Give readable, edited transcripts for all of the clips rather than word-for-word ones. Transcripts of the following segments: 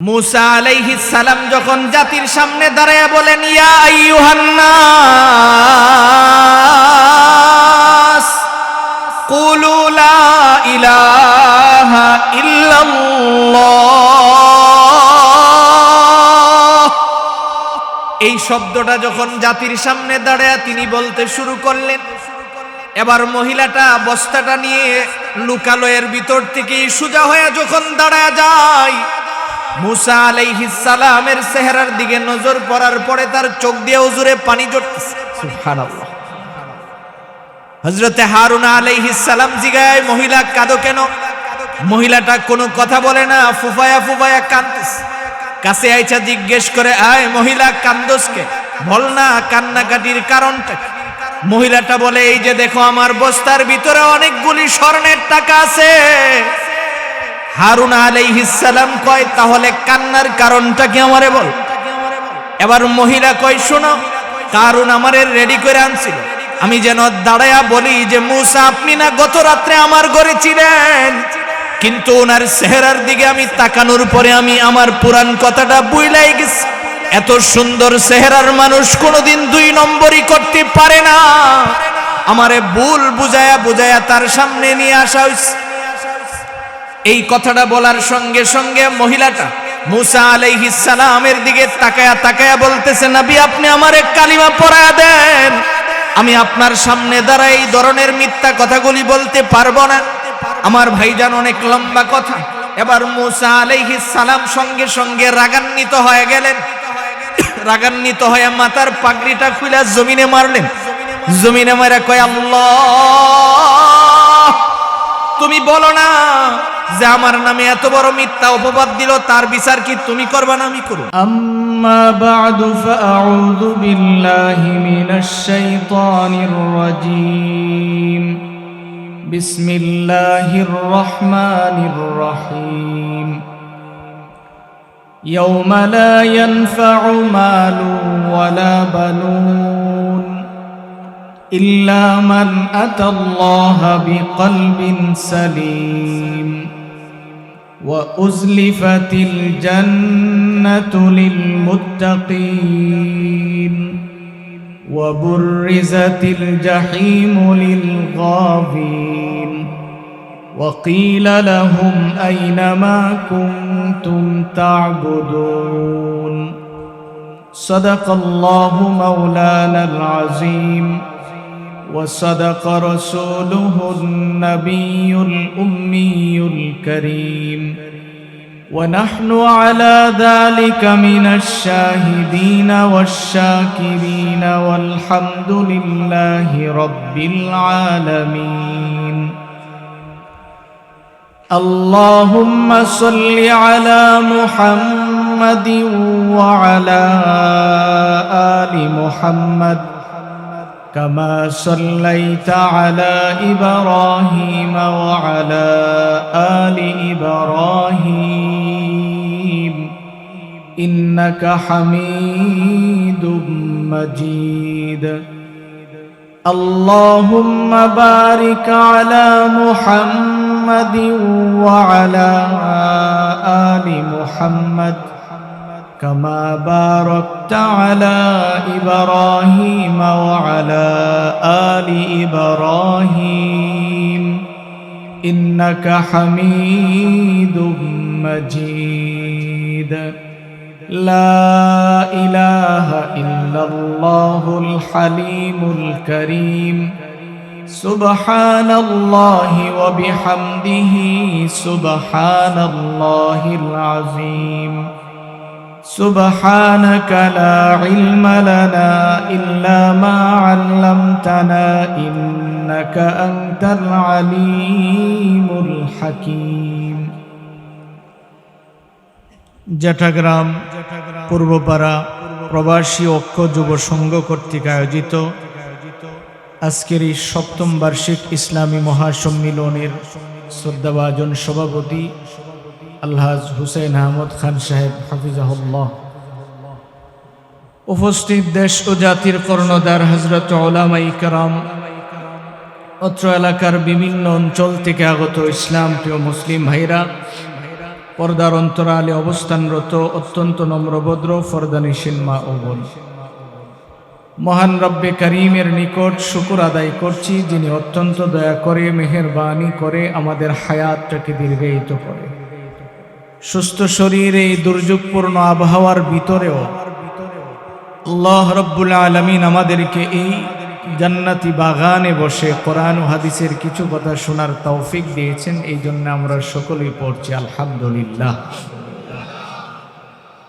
মুসা আলাইহিস সালাম যখন জাতির সামনে দাঁড়ায়া বলেন, ইয়া আইয়ুহান নাস কুলু লা ইলাহা ইল্লাল্লাহ, এই শব্দটা যখন জাতির সামনে দাঁড়ায়া তিনি বলতে শুরু করলেন, এবার মহিলাটা বস্তাটা নিয়ে লুকালয়ের ভিতর থেকে সোজা হয়ে যখন দাঁড়ায়া যায়, মুসা আলাইহিস সালামের চেহারার দিকে নজর পড়ার পরে তার চোখ দিয়ে হুজুরে পানি ঝরতেছে। সুবহানাল্লাহ। হযরতে হারুন আলাইহিস সালাম জিগায়, মহিলা কাঁদো কেন? মহিলাটা কোনো কথা বলে না, ফুফায়া ফুফায়া কাঁদতেছে। কাছে আইছা জিজ্ঞেস করে, আয় মহিলা কান্দোস কে? বল না কান্নাকাটির কারণটা। মহিলাটা বলে, এই যে দেখো আমার বস্তার ভিতরে অনেকগুলি স্বর্ণের টাকা আছে। হারুন আলাইহিস সালাম কয়, তাহলে কান্নার কারণটা কি আমারে বল। এবার মহিলা কয়, শোনো, কারুন আমারে রেডি করে আনছিল, আমি যেন দাঁড়ায়া বলি যে মুসা আপনি না গত রাত্রে আমার ঘরে ছিলেন, কিন্তু ওনার চেহারার দিকে আমি তাকানোর পরে আমি আমার পুরান কথাটা বুইলাই গেছি। এত সুন্দর চেহারার মানুষ কোনোদিন দুই নম্বরই করতে পারে না। আমারে ভুল বুঝায়া বুঝায়া তার সামনে নিয়ে আসা হইছে। এই কথাটা বলার সঙ্গে সঙ্গে মহিলাটা মুসা আলাইহিস সালামের দিকে তাকায়া তাকায়া বলতেছে, নবী আপনি আমারে কালিমা পড়ায়া দেন, আমি আপনার সামনে দাঁড়ায় এই ধরনের মিথ্যা কথাগুলি বলতে পারবো না। আমার ভাইজান অনেক লম্বা কথা। এবার মুসা আলাইহিস সালাম সঙ্গে সঙ্গে রাগান্বিত হয়ে গেলেন। রাগান্বিত হয়ে মাথার পাগড়িটা খুলে জমিনে মারলেন। জমিনে মারা কয়, আল্লাহ, তুমি বলো না যে আমার নামে এত বড় মিথ্যা অপবাদ দিল, তার বিচার কি তুমি করবা না আমি করব? আম্মা বা'দু ফাআউযু বিল্লাহি মিনাশ শাইতানির রাজীম। বিসমিল্লাহির রহমানির রহিম। ইয়াওমা লা ইয়ানফা'ু মালু ওয়ালা বানুন ইল্লা মান আতাল্লাহা বিকলবিন সালিম وأزلفت الجنة للمتقين وبرزت الجحيم للغاوين وقيل لهم أين ما كنتم تعبدون صدق الله مولانا العظيم وصدق رسوله النبي الأمي الكريم ونحن على ذلك من الشاهدين والشاكرين والحمد لله رب العالمين. اللهم صل على محمد وعلى آل محمد كما صليت على إبراهيم وعلى آل إبراهيم إنك حميد مجيد. اللهم بارك على محمد وعلى آل محمد كما باركت على إبراهيم وعلى آل إبراهيم إنك حميد مجيد. لا إله إلا الله الحليم الكريم. سبحان الله وبحمده سبحان الله العظيم. سبحانك لا علم لنا إلا ما علمتنا إنك أنت العليم الحكيم. জটাগ্রাম পূর্বপাড়া প্রবাসী ঐক্য যুব সংঘ কর্তৃক আয়োজিত আজকের এই সপ্তম বার্ষিক ইসলামী মহাসম্মিলনের শ্রদ্ধাভাজন সভাপতি আলহাজ হুসেইন আহমদ খান সাহেব হাফিজাহুল্লাহ, উপস্থিত দেশ ও জাতির কর্ণধার হযরত উলামায়ে কেরাম, অত্র এলাকার বিভিন্ন অঞ্চল থেকে আগত ইসলাম প্রিয় মুসলিম ভাইরা, পর্দার অন্তরালে অবস্থানরত অত্যন্ত নম্রভদ্র ফরদানিশীল মা ও বোন, মহান রব্বে করিমের নিকট শুকর আদায় করছি, যিনি অত্যন্ত দয়া করে মেহেরবানি করে আমাদের হায়াতটাকে দীর্ঘায়িত করে। সুস্থ শরীর এই দুর্যোগপূর্ণ আবহাওয়ার ভিতরেও আল্লাহ রব্বুল আলামিন আমাদেরকে এই জান্নাতি বাগানে বসে কোরআন ও হাদিসের কিছু কথা শোনার তৌফিক দিয়েছেন। এই জন্য আমরা সকলেই পড়ছি আলহামদুলিল্লাহ।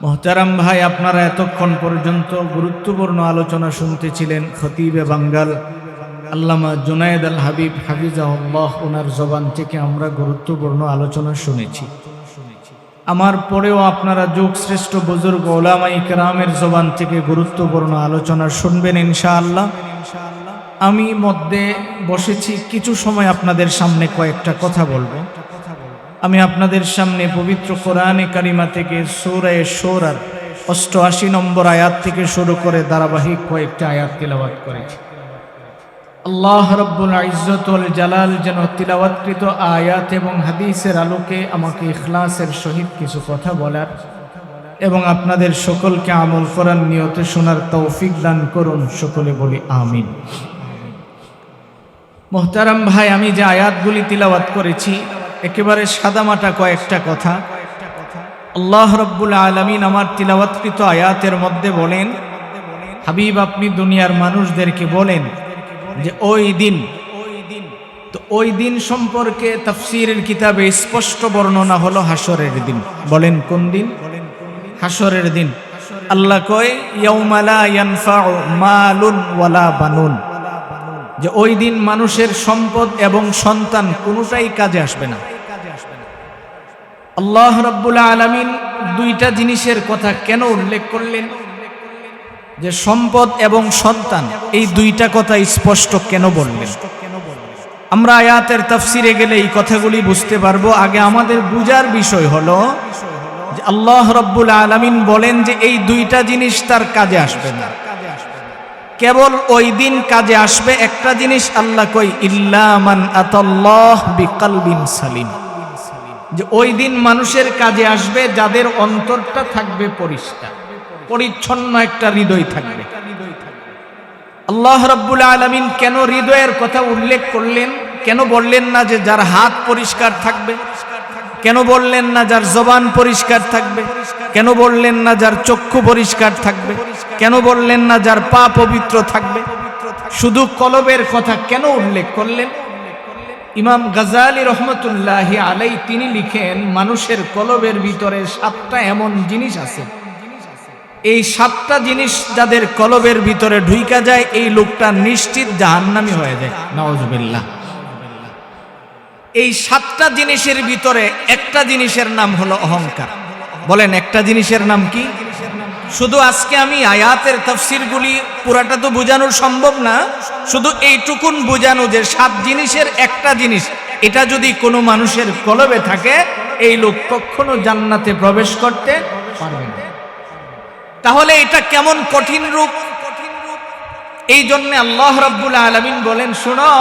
মোহতারাম ভাই, আপনারা এতক্ষণ পর্যন্ত গুরুত্বপূর্ণ আলোচনা শুনতেছিলেন খতিবে বাঙ্গাল আল্লামা জুনায়েদ আল হাবিব হাফিজাহুল্লাহ, ওনার জবান থেকে আমরা গুরুত্বপূর্ণ আলোচনা শুনেছি। আমার পরেও আপনারা যুগ শ্রেষ্ঠ বুজুর্গ ওলামায়ে কেরামের জবান থেকে গুরুত্বপূর্ণ আলোচনা শুনবেন ইনশাআল্লাহ। আমি মধ্যে বসেছি, কিছু সময় আপনাদের সামনে কয়েকটা কথা বলবো। আমি আপনাদের সামনে পবিত্র কোরআনে কারিমা থেকে সূরা শুরার 88 নম্বর আয়াত থেকে শুরু করে ধারাবাহিক কয়েকটা আয়াত তিলাওয়াত করেছি। আল্লাহ রব্বুল ইজ্জত ওয়াল জালাল যেন তিলাওয়াতকৃত আয়াত এবং হাদিসের আলোকে আমাকে ইখলাসের সহিত কিছু কথা বলার এবং আপনাদের সকলকে আমল করার নিয়তে শোনার তৌফিক দান করুন। সকলে বলি আমিন। মোহতারাম ভাই, আমি যে আয়াতগুলি তিলাওয়াত করেছি একেবারে সাদামাটা কয়েকটা কথা। আল্লাহ রব্বুল আলামিন আমার তিলাওয়াতকৃত আয়াতের মধ্যে বলেন, হাবিব আপনি দুনিয়ার মানুষদেরকে বলেন যে ওই দিন, তো ওই দিন সম্পর্কে তাফসীরের কিতাবে স্পষ্ট বর্ণনা হলো হাসরের দিন। বলেন কোন দিন? হাসরের দিন। আল্লাহ কয় ইয়াউমা লা ইয়ানফাউ মালুন ওয়ালা বানুন, যে ওই দিন মানুষের সম্পদ এবং সন্তান কোনোটাই কাজে আসবে না। আল্লাহ রাব্বুল আলামিন দুইটা জিনিসের কথা কেন উল্লেখ করলেন? যে সম্পদ এবং সন্তান, এই দুইটা কথা স্পষ্ট কেন বললেন? আমরা আয়াতের তাফসিরে গেলে এই কথাগুলি বুঝতে পারবো। আগে আমাদের বুঝার বিষয় হলো যে আল্লাহ রাব্বুল আলামিন বলেন যে এই দুইটা জিনিস তার কাজে আসবে না। কেবল ওই দিন কাজে আসবে একটা জিনিস, আল্লাহ কই ইল্লা মান আতাল্লাহ বিকলবিন সালিম, যে ওই দিন মানুষের কাজে আসবে যাদের অন্তরটা থাকবে পরিষ্কার, পরিচ্ছন্ন একটা হৃদয় থাকবে। আল্লাহ রাব্বুল আলামিন কেন হৃদয়ের কথা উল্লেখ করলেন? কেন বললেন না যে যার হাত পরিষ্কার থাকবে? কেন বললেন না যার জবান পরিষ্কার থাকবে? কেন বললেন না যার চক্ষু পরিষ্কার থাকবে? কেন বললেন না যার পা পবিত্র থাকবে? শুধু কলবের কথা কেন উল্লেখ করলেন? ইমাম গাজালি রহমতুল্লাহি আলাই তিনি লিখেন, মানুষের কলবের ভিতরে 7টা এমন জিনিস আছে, এই 7টা জিনিস যাদের কলবের ভিতরে ঢুইকা যায় এই লোকটা নিশ্চিত জাহান্নামী হয়ে যায়। নাউজুবিল্লাহ। এই 7টা জিনিসের ভিতরে একটা জিনিসের নাম হলো অহংকার। বলেন একটা জিনিসের নাম কি? শুধু আজকে আমি আয়াতের তাফসীরগুলি পুরাটা তো বোঝানো সম্ভব না, শুধু এইটুকুন বোঝানো যে 7 জিনিসের একটা জিনিস, এটা যদি কোনো মানুষের কলবে থাকে এই লোক কখনো জান্নাতে প্রবেশ করতে পারবে না। তাহলে এটা কেমন কঠিন রূপ! এই জন্য আল্লাহ রাব্বুল আলামিন বলেন, শোনো,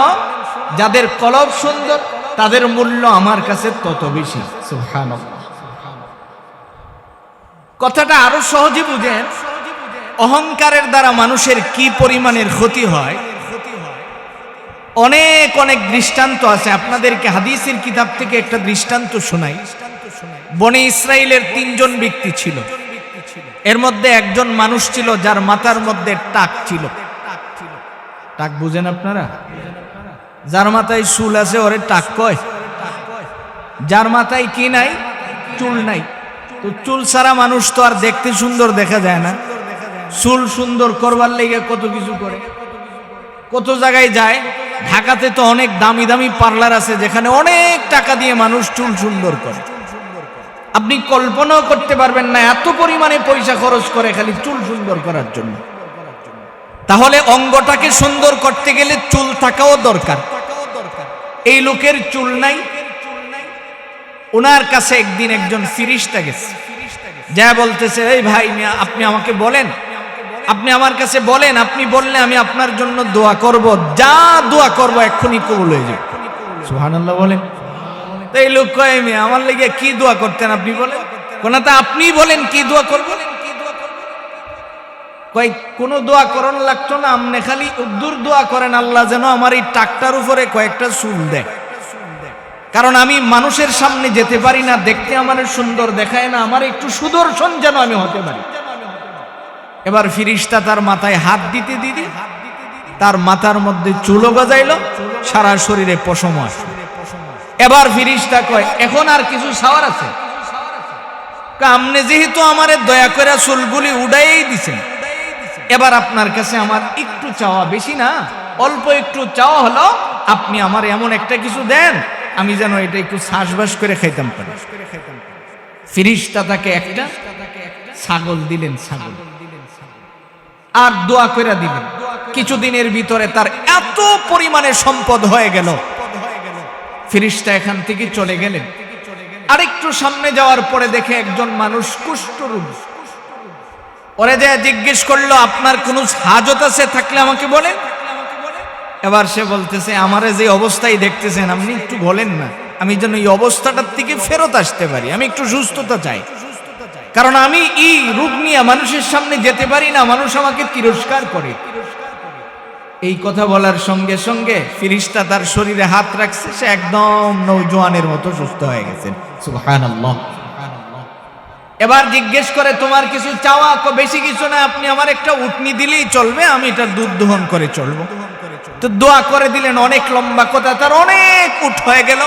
যাদের কলব সুন্দর তাদের মূল্য আমার কাছে তত বেশি। সুবহানাল্লাহ। কথাটা আরো সহজে বুঝেন, অহংকারের দ্বারা মানুষের কি পরিমাণের ক্ষতি হয়। অনেক অনেক দৃষ্টান্ত আছে। আপনাদেরকে হাদিসের কিতাব থেকে একটা দৃষ্টান্ত শোনাই। বনে ইসরাইলের 3 জন ব্যক্তি ছিল। এর মধ্যে একজন মানুষ ছিল যার মাথার মধ্যে টাক ছিল। টাক বুঝেন আপনারা? যার মাথায় চুল আছে ওরে টাক কয়। যার মাথায় কি নাই? চুল নাই। তো চুল ছাড়া মানুষ তো আর দেখতে সুন্দর দেখা যায় না। চুল সুন্দর করবার লেগে কত কিছু করে, কত জায়গায় যায়। ঢাকাতে তো অনেক দামি দামি পার্লার আছে যেখানে অনেক টাকা দিয়ে মানুষ চুল সুন্দর করে। আপনি কল্পনাও করতে পারবেন না এত পরিমাণে পয়সা খরচ করে খালি চুল সুন্দর করার জন্য। তাহলে অঙ্গটাকে সুন্দর করতে গেলে চুল থাকাও দরকার। এই লোকের চুল নাই। ওনার কাছে একদিন একজন ফিরিস্তা গেছে, যা বলতেছে, এই ভাই আপনি আমাকে বলেন, আপনি আমার কাছে বলেন, আপনি বললে আমি আপনার জন্য দোয়া করব, যা দোয়া করব এক্ষুনি কবুল হয়ে যাবে। সুবহানাল্লাহ বলেন। তো এই লোক কয় মেয়ে আমার লেগে কি দোয়া করতেন আপনি বলেন? কোনটা আপনি বলেন কি দোয়া করব? কয় কোনো দোয়া করন লাগতো না, আমনে খালি উদ্দুর দোয়া করেন আল্লাহ যেন আমার এই টাকটার উপরে কয়েকটা চুল দেয়, কারণ আমি মানুষের সামনে যেতে পারি না, দেখতে আমার সুন্দর দেখায় না, আমার একটু সুদর্শন যেন আমি হতে পারি। এবার ফিরিস্তা তার মাথায় হাত দিতে দিতে তার মাথার মধ্যে চুলও গজাইল, সারা শরীরে পশম আসলো। এবার ফিরিস্তা কয় এখন আর কিছু চাওয়ার আছে? আপনি যেহেতু আমারে দয়া করে চুলগুলি উড়াইয়াই দিছেন, এবার আপনার কাছে আমার একটু চাওয়া, বেশি না, অল্প একটু চাওয়া হলো আপনি আমার এমন একটা কিছু দেন আমি যেন এটা একটু শ্বাসবাস করে খাইতাম পারি। ফিরিস্তা তাকে একটা ছাগল দিলেন, ছাগল, আর দোয়া করে দিলেন। কিছুদিনের ভিতরে তার এত পরিমাণে সম্পদ হয়ে গেল, ফিরিস্তা এখান থেকে চলে গেলেন। আরেকটু সামনে যাওয়ার পরে দেখে একজন মানুষ কুষ্ঠরোগী, ওরে যে জিজ্ঞেস করলো আপনার কোনো হাজত আছে থাকলে আমাকে বলেন। এবার সে বলতেছে আমারে যে অবস্থায় দেখতেছেন আপনি একটু বলেন না, আমি যেন এই অবস্থাটার থেকে ফেরত আসতে পারি, আমি একটু সুস্থতা চাই, কারণ আমি এই রোগ নিয়ে মানুষের সামনে যেতে পারি না, মানুষ আমাকে তিরস্কার করে। এই কথা বলার সঙ্গে সঙ্গে ফিরিস্তা তার শরীরে হাত রাখছে, সে একদম নওজোয়ানের মতো সুস্থ হয়ে গেছেন। সুবহানাল্লাহ। এবার জিজ্ঞেস করে তোমার কিছু চাওয়া? বেশি কিছু না, আপনি আমার একটা উটনি দিলেই চলবে, আমি এটা দুধ দহন করে চলবো। তো দোয়া করে দিলেন, অনেক লম্বা কথা, তার অনেক উট হয়ে গেল।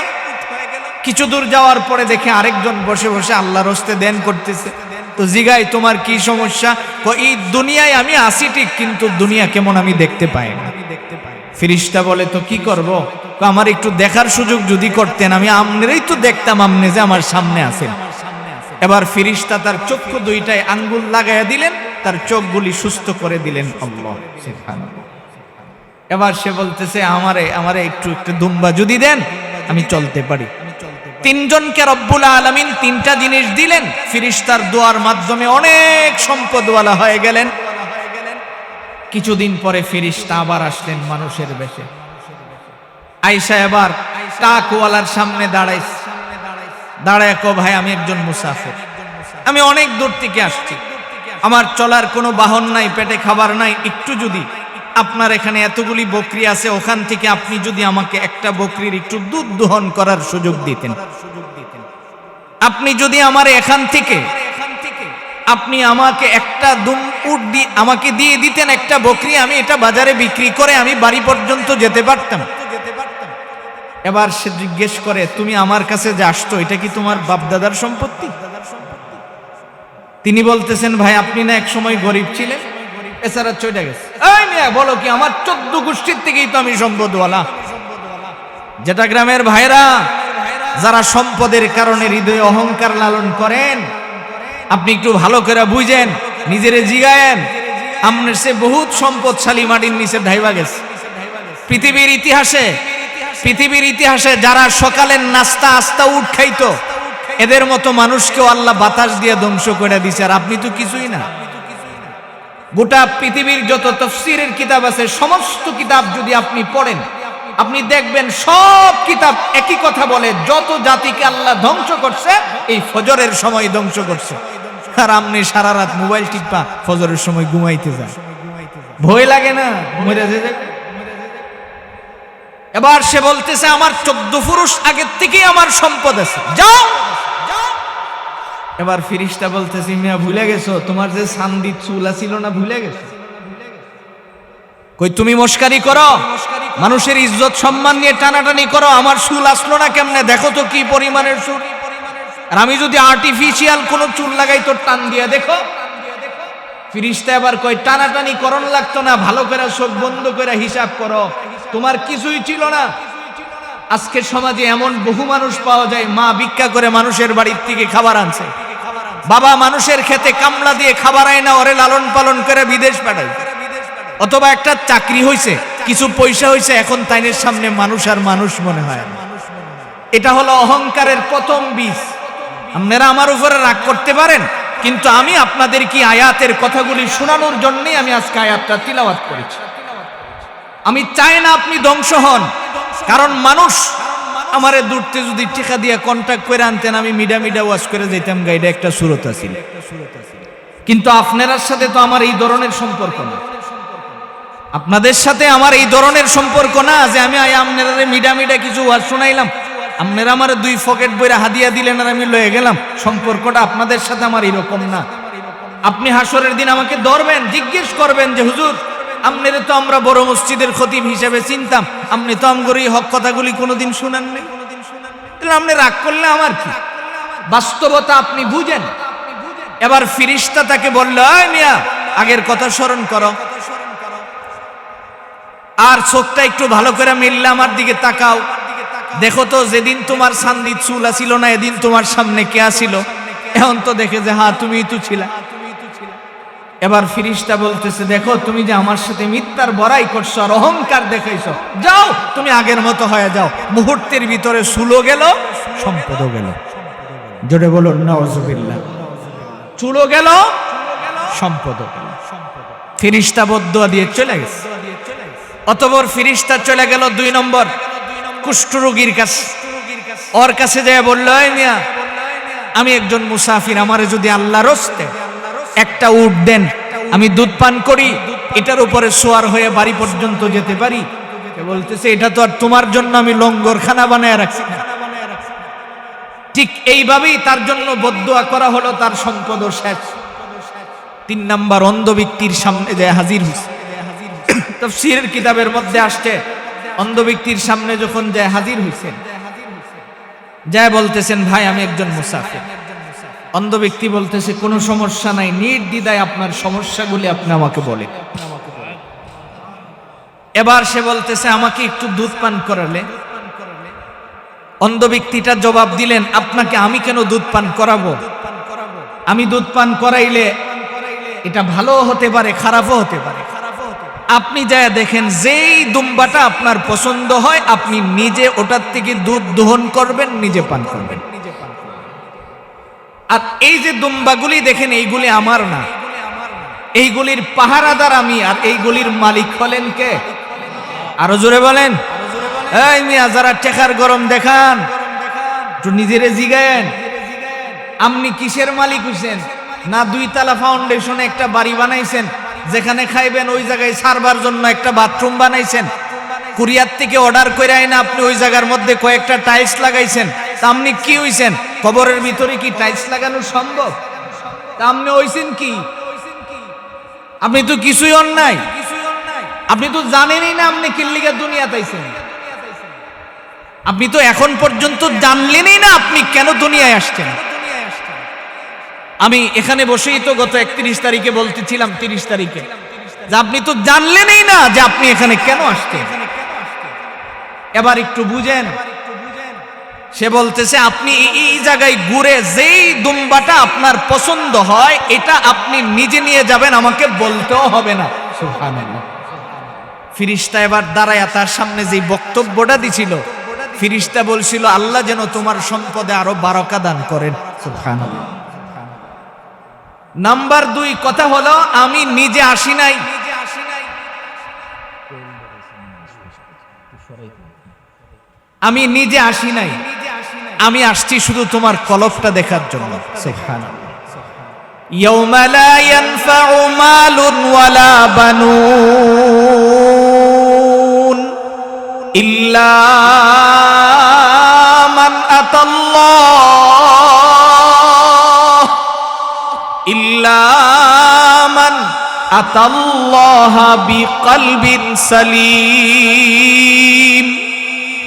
কিছু দূর যাওয়ার পরে দেখে আরেকজন বসে বসে আল্লাহর হস্তে দেন করতেছে। তো জিগাই তোমার কি সমস্যা? এই দুনিয়ায় আমি আসি ঠিক, কিন্তু দুনিয়া কেমন আমি দেখতে পাই না। ফিরিস্তা বলে তো কি করব? আমার একটু দেখার সুযোগ যদি করতেন, আমি আমনেরই তো দেখতাম, আমনে যে আমার সামনে আছেন। এবার ফিরিস্তা তার চক্ষু দুইটায় আঙ্গুল লাগাইয়া দিলেন, তার চোখগুলি সুস্থ করে দিলেন। আল্লাহ সুবহানাল্লাহ। এবার সে বলতেছে আমারে একটু দুম্বা যদি দেন আমি চলতে পারি। তিনজনকে রব্বুল আলামিন তিনটা জিনিস দিলেন, ফিরিস্তার দোয়ার মাধ্যমে অনেক সম্পদওয়ালা হয়ে গেলেন। কিছুদিন পরে ফিরিস্তা আবার আসলেন মানুষের বেশে। আয়েশা এবার টাকওয়ালার সামনে দাঁড়ায় কো ভাই আমি একজন মুসাফির, আমি অনেক দূর থেকে আসছি, আমার চলার কোনো বাহন নাই, পেটে খাবার নাই, একটু যদি আপনার এখানে এতগুলি বকরি আছে, ওখান থেকে আপনি যদি আমাকে একটা বকরির একটু দুধ দহন করার সুযোগ দিতেন, আপনি যদি আমার এখান থেকে আপনি আমাকে একটা উট আমাকে দিয়ে দিতেন একটা বকরি, আমি এটা বাজারে বিক্রি করে আমি বাড়ি পর্যন্ত যেতে পারতাম। এবার সে জিজ্ঞেস করে তুমি আমার কাছে যে আসতো এটা কি তোমার বাপদাদার সম্পত্তি? তিনি বলতেছেন ভাই আপনি না এক সময় গরিব ছিলেন, এছাড়া চলে গেছে। এই মিয়া বলো কি, আমার 14 গোষ্ঠীর থেকেই তো আমি সম্পদওয়ালা। যেটা গ্রামের ভাইরা যারা সম্পদের কারণে হৃদয়ে অহংকার লালন করেন, আপনি একটু ভালো করে বুঝেন, নিজেরে জিগায়েন, আপনার সে বহুত সম্পদশালী মাটির নিচে ঢাইবা গেছে। পৃথিবীর ইতিহাসে যারা সকালের নাস্তা আস্তা উঠ খাইতো, এদের মতো মানুষকেও আল্লাহ বাতাস দিয়ে ধ্বংস করে দিছে, আর আপনি তো কিছুই না। গোটা পৃথিবীর যত তাফসীরের কিতাব আছে, সমস্ত কিতাব যদি আপনি পড়েন, আপনি দেখবেন সব কিতাব একই কথা বলে, যত জাতিকে আল্লাহ ধ্বংস করছে এই ফজরের সময় ধ্বংস করছে। আর আপনি সারা রাত মোবাইল টিপা ফজরের সময় ঘুমাইতে যান, ভয় লাগে না? মরে যাবে। এবার সে বলতেছে আমার 14 পুরুষ আগের থেকেই আমার সম্পদ আছে, যাও। এবার ফিরিস্তা বলতেছে মিয়া ভুলে গেছো, তোমার যে সান্দি চুলা ছিল না, ভুলে গেছো? কই তুমি মস্কারি করো, মানুষের ইজ্জত সম্মান নিয়ে টানাটানি করো, আমার চুল আসলো না কেমনে, দেখো তো কি পরিমাণের চুল। আর আমি যদি আর্টিফিশিয়াল কোনো চুল লাগাই তো টান দিয়ে দেখো। ফিরিস্তা এবার কই টানাটানি করন লাগতো না, ভালো করে চোখ বন্ধ করে হিসাব করো, তোমার কিছুই ছিল না। আজকের সমাজে এমন বহু মানুষ পাওয়া যায়, মা ভিক্ষা করে মানুষের বাড়ির থেকে খাবার আনছে, বাবা মানুষের খেতে কামলা দিয়ে খাবার আয় না, ওরে লালন পালন করে বিদেশ পাঠায়, অথবা একটা চাকরি হইছে, কিছু পয়সা হইছে, এখন তাইনের সামনে মানুষ আর মানুষ মনে হয়। এটা হলো অহংকারের প্রথম বীজ। আপনারা আমার উপরে রাগ করতে পারেন, কিন্তু আমি আপনাদের কি আয়াতের কথাগুলি শোনানোর জন্যই আমি আজকে আয়াতটা তিলাওয়াত করেছি। আমি চাই না আপনি ধ্বংস হন, কারণ মানুষ আমারে দূরতে যদি টিকা দিয়া কন্টাক্ট করে আনতেন, আমি মিডা মিডা ওয়াশ করে যেতাম গাইডা একটা সুরত আছিল। কিন্তু আপনার সাথে তো আমার এই ধরনের সম্পর্ক না, আপনাদের সাথে আমার এই ধরনের সম্পর্ক না যে আমি আপনারা মিডা মিডা কিছু ওয়াজ শুনাইলাম, আপনারা আমার 2 পকেট বইরা হাদিয়া দিলেন আর আমি লয়ে গেলাম। সম্পর্কটা আপনাদের সাথে আমার এরকম না। আপনি হাসরের দিন আমাকে ধরবেন, জিজ্ঞেস করবেন যে হুজুর আপনারা তো আমরা বড় মসজিদের খতিব হিসেবে চিনতাম, আপনি তো আমগর এই হক কথাগুলি কোনোদিন শুনেন নাই, তাহলে আপনি রাগ করলে আমার কি? বাস্তবতা আপনি বুঝেন। এবার ফিরিস্তা তাকে বলল, এই মিয়া আগের কথা স্মরণ করো, আর চোখটা একটু ভালো করে মিললে আমার দিকে তাকাও, দেখো তো যেদিন তোমার সান্দিত চুল ছিল না এদিন তোমার সামনে কে আসিল? এখন তো দেখে যে হ্যাঁ তুমিই তো ছিলা। এবার ফিরিস্তা বলতেছে, দেখো তুমি যে আমার সাথে মিথ্যার বড়াই করছো আর অহংকার দেখাইছো, যাও তুমি আগের মতো হয়ে যাও। মুহূর্তের ভিতরে চুলও গেল, সম্পদও গেল। জোরে বলুন নাউজুবিল্লাহ। চুলও গেল, সম্পদও গেল। ফিরিস্তা বদদুয়া দিয়ে চলে গেছে। অতঃপর ফিরিস্তা চলে গেল 2 নম্বর কুষ্ঠরোগীর কাছে। ওর কাছে যায় বলল, এই মিয়া আমি একজন মুসাফির, আমারে যদি আল্লাহর রাস্তে একটা উট দেন, আমি দুধ পান করি, এটার উপরে সোয়ার হয়ে বাড়ি পর্যন্ত যেতে পারি। বলতেছে, এটা তো আর তোমার জন্য আমি লঙ্গরখানা বানায় রাখছি না। ঠিক এইভাবেই তার জন্য বদদুয়া করা হলো, তার সম্পদও শেষ। 3 নাম্বার অন্ধ ব্যক্তির সামনে যায় হাজির হইছে। তাফসীরের কিতাবের মধ্যে আসছে, অন্ধ ব্যক্তির সামনে যখন যায় হাজির হইছেন, যায় বলতেছেন, ভাই আমি একজন মুসাফির। অন্ধ ব্যক্তি বলতেছে, কোনো সমস্যা নাই, নির্দ্বিধায় আপনার সমস্যাগুলি আপনি আমাকে বলেন। এবার সে বলতেছে, আমাকে একটু দুধ পান করালে। অন্ধ ব্যক্তিটা জবাব দিলেন, আপনাকে আমি কেন দুধ পান করাবো? আমি দুধ পান করাইলে এটা ভালো হতে পারে, খারাপও হতে পারে। আপনি যায় দেখেন, যেই দুম্বাটা আপনার পছন্দ হয় আপনি নিজে ওটার থেকে দুধ দহন করবেন, নিজে পান করবেন। আর এই যে দুম্বাগুলি দেখেন, এইগুলি আমার না, এইগুলির পাহারাদার আমি, আর এইগুলির মালিক হলেন কে? আরো জোরে বলেন। এই মিয়া যারা টেকার গরম দেখান, একটু নিজেরে জিগায়েন, আপনি কিসের মালিক হইছেন? না 2 তলা ফাউন্ডেশনে একটা বাড়ি বানাইছেন, যেখানে খাইবেন ওই জায়গায় সারবার জন্য একটা বাথরুম বানাইছেন, কুরিয়ার থেকে অর্ডার করে আইনা আপনি ওই জায়গার মধ্যে কয়েকটা টাইলস লাগাইছেন। তা আপনি কি হইছেন? কবরের ভিতরে কি টাইলস লাগানো সম্ভব? তা আপনি হইছেন কি? আপনি তো কিছুই অন্যায়, আপনি তো জানেনই না আপনি কি লিগা দুনিয়াতে আইছেন। আপনি তো এখন পর্যন্ত জানলেনই না আপনি কেন দুনিয়ায় আসছেন। আমি এখানে বসেই তো গত 31 তারিখে বলতেছিলাম, 30 তারিখে, যে আপনি তো জানলেনই না যে আপনি এখানে কেন আসছেন। এবার একটু বুঝেন। সে বলতেছে, আপনি এই জায়গায় ঘুরে যেই দুম্বাটা আপনার পছন্দ হয় এটা আপনি নিজে নিয়ে যাবেন, আমাকে বলতেও হবে না। সুবহানাল্লাহ। ফিরিস্তা এবার দাঁড়ায়া তার সামনে যে বক্তব্যটা দিছিল, ফিরিস্তা বলছিল, আল্লাহ যেন তোমার সম্পদে আরো বারাকা দান করেন। সুবহানাল্লাহ। নাম্বার 2 কথা হলো, আমি নিজে আসি নাই, আমি নিজে আসি নাই, আমি আসছি শুধু তোমার কলবটা দেখার জন্য। সুবহানাল্লাহ। ইয়াউমা লা ইয়ানফাউ মালুন ওয়ালা বানুন ইল্লা মান আতাল্লাহ আতাল্লাহা বিকলবিন সালিম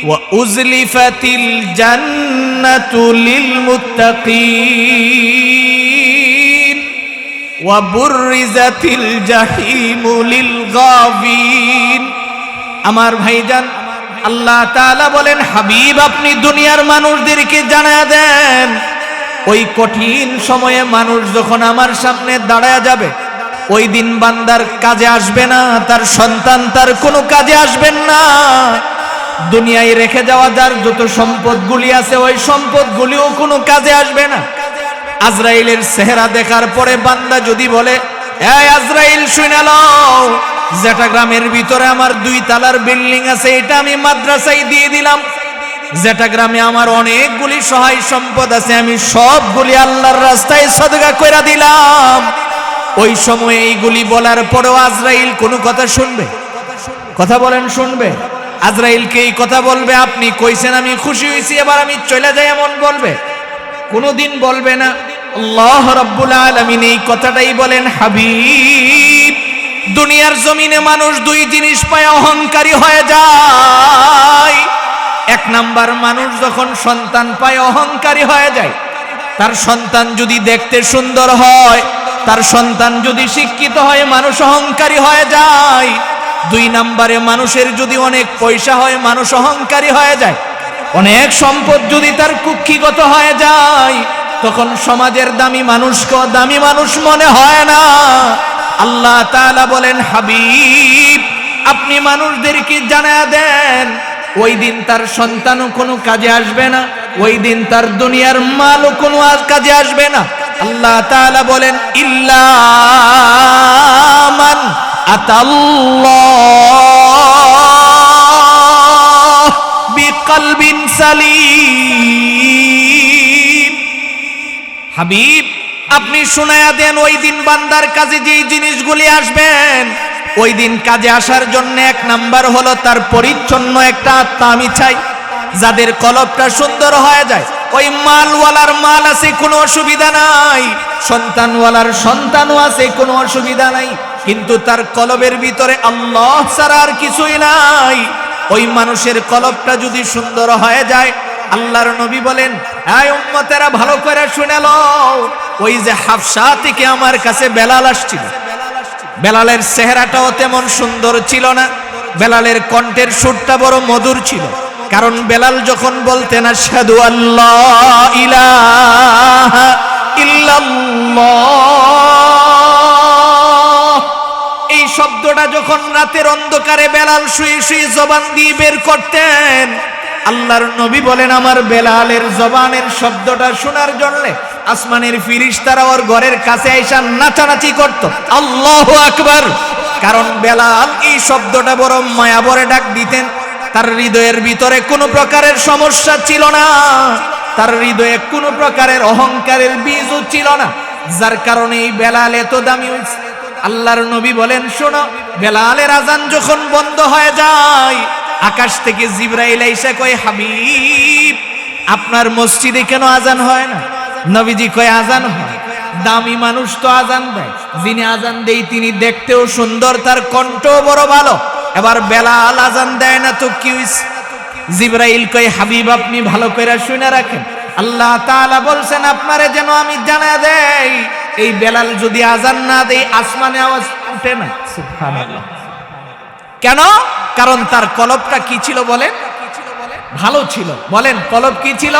ওয়া উযলিফাতিল জান্নাতু লিল মুত্তাকিন ওয়া বুররিজাতিল জাহিমু লিল গাবিন। আমার ভাইজান, আল্লাহ তাআলা বলেন, হাবিব আপনি দুনিয়ার মানুষদেরকে জানায়া দেন, ওই কঠিন সময়ে মানুষ যখন আমার সামনে দাঁড়ায়া যাবে, ওই দিন বান্দার কাজে আসবে না, তার সন্তান তার কোনো কাজে আসবেন না। দুনিয়ায় রেখে যাওয়া যার যত সম্পদগুলি আছে ওই সম্পদগুলিও কোনো কাজে আসবে না। আজরাইলের চেহারা দেখার পরে বান্দা যদি বলে, এই আজরাইল শুনে লও, যেটা গ্রামের ভিতরে আমার 2 তলার বিল্ডিং আছে এটা আমি মাদ্রাসায় দিয়ে দিলাম, যেটা গ্রামে আমার অনেকগুলি সহায় সম্পদ আছে, আমি সবগুলি আল্লাহর রাস্তায় সদকা কইরা দিলাম। ওই সময় এইগুলি বলার পরেও আজরাইল কোনো কথা শুনবে? কথা বলেন, শুনবে? আজরাইলকে এই কথা বলবে, আপনি কইছেন আমি খুশি হয়েছি, এবার আমি চলে যাই, এমন বলবে? কোনোদিন বলবে না। আল্লাহ রাব্বুল আলামিন এই কথাটাই বলেন, হাবিব, দুনিয়ার জমিনে মানুষ দুই জিনিস পায় অহংকারী হয়ে যায়। এক নাম্বার, মানুষ যখন সন্তান পায় অহংকারী হয়ে যায়। তার সন্তান যদি দেখতে সুন্দর হয়, তার সন্তান যদি শিক্ষিত হয়, মানুষ অহংকারী হয়ে যায়। দুই নাম্বারে, মানুষের যদি অনেক পয়সা হয়, মানুষ অহংকারী হয়ে যায়। অনেক সম্পদ যদি তার কুক্ষিগত হয়ে যায়, তখন সমাজের দামি মানুষকে দামি মানুষ মনে হয় না। আল্লাহ তাআলা বলেন, হাবিব, আপনি মানুষদেরকে জানায়া দেন, ওই দিন তার সন্তানও কোনো কাজে আসবে না, ওই দিন তার দুনিয়ার মালও কোনো কাজে আসবে না। আল্লাহ তাআলা বলেন, ইল্লা মান আতাল্লাহ বিকলবিন সালিম। হাবিব, আপনি শোনায়া দেন, ওই দিন বান্দার কাজে যেই জিনিসগুলি আসবেন, ওই দিন কাজে আসার জন্য এক নাম্বার হলো তার পরিচ্ছন্ন একটা আত্মা আমি চাই, যাদের কলবটা সুন্দর হয়ে যায়। ওই মালওয়ালার মাল আছে, কোনো অসুবিধা নাই, সন্তানওয়ালার সন্তানও আছে, কোনো অসুবিধা নাই, কিন্তু তার কলবের ভিতরে আল্লাহ ছাড়া আর কিছুই নাই। ওই মানুষের কলবটা যদি সুন্দর হয়ে যায়, আল্লাহর নবী বলেন, এই উম্মতেরা ভালো করে শুনে লও, ওই যে হাফসা থেকে আমার কাছে বেলাল আসছিল, বেলালের চেহারাটাও তেমন সুন্দর ছিল না, বেলালের কণ্ঠের সুরটা বড় মধুর ছিল। কারণ বেলাল যখন বলতেন আশহাদু আল্লাহ ইলাহা ইল্লাল্লাহ, এই শব্দটা যখন রাতের অন্ধকারে বেলাল শুয়ে শুয়ে জবান দিয়ে বের করতেন, আল্লাহর নবী বলেন, আমার বেলালের জবানের শব্দটা শোনার জন্য আসমানের ফিরিশতারা ওর ঘরের কাছে আইসা নাচানাচি করত, আল্লাহু আকবার। কারণ বেলাল এই শব্দটা বড় মায়া ভরে ডাক দিতেন। তার হৃদয়ের ভিতরে কোনো প্রকারের সমস্যা ছিল না, তার হৃদয়ে কোনো প্রকারের অহংকারের বীজও ছিল না, যার কারণে এই বেলাল এত দামি হয়েছে। আল্লাহর নবী বলেন, শোনো, বেলালের আজান যখন বন্ধ হয়ে যায়, আকাশ থেকে জিবরাইল এসে কয়, হাবিব, আপনার মসজিদে কেন আজান হয় না? নবীজি কয়, আজান হয়। দামি মানুষ তো আজান দেয়, যিনি আজান দেয় তিনি দেখতেও সুন্দর, তার কণ্ঠও বড় ভালো। এবার বেলাল আজান দেয় না তো কি হইছে? জিবরাইল কয়, হাবিব, আপনি ভালো করে শুনে রাখেন, আল্লাহ তাআলা বলছেন আপনারে যেন আমি জানায়া দেই, এই বেলাল যদি আজান না দেয় আসমানে আওয়াজ উঠে না। সুবহানাল্লাহ। কেন? কারণ তার কলবটা কি ছিল বলেন? ভালো ছিল। বলেন, কলব কি ছিল?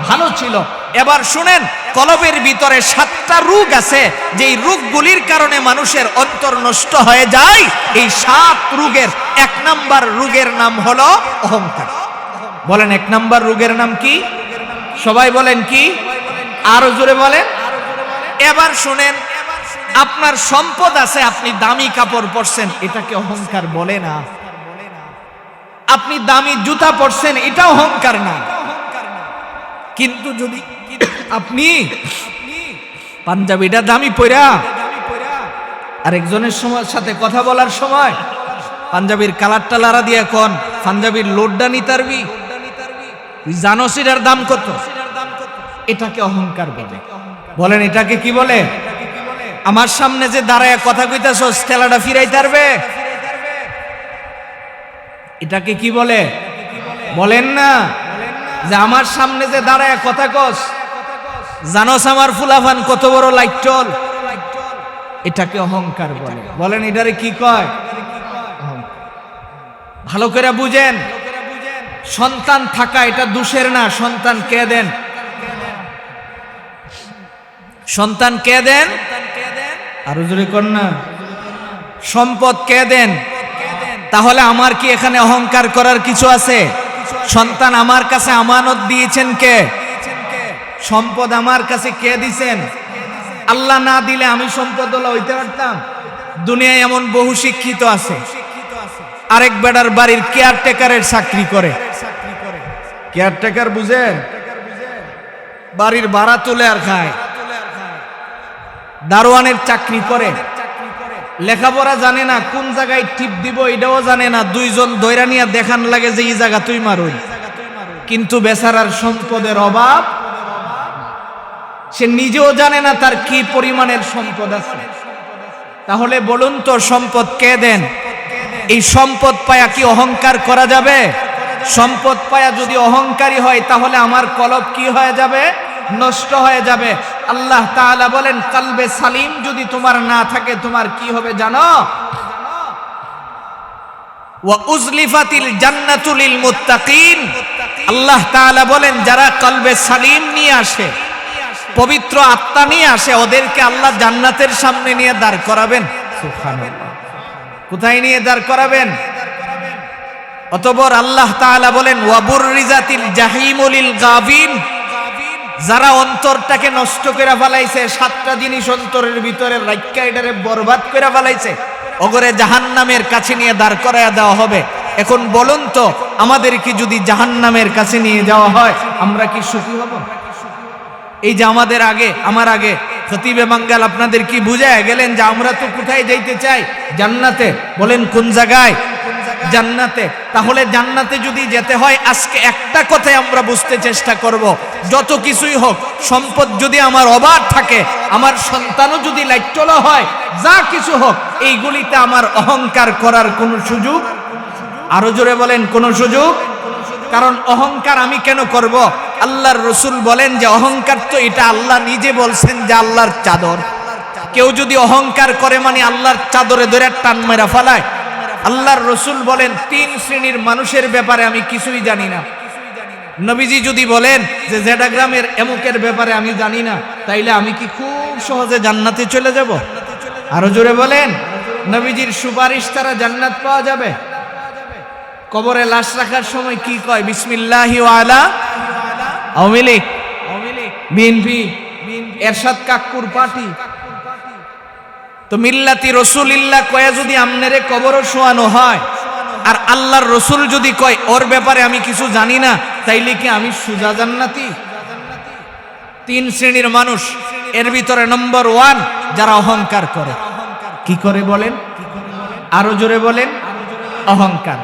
ভালো ছিল। এবার শুনেন, কলবের ভিতরে 7টা রোগ আছে, যেই রোগগুলির কারণে মানুষের অন্তর নষ্ট হয়ে যায়। এই 7 রোগের 1 নাম্বার রোগের নাম হলো অহংকার। বলেন, 1 নাম্বার রোগের নাম কি? সবাই বলেন কি? আরো জোরে বলেন। এবার শুনেন, আপনার সম্পদ আছে, আপনি দামি কাপড় পরছেন, এটাকে অহংকার বলে না। আপনি দামি জুতা পরছেন, এটা অহংকার না। কিন্তু যদি আপনি পাঞ্জাবিটা দামি পরা আরেকজনের সাথে কথা বলার সময় পাঞ্জাবির কালারটা লারা দিয়ে কোন পাঞ্জাবির লোডটা নিতারবি, তুই জানোস এটার দাম কত, এটাকে অহংকার বলে। বলেন, এটাকে কি বলে? আমার সামনে যে দাঁড়ায় কথা কইতাছস, ঠেলাটা ফিরাইতে পারবে, এটাকে কি বলে? বলেন না, যে আমার সামনে যে দাঁড়ায় কথা কস, জানোস আমার ফুলাফান কত বড় লাইটল, এটাকে অহংকার বলে। বলেন, এটারে কি কয়? ভালো করে বুঝেন, সন্তান থাকা এটা দোষের না। সন্তান কে দেন? সন্তান কে দেন? আরো জোরে কর না। সম্পদ কে দেন? তাহলে আমার কি এখানে অহংকার করার কিছু আছে? সন্তান আমার কাছে আমানত দিয়েছেন কে? সম্পদ আমার কাছে কে দিছেন? আল্লাহ না দিলে আমি সম্পদওয়ালা হইতে পারতাম? দুনিয়ায় এমন বহু শিক্ষিত আছে, আরেক বেটার বাড়ির কেয়ারটেকারের চাকরি করে, কেয়ারটেকার বুঝেন, বাড়ির ভাড়া তুলে আর খায়, দারোয়ানের চাকরি করে, লেখাপড়া জানে না, কোন জায়গায় টিপ দিব এটাও জানে না, দুইজন দৈরা নিয়ে দেখান লাগে যে এই জায়গা তুই মারুই, কিন্তু বেচারার সম্পদের অভাব, সে নিজেও জানে না তার কি পরিমাণের সম্পদ আছে। তাহলে বলুন তো সম্পদ কে দেন? এই সম্পদ পায়া কি অহংকার করা যাবে? সম্পদ পায়া যদি অহংকারী হয় তাহলে আমার কলব কি হয়ে যাবে? নষ্ট হয়ে যাবে। আল্লাহ তাআলা বলেন কলবে সালিম যদি তোমার না থাকে তোমার কি হবে জানো? ওয়া উজলিফাতিল জান্নাতু লিল মুত্তাকিন। আল্লাহ তাআলা বলেন যারা কলবে সালিম নিয়ে আসে, পবিত্র আত্মা নিয়ে আসে, ওদেরকে আল্লাহ জান্নাতের সামনে নিয়ে দাঁড় করাবেন। সুবহানাল্লাহ। কোথায় নিয়ে দাঁড় করাবেন? অতঃপর আল্লাহ তাআলা বলেন ওয়া বুররিজাতিল জাহিমু লিল গাবিন। যারা অন্তরটাকে নষ্ট করে ফেলাইছে, সাতটা জিনিস অন্তরের ভিতরে রাইখা এটারে বরবাদ করে ফেলাইছে, ওগরে জাহান্নামের কাছে নিয়ে দাঁড় করায়া দেওয়া হবে। এখন বলুন তো আমাদেরকে যদি জাহান্নামের কাছে নিয়ে যাওয়া হয় আমরা কি সুখী হব? এই যে আমার আগে খতিবে বাঙ্গাল আপনাদের কি বুঝায় গেলেন যে আমরা তো কোথায় যাইতে চাই? জান্নাতে। বলেন কোন জায়গায়? জান্নাতে। তাহলে জান্নাতে যদি যেতে হয় আজকে একটা কথাই আমরা বুঝতে চেষ্টা করব, যত কিছুই হোক, সম্পদ যদি আমার অভাব থাকে, আমার সন্তানও যদি লাইট্টলা হয়, যা কিছু হোক, এইগুলিতে আমার অহংকার করার কোনো সুযোগ, আরো জোরে বলেন কোনো সুযোগ? কারণ অহংকার আমি কেন করব? আল্লাহর রসুল বলেন যে অহংকার তো এটা আল্লাহ নিজে বলছেন যে আল্লাহর চাদর। কেউ যদি অহংকার করে মানে আল্লাহর চাদরে ধরে টান মেরা ফেলায়। আল্লাহর রসুল বলেন 3 শ্রেণীর মানুষের ব্যাপারে আমি কিছুই জানি না। নবীজি যদি বলেন যে জেডাগ্রামের এমুকের ব্যাপারে আমি জানি না, তাইলে আমি কি খুব সহজে জান্নাতে চলে যাব? আরো জোরে বলেন। নবীজির সুপারিশ তারা জান্নাত পাওয়া যাবে। কবরে লাশ রাখার সময় কি কয়? বিসমিল্লাহি ওয়া আলা আওয়ামী লীগ, বিএনপি, এরশাদ কাক্কুর পার্টি। তো মিল্লাতি রসুলিল্লাহ কয়ে যদি আমনেরে কবরও শোয়ানো হয়, আর আল্লাহর রসুল যদি কয় ওর ব্যাপারে আমি কিছু জানি না, তাইলে কি আমি সুজা জান্নাতি? 3 শ্রেণীর মানুষ, এর ভিতরে নম্বর 1 যারা অহংকার করে। কি করে বলেন? আরো জোরে বলেন। অহংকার।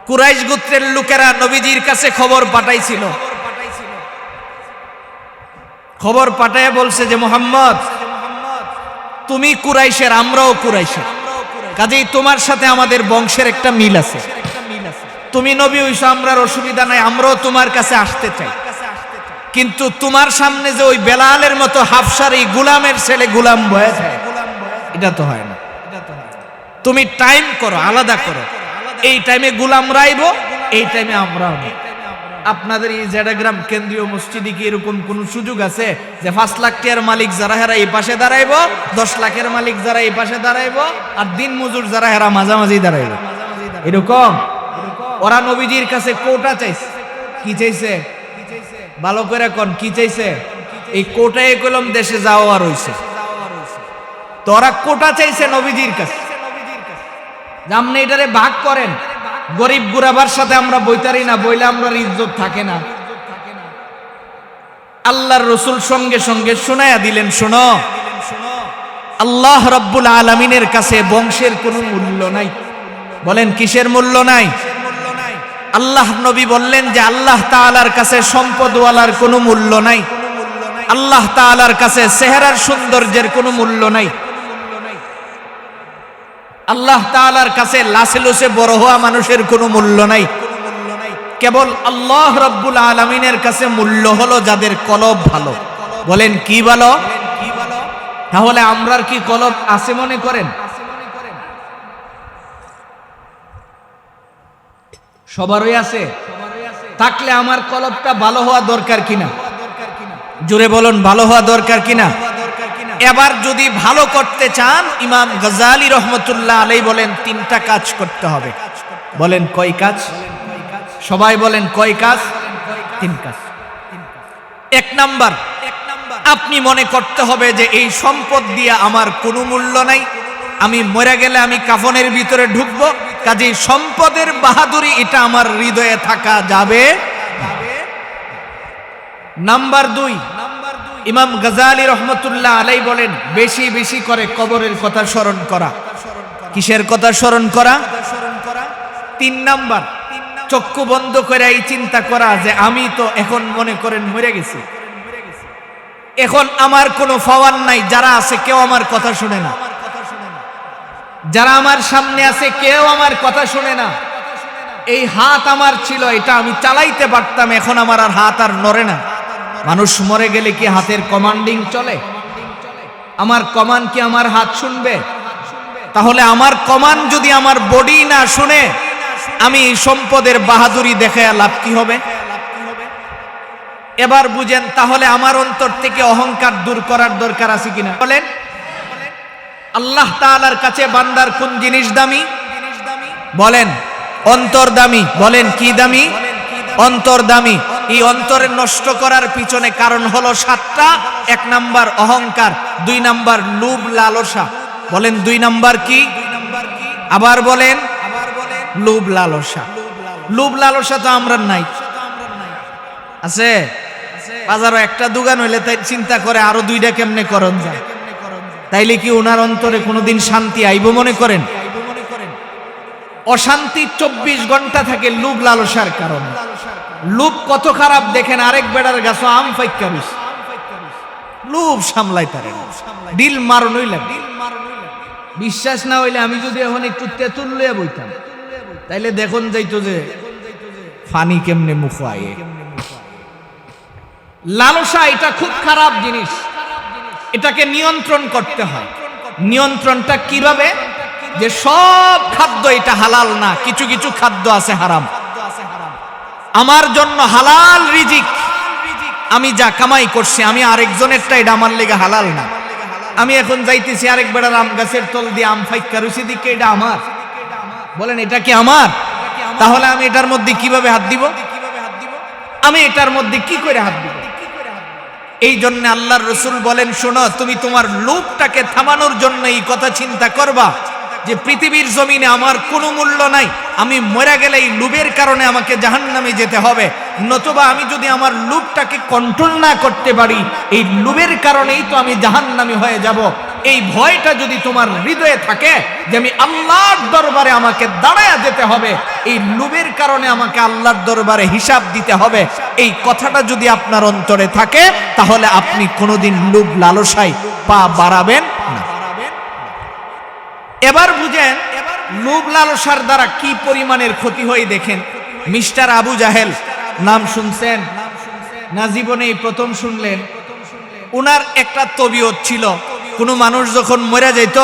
কুরাইশ গোত্রের লোকেরা নবীজির কাছে খবর পাঠাইছিল। খবর পাঠায় বলছে যে মুহাম্মদ তুমি কুরাইশের, আমরাও কুরাইশের, কাজেই তোমার সাথে আমাদের বংশের একটা মিল আছে। তুমি নবী হইছো, আমরার অসুবিধা নাই, আমরাও তোমার কাছে আসতে চাই। কিন্তু তোমার সামনে যে ওই বেলালের মতো হাফসার এই গোলামের ছেলে গোলাম বয়ে যায়, এটা তো হয় না। তুমি টাইম করো, আলাদা করো। এই টাইমে গোলাম রাইবো, এই টাইমে আমরাও। আপনাদের এই জেডাগ্রাম কেন্দ্রীয় মসজিদে কি এরকম কোন সুযোগ আছে যে 5 লাখ টাকার মালিক যারা হেরা এই পাশে দাঁড়াইবো, 10 লাখের মালিক যারা এই পাশে দাঁড়াইবো, আর দিন মজুর যারা হেরা মাঝামাঝি দাঁড়াইবো? এরকম ওরা নবীজির কাছে কোটা চাইছে। কি চাইছে? ভালো করে কোন কি চাইছে? এই কোটায় কলম দেশে যাওয়া রইছে, তো ওরা কোটা চাইছে নবীজির কাছে। আপনি এটারে ভাগ করেন, গরিব গুরাবার সাথে আমরা বইতারি না, বইলে আমরা ইজ্জত থাকে না। আল্লাহর রসুল সঙ্গে সঙ্গে শোনায়া দিলেন, শোনো, আল্লাহ রাব্বুল আলামিনের কাছে বংশের কোনো মূল্য নাই। বলেন কিসের মূল্য নাই? আল্লাহ নবী বললেন যে আল্লাহ তাআলার কাছে সম্পদওয়ালার কোনো মূল্য নাই, আল্লাহ তাআলার কাছে চেহারার সৌন্দর্যের কোনো মূল্য নাই, আল্লাহ তাআলার কাছে লাসে বড় হওয়া মানুষের কোনো মূল্য নাই। কেবল আল্লাহ রাব্বুল আলামিনের কাছে মূল্য হলো যাদের কলব ভালো। বলেন কি ভালো? তাহলে আমরার কি কলব আছে মনে করেন? সবারই আছে। থাকলে আমার কলবটা ভালো হওয়া দরকার কিনা? জোরে বলুন, ভালো হওয়া দরকার কিনা? এবার যদি ভালো করতে চান, ইমাম গজালি রহমতুল্লাহ আলাইহি বলেন 3টা কাজ করতে হবে। বলেন কয় কাজ? সবাই বলেন কয় কাজ? 3 কাজ। 1 নাম্বার, আপনি মনে করতে হবে যে এই সম্পদ দিয়ে আমার কোনো মূল্য নাই, আমি মরে গেলে আমি কাফনের ভিতরে ঢুকবো, কাজেই সম্পদের বাহাদুরি এটা আমার হৃদয়ে থাকা যাবে। নাম্বার 2, ইমাম গাজালি রহমতুল্লাহ আলাই বলেন বেশি বেশি করে কবরের কথা স্মরণ করা। কিসের কথা স্মরণ করা? 3 নাম্বার, চক্ষু বন্ধ করে এই চিন্তা করা যে আমি তো এখন মনে করেন মরে গেছি, এখন আমার কোনো পাওয়ার নাই, যারা আছে কেউ আমার কথা শুনে না, যারা আমার সামনে আছে কেউ আমার কথা শুনে না। এই হাত আমার ছিল, এটা আমি চালাইতে পারতাম, এখন আমার আর হাত আর নড়ে না। মানুষ মরে গেলে কি হাতের কমান্ডিং চলে? আমার কমান্ড কি আমার হাত শুনবে? তাহলে আমার কমান্ড যদি আমার বডি না শুনে, আমি সম্পদের বাহাদুরি দেখে লাভ কি হবে? এবার বুঝেন তাহলে আমার অন্তর থেকে অহংকার দূর করার দরকার আছে কিনা বলেন? আল্লাহ তাআলার কাছে বান্দার কোন জিনিস দামি? বলেন অন্তর দামি। বলেন কি দামি? অন্তর দামি। এই অন্তরে নষ্ট করার পিছনে কারণ হলো 7টা। 1 নাম্বার অহংকার, 2 নাম্বার লোভ লালসা। বলেন 2 নাম্বার কি? আবার বলেন লোভ লালসা। লোভ লালসা তো আমরা নাই, আছে? বাজারও একটা দোকান হইলে তাই চিন্তা করে আরো 2টা কেমনে করন যায়। তাইলে কি ওনার অন্তরে কোনোদিন শান্তি আইব মনে করেন? অশান্তি 24 ঘন্টা থাকে লোভ লালসার কারণে। লোভ কত খারাপ দেখেন, আরেক বেড়ার গাছ আম ফাইক্কা রইছে, লোভ সামলাই পারে না, ডিল মারণ হইলে। বিশ্বাস না হইলে আমি যদি এখন একটু তেঁতুল লইয়া বইতাম, তাইলে দেখুন যাইতো যে ফানি কেমনে মুখ আয়ে। লালসা এটা খুব খারাপ জিনিস, এটাকে নিয়ন্ত্রণ করতে হয়। নিয়ন্ত্রণটা কিভাবে? যে সব খাদ্য এটা হালাল না, কিছু কিছু খাদ্য আছে হারাম। আমার জন্য হালাল রিজিক, আমি যা কামাই করছি, আমি আরেকজনেরটা এটা আমার লেগে হালাল না। আমি এখন যাইতেছি আরেক বেড়ার আম গাছের তল দিয়ে আম ফাইক্কা রুচি দিকে, এটা আমার। বলেন এটা কি আমার? তাহলে আমি এটার মধ্যে কিভাবে হাত দিব? আমি এটার মধ্যে কি করে হাত দিব? এই জন্য আল্লাহর রাসূল বলেন, শোনো, তুমি তোমার লোভটাকে থামানোর জন্য এই কথা চিন্তা করবা যে পৃথিবীর জমিনে আমার কোনো মূল্য নাই, আমি মরে গেলে এই লোভের কারণে আমাকে জাহান্নামে যেতে হবে। নতুবা আমি যদি আমার লোভটাকে কন্ট্রোল না করতে পারি, এই লোভের কারণেই তো আমি জাহান্নামী হয়ে যাব। এই ভয়টা যদি তোমার হৃদয়ে থাকে যে আমি আল্লাহর দরবারে আমাকে দাঁড়ায়া যেতে হবে, এই লোভের কারণে আমাকে আল্লাহর দরবারে হিসাব দিতে হবে, এই কথাটা যদি আপনার অন্তরে থাকে, তাহলে আপনি কোনোদিন লোভ লালসায় পা বাড়াবেন না। এবার বুঝেন লোভ লালসার দ্বারা কি পরিমাণের ক্ষতি হয়। দেখেন মিস্টার আবু জাহেল, নাম শুনছেন না? জীবনেই প্রথম শুনলেন। উনার একটা তবিয়ত ছিল, কোনো মানুষ যখন মরে যাইত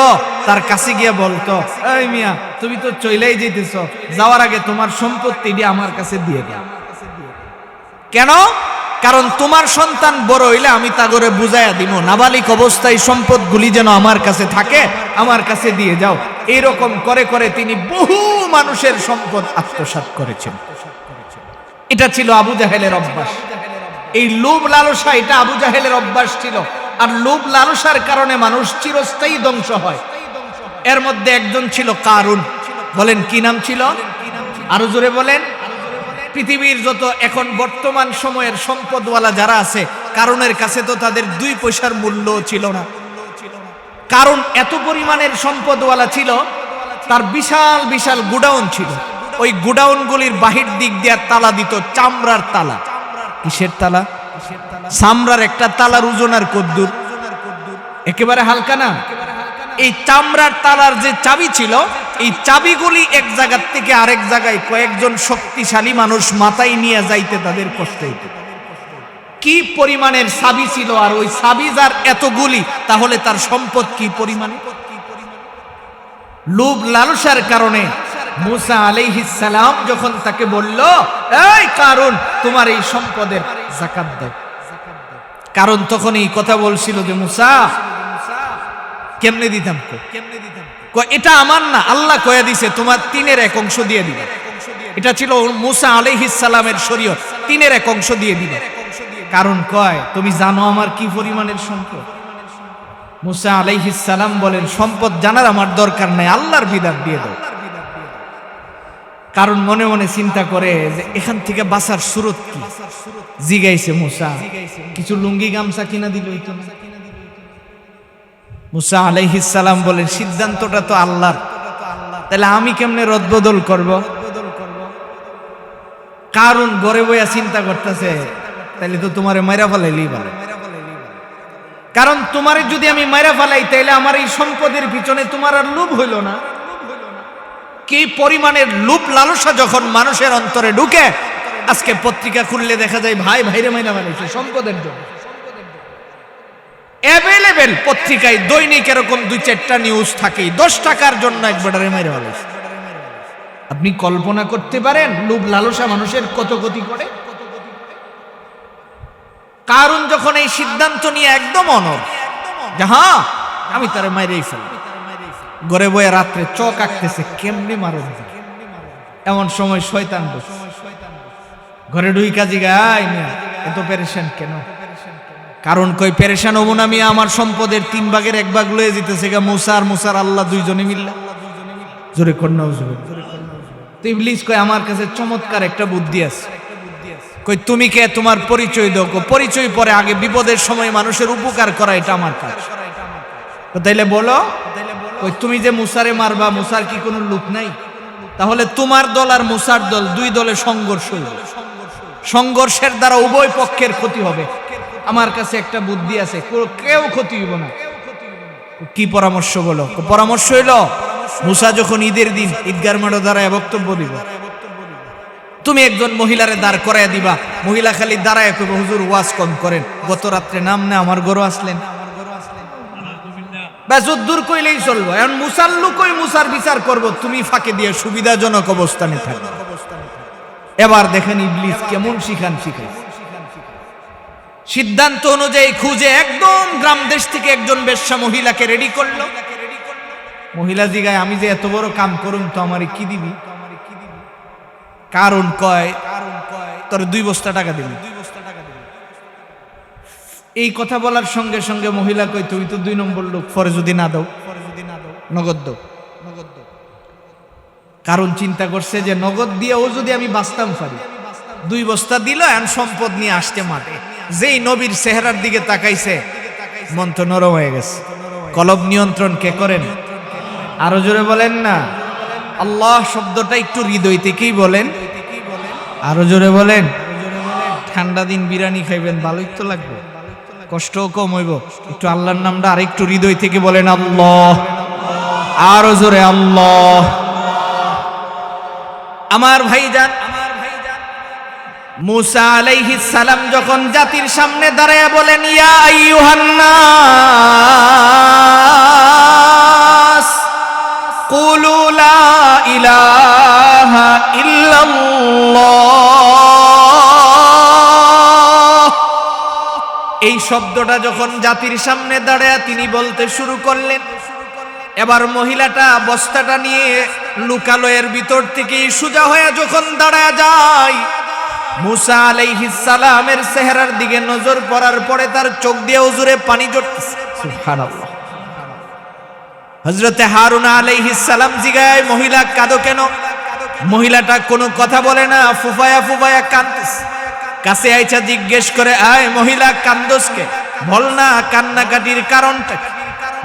তার কাছে গিয়ে বলতো, এই মিয়া তুমি তো চইলাই যেতেছ, যাওয়ার আগে তোমার সম্পত্তি দিয়ে আমার কাছে দিয়ে দাও। কেন? কারণ তোমার সন্তান বড় হইলে আমি তা করে বুঝাইয়া দিব, নাবালিক অবস্থায় সম্পদগুলি যেন আমার কাছে থাকে, আমার কাছে দিয়ে যাও। এইরকম করে করে তিনি বহু মানুষের সম্পদ আত্মসাৎ করেছেন। এটা ছিল আবু জাহেলের অভ্যাস। এই লোভ লালসা এটা আবু জাহেলের অভ্যাস ছিল। আর লোভ লালসার কারণে মানুষ চিরস্থায়ী ধ্বংস হয়। এর মধ্যে একজন ছিল কারুন। বলেন কি নাম ছিল? আরো জোরে বলেন। পৃথিবীর যত এখন বর্তমান সময়ের সম্পদওয়ালা যারা আছে, কারুনের কাছে তো তাদের 2 পয়সার মূল্য ছিল না। কারণ এত পরিমাণের সম্পদওয়ালা ছিল, তার বিশাল বিশাল গুডাউন ছিল। ওই গুডাউনগুলির বাহির দিক দিয়ে তালা দিত, চামড়ার তালা। কিসের তালা? চামড়ার একটা তালার ওজন আর কদ্দুর, একেবারে হালকা না। এই চামড়ার তালার যে চাবি ছিল, এই চাবিগুলি এক জায়গা থেকে আরেক জায়গায় কয়েকজন শক্তিশালী মানুষ মাথায় নিয়ে যাইতে তাদের কষ্ট হইত। কি পরিমাণের চাবি ছিল, আর ওই চাবি যার এতগুলি, তাহলে তার সম্পদ কি পরিমাণে। লোভ লালসার কারণে মুসা আলাইহিস সালাম যখন তাকে বলল, এই কারুন তোমার এই সম্পদের যাকাত দাও, কারণ তখন এই কথা বলছিল যে মুসা কেমনে দিতাম, এটা আমার না, আল্লাহ কয়া দিছে তোমার 3-1 অংশ দিয়ে দিবে। এটা ছিল মুসা আলাইহিস সালামের শরীয়ত, 3-1 অংশ দিয়ে দিবে। কারণ কয় তুমি জানো আমার কি পরিমাণের সম্পদ। মুসা আলাইহিস সালাম বলেন, সম্পদ জানার আমার দরকার নাই, আল্লাহর বিধান দিয়ে দাও। কারণ মনে মনে চিন্তা করে যে এখান থেকে বাঁচার সুরত কি। জিগাইছে মুসা, কিছু লুঙ্গি গামছা কিনা দিল হইতো না? মুসা আলাইহিস সালাম বলেন, সিদ্ধান্তটা তো আল্লাহর, তাহলে আমি কেমনে রদবদল করব? কারণ ঘরে বইয়া চিন্তা করতেছে, তাহলে তো তোমারে মাইরা ফেলাইলেই ভালো। কারণ তোমারে যদি আমি মাইরা ফেলাই, তাইলে আমার এই সম্পদের পিছনে তোমার আর লোভ হইল না। কি পরিমাণের লোভ লালসা যখন মানুষের অন্তরে ঢুকে, আজকে পত্রিকা খুললে দেখা যায় ভাই ভাইরে মাইরা ফেলাইছে সম্পদের জন্য। অ্যাভেলেবেল পত্রিকায় দৈনিক এরকম 2-4টা নিউজ থাকে, 10 টাকার জন্য এক বেটারে মাইরা ফেলাইছে। আপনি কল্পনা করতে পারেন লোভ লালসা মানুষের কত ক্ষতি করে? কারণ যখন এই সিদ্ধান্ত নিয়ে একদম অনড় যে হ্যাঁ আমি তারে মাইরেই ফেলব, ঘরে বয়ে রাত্রে চক আঁকতেছে কেমনে মারো। এমন সময় শয়তান বসে ঘরে ঢুইকা জিগায়, এত পেরেশান কেন? কারণ কই পেরেশান হবো না মিয়া, আমার সম্পদের 3 ভাগের 1 ভাগ লয়ে যেতেছে গা মুসা আর মুসার আল্লাহ দুইজনে মিললা। জোরে কন্যা হুজুর। তো ইবলিস কয় আমার কাছে চমৎকার একটা বুদ্ধি আছে। কই তুমি কে, তোমার পরিচয় দাও। পরিচয় পরে, আগে বিপদের সময় মানুষের উপকার করা এটা আমার কাজ। তাইলে বলো, কই তুমি যে মুসারে মারবা, মুসার কি কোনো লোক নাই? তাহলে তোমার দল আর মুসার দল 2 দলে সংঘর্ষ হইবে, সংঘর্ষের দ্বারা উভয় পক্ষের ক্ষতি হবে। আমার কাছে একটা বুদ্ধি আছে, কেউ ক্ষতি হইব না। কি পরামর্শ বলো? পরামর্শ হইল মুসা যখন ঈদের দিন ঈদগার মাঠে দাঁড়ায় বক্তব্য দিব, তুমি একজন মহিলারে দাঁড় করাইয়া দিবা। মহিলা খালি দাঁড়ায় কইব, হুজুর ওয়াজ কম করেন, গত রাত্রে নাম না আমার ঘরে আসলেন। ব্যাস দূর কইলেই চলবো। এখন মুসার লোক ওই মুসার বিচার করব, তুমি ফাঁকে দিয়ে সুবিধাজনক অবস্থানে থাকবে। এবার দেখেন ইবলিস কেমন শিখাই। সিদ্ধান্ত অনুযায়ী খুঁজে একদম গ্রাম দেশ থেকে একজন বেশ্যা মহিলাকে রেডি করলো। মহিলা জিগায়, আমি যে এত বড় কাম করুম তো আমারে কি দিবি? কারণ কয় তোর 2 বস্তা টাকা দিবি। এই কথা বলার সঙ্গে সঙ্গে মহিলা কই, তুই তো 2 নম্বর লোক, পরে যদি না দাও নগদ দাও। কারণ চিন্তা করছে যে নগদ দিয়েও যদি আমি বাঁচতাম পারি, 2 বস্তা দিল, এখন সম্পদ নিয়ে আসতে মাঠে। যেই নবীর চেহারার দিকে তাকাইছে, মন তো নরম হয়ে গেছে। কলব নিয়ন্ত্রণ কে করেন? আরো জোরে বলেন না। আল্লাহ শব্দটা একটু হৃদয় থেকেই বলেন, আরো জোরে বলেন। ঠান্ডা দিন বিরিয়ানি খাইবেন, ভালোই তো লাগবে, কষ্টও কম হইব। একটু আল্লাহর নামটা আরেকটু হৃদয় থেকে বলেন, আল্লাহ। আরো জোরে আল্লাহ। আমার ভাইজান মুসা আলাইহিস সালাম যখন জাতির সামনে দাঁড়ায়া বলেন, ইয়া আইয়ুহান নাস কুলু লা ইলাহা ইল্লাল্লাহ, এই শব্দটা যখন জাতির সামনে দাঁড়ায়া তিনি বলতে শুরু করলেন, এবার মহিলাটা বস্তাটা নিয়ে লুকালয়ের ভিতর থেকে সোজা হয়ে যখন দাঁড়ায় যায়, মুসা আলাইহিস সালামের চেহারার দিকে নজর পড়ার পরে তার চোখ দিয়ে হুজুরে পানি ঝরতেছে। সুবহানাল্লাহ। হযরতে হারুন আলাইহিস সালাম জিগায়, মহিলা কাঁদো কেন? মহিলাটা কোনো কথা বলে না, ফুফায়া কাঁদতেছে। কাছে আইছা জিজ্ঞেস করে, আয় মহিলা কান্দোস কে? বল না কান্নাকাটির কারণটা।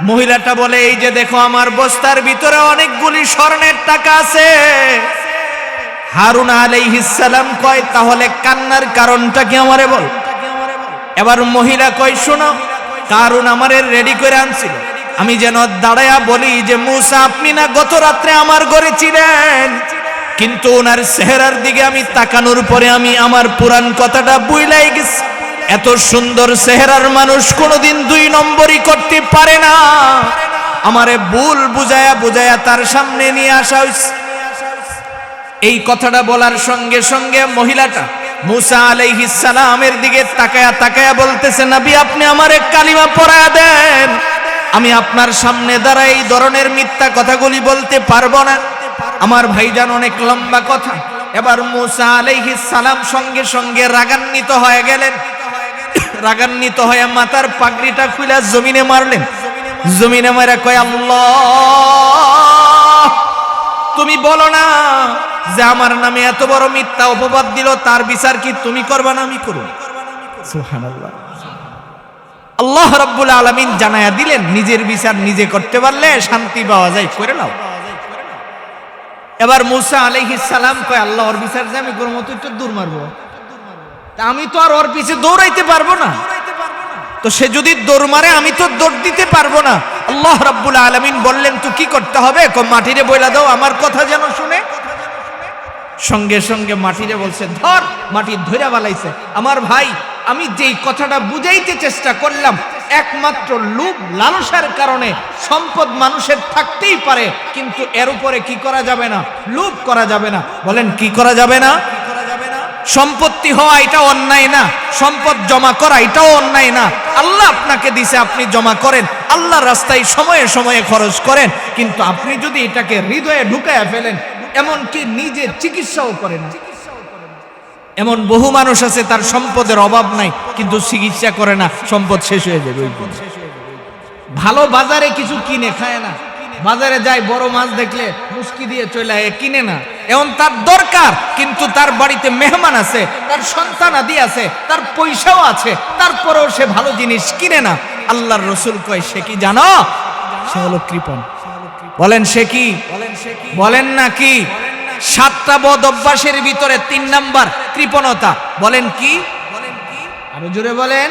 মহিলাটা বলে, এই যে দেখো আমার বস্তার ভিতরে অনেকগুলি স্বর্ণের টাকা আছে। হারুন আলাইহিস সালাম কয়, তাহলে কান্নার কারণটা কি আমারে বল। এবার মহিলা কয়, শোনো, কারণ আমারে রেডি করে আনছিল, আমি যেন দাঁড়ায়া বলি যে মুসা আপনি না গত রাত্রে আমার ঘরে ছিলেন, কিন্তু ওনার চেহারার দিকে আমি তাকানোর পরে আমি আমার পুরান কথাটা বুইলাই গেছি। এত সুন্দর চেহারার মানুষ কোনোদিন 2 নম্বরই করতে পারে না। আমারে ভুল বুঝায়া তার সামনে নিয়ে আসা হইছে। এই কথাটা বলার সঙ্গে সঙ্গে মহিলাটা মুসা আলাইহিস সালামের দিকে তাকায়া বলতেছে, নবী আপনি আমারে কালিমা পড়ায়া দেন, আমি আপনার সামনে দাঁড়ায় এই ধরনের মিথ্যা কথাগুলি বলতে পারবো না। আমার ভাইজান অনেক লম্বা কথা। এবার মুসা আলাইহিস সালাম সঙ্গে সঙ্গে রাগান্বিত হয়ে গেলেন। রাগান্বিত হয়ে মাথার পাগড়িটা খুলে জমিনে মারলেন। জমিনে মেরে কয় আল্লাহ, তুমি বলো না যে আমার নামে এত বড় মিথ্যা অপবাদ দিল, তার বিচার কি তুমি করবা না আমি করব? সুবহানাল্লাহ। আল্লাহ রাব্বুল আলামিন জানায়া দিলেন, নিজের বিচার নিজে করতে পারলে শান্তি পাওয়া যায়, করে নাও। এবার মুসা আলাইহিস সালাম কয় আল্লাহ, ওর বিচার যে আমি করবো তুই তো দূর মারবো, তা আমি তো আর ওর পিছে দৌড়াইতে পারবো না, তো সে যদি দৌড় মারে আমি তো দৌড় দিতে পারবো না। আল্লাহ রাব্বুল আলামিন বললেন তো কি করতে হবে? মাটিরে বইলা দাও আমার কথা যেন শুনে। সঙ্গে সঙ্গে মাটিরে বলছে ধর, মাটি ধইরা বালাইছে। আমার ভাই, আমি যেই কথাটা বুঝাইতে চেষ্টা করলাম, একমাত্র লোভ লালসার কারণে সম্পদ মানুষের থাকতেই পারে, কিন্তু এর উপরে কি করা যাবে না? লোভ করা যাবে না। বলেন কি করা যাবে না? সম্পত্তি হওয়া এটা অন্যায় না, সম্পদ জমা করা এটাও অন্যায় না। আল্লাহ আপনাকে দিছে, আপনি জমা করেন, আল্লাহর রাস্তায় সময়ে সময়ে খরচ করেন, কিন্তু আপনি যদি এটাকে হৃদয়ে ঢুকায়া ফেলেন, এমনকি নিজে চিকিৎসাও করে না। এমন বহু মানুষ আছে তার সম্পদের অভাব নাই, কিন্তু চিকিৎসা করে না, সম্পদ শেষ হয়ে যাবে। ভালো বাজারে কিছু কিনে খায় না, বাজারে যায় বড় মাছ দেখলে মুস্কি দিয়ে চলে আয়, কিনে না। এখন তার দরকার, কিন্তু তার বাড়িতে মেহমান আছে, তার সন্তান আদি আছে, তার পয়সাও আছে, তারপরেও সে ভালো জিনিস কিনে না। আল্লাহর রাসূল কয় সে কি জানো? সে হলো কৃপণ। বলেন সে কি? বলেন না কি? 7টা বদ অভ্যাসের ভিতরে 3 নাম্বার কৃপণতা। বলেন কি? আরো জোরে বলেন।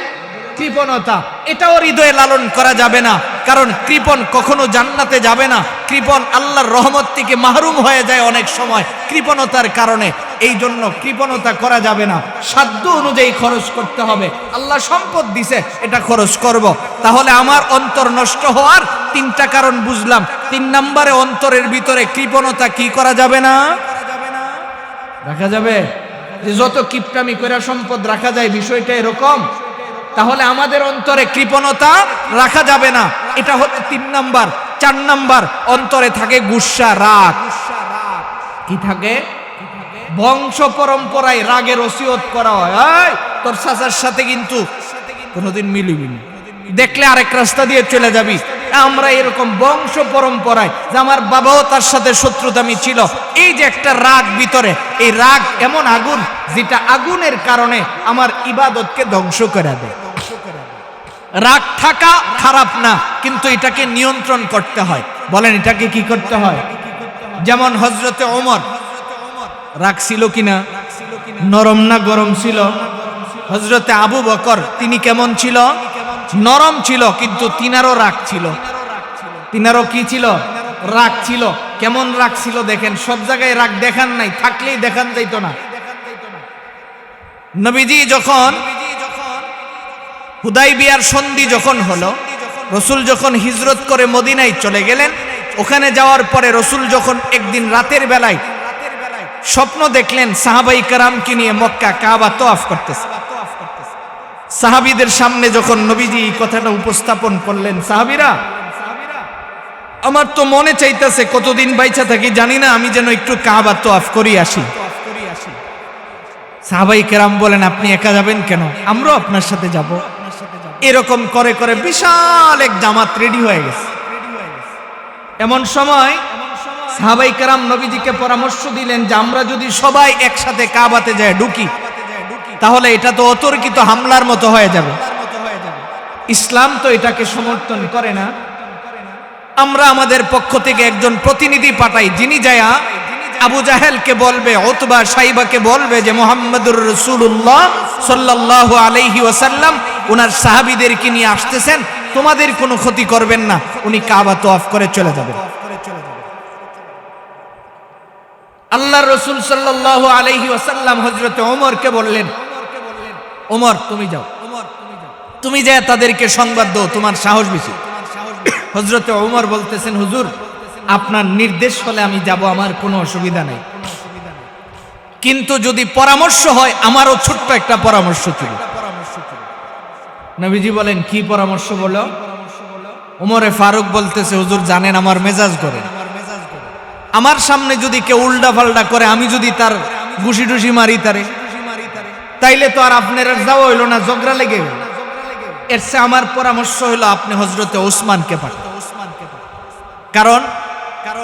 কৃপণতা। এটাও হৃদয়ে লালন করা যাবে না, কারণ কৃপণ কখনো জান্নাতে যাবে না। কৃপণ আল্লাহর রহমত থেকে মাহরুম হয়ে যায় অনেক সময় কৃপণতার কারণে। এই জন্য কৃপণতা করা যাবে না, সাধ্য অনুযায়ী খরচ করতে হবে। আল্লাহ সম্পদ দিছে, এটা খরচ করব। তাহলে আমার অন্তর নষ্ট হওয়ার 3টা কারণ বুঝলাম। 3 নম্বরে অন্তরের ভিতরে কৃপণতা কি করা যাবে না? রাখা যাবে। যে যত কিপটামি করে সম্পদ রাখা যায়, বিষয়টা এরকম। তাহলে আমাদের অন্তরে কৃপণতা রাখা যাবে না, এটা হচ্ছে 3 নাম্বার। 4 নাম্বার, অন্তরে থাকে গুসা, রাগ। কি থাকে? বংশ পরম্পরায় রাগের ওসিয়ত করা হয়, এই তোর চাচার সাথে কিন্তু কোনোদিন মিলবি না, দেখলে আরেক রাস্তা দিয়ে চলে যাবি। আমরা এরকম বংশ পরম্পরায়, যে আমার বাবাও তার সাথে শত্রুতামি ছিল। এই যে একটা রাগ ভিতরে, এই রাগ এমন আগুন, যেটা আগুনের কারণে আমার ইবাদতকে ধ্বংস করে দেয়। রাগ থাকা খারাপ না, কিন্তু এটাকে নিয়ন্ত্রণ করতে হয়। বলেন এটাকে কি করতে হয়? যেমন হযরতে ওমর, রাগ ছিল কিনা? নরম না গরম ছিল? হযরতে আবু বকর, তিনি কেমন ছিল? নরম ছিল, কিন্তু তিনারও রাগ ছিল। তিনারও কি ছিল? রাগ ছিল। কেমন রাগ ছিল দেখেন, সব জায়গায় রাগ দেখান নাই, থাকলেই দেখান যাইতো না। নবীজি যখন হুদাইবিয়ার সন্ধি যখন হলো, রসুল যখন হিজরত করে মদিনায় চলে গেলেন, ওখানে যাওয়ার পরে রসুল যখন একদিন রাতের বেলায় স্বপ্ন দেখলেন সাহাবাই কেরামকে নিয়ে মক্কা কাবা তওয়াফ করতেছে। সাহাবীদের সামনে যখন নবীজি এই কথাটা উপস্থাপন করলেন, সাহাবীরা, আমার তো মনে চাইতেছে কতদিন বাইচা থাকি জানি না, আমি যেন একটু কাবা তওয়াফ করি আসি। সাহাবাই কেরাম বলেন আপনি একা যাবেন কেন? আমরাও আপনার সাথে যাব। এরকম করে করে বিশাল এক জামাত রেডি হয়ে গেছে। এমন সময় সাহাবাই কেরাম নবীজিকে পরামর্শ দিলেন যে আমরা যদি সবাই একসাথে কাবাতে যায় ঢুকি, তাহলে এটা তো অতর্কিত হামলার মতো হয়ে যাবে। ইসলাম তো এটাকে সমর্থন করে না। আমরা আমাদের পক্ষ থেকে একজন প্রতিনিধি পাঠাই, যিনি যায়া আবু জাহেলকে বলবে, উতবা সাইবাকে বলবে যে মুহাম্মদুর রাসূলুল্লাহ সাল্লাল্লাহু আলাইহি ওয়াসাল্লাম ওনার সাহাবীদেরকে নিয়ে আসতেছেন, তোমাদের কোনো ক্ষতি করবেন না, উনি কাবা তওয়াফ করে চলে যাবেন। আল্লাহর রাসূল সাল্লাল্লাহু আলাইহি ওয়াসাল্লাম হযরত ওমরকে বললেন, ওমর তুমি যাও, তুমি যা তাদেরকে সংবাদ দাও, তোমার সাহস বেশি। হযরত ওমর বলতেছেন, হুজুর আপনার নির্দেশ হলে আমি যাব, আমার কোনো অসুবিধা নেই, কিন্তু যদি পরামর্শ হয়, আমারও ছোট্ট একটা পরামর্শ ছিল। নবীজি বলেন কি পরামর্শ বলো? ওমরে ফারুক বলতেছে, হুজুর জানেন আমার মেজাজ করে, আমার সামনে যদি কেউ উল্টা পাল্টা করে, আমি যদি তার ঘুষি টুসি মারি তারে, তাইলে তো আর আপনার যাওয়া হইল না, ঝগড়া লেগে গেল। এর চেয়ে আমার পরামর্শ হলো আপনি হযরতে ওসমানকে পাঠান। কারণ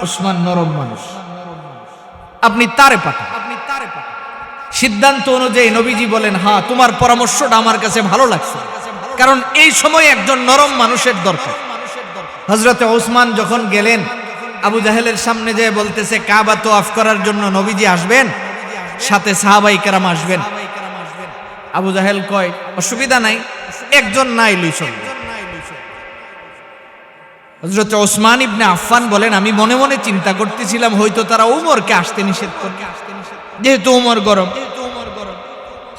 ওসমান নরম মানুষ, আপনি তারে পাঠান। সিদ্ধান্ত অনুযায়ী নবীজি বলেন, হ্যাঁ তোমার পরামর্শটা আমার কাছে ভালো লাগছে, কারণ এই সময় একজন নরম মানুষের দরকার। হযরতে ওসমান যখন গেলেন, আবু জাহেলের সামনে যেয়ে বলতেছে কাবা তওয়াফ করার জন্য নবীজি আসবেন, সাথে সাহাবায়ে কেরাম আসবেন। আবু জাহেল কয় অসুবিধা নাই, একজন নাই লই চলবে। হযরত ওসমান ইবনে আফফান বলেন আমি মনে মনে চিন্তা করতেছিলাম হয়তো তারা ওমরকে আসতে নিষেধ করবে, যেহেতু ওমর গরম।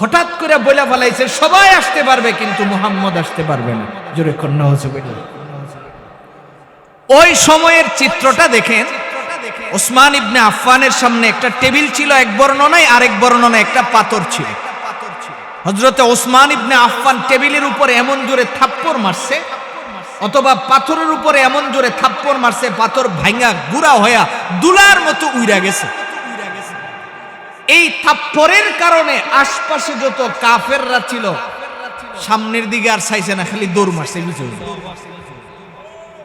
হঠাৎ করে বলে ফেলাইছে সবাই আসতে পারবে কিন্তু মুহাম্মদ আসতে পারবে না। জোরে কন্যা হুজুবিল্লাহ। ওই সময়ের চিত্রটা দেখেন, ওসমান ইবনে আফফানের সামনে একটা টেবিল ছিল, এক বর্ণনায় আরেক বর্ণনায় একটা পাথর ছিল। হযরতে ওসমান ইবনে আফফান টেবিলের উপরে এমন জোরে থাপ্পড় মারছে, অথবা পাথরের উপরে এমন জোরে থাপ্পড় মারছে, পাথর ভাঙা গুড়া হয়ে দুলার মতো উইরা গেছে। এই থাপ্পড়ের কারণে আশপাশে যত কাফেররা ছিল সামনের দিকে আর চাইছে না, খালি দৌড় মারছে পিছনে।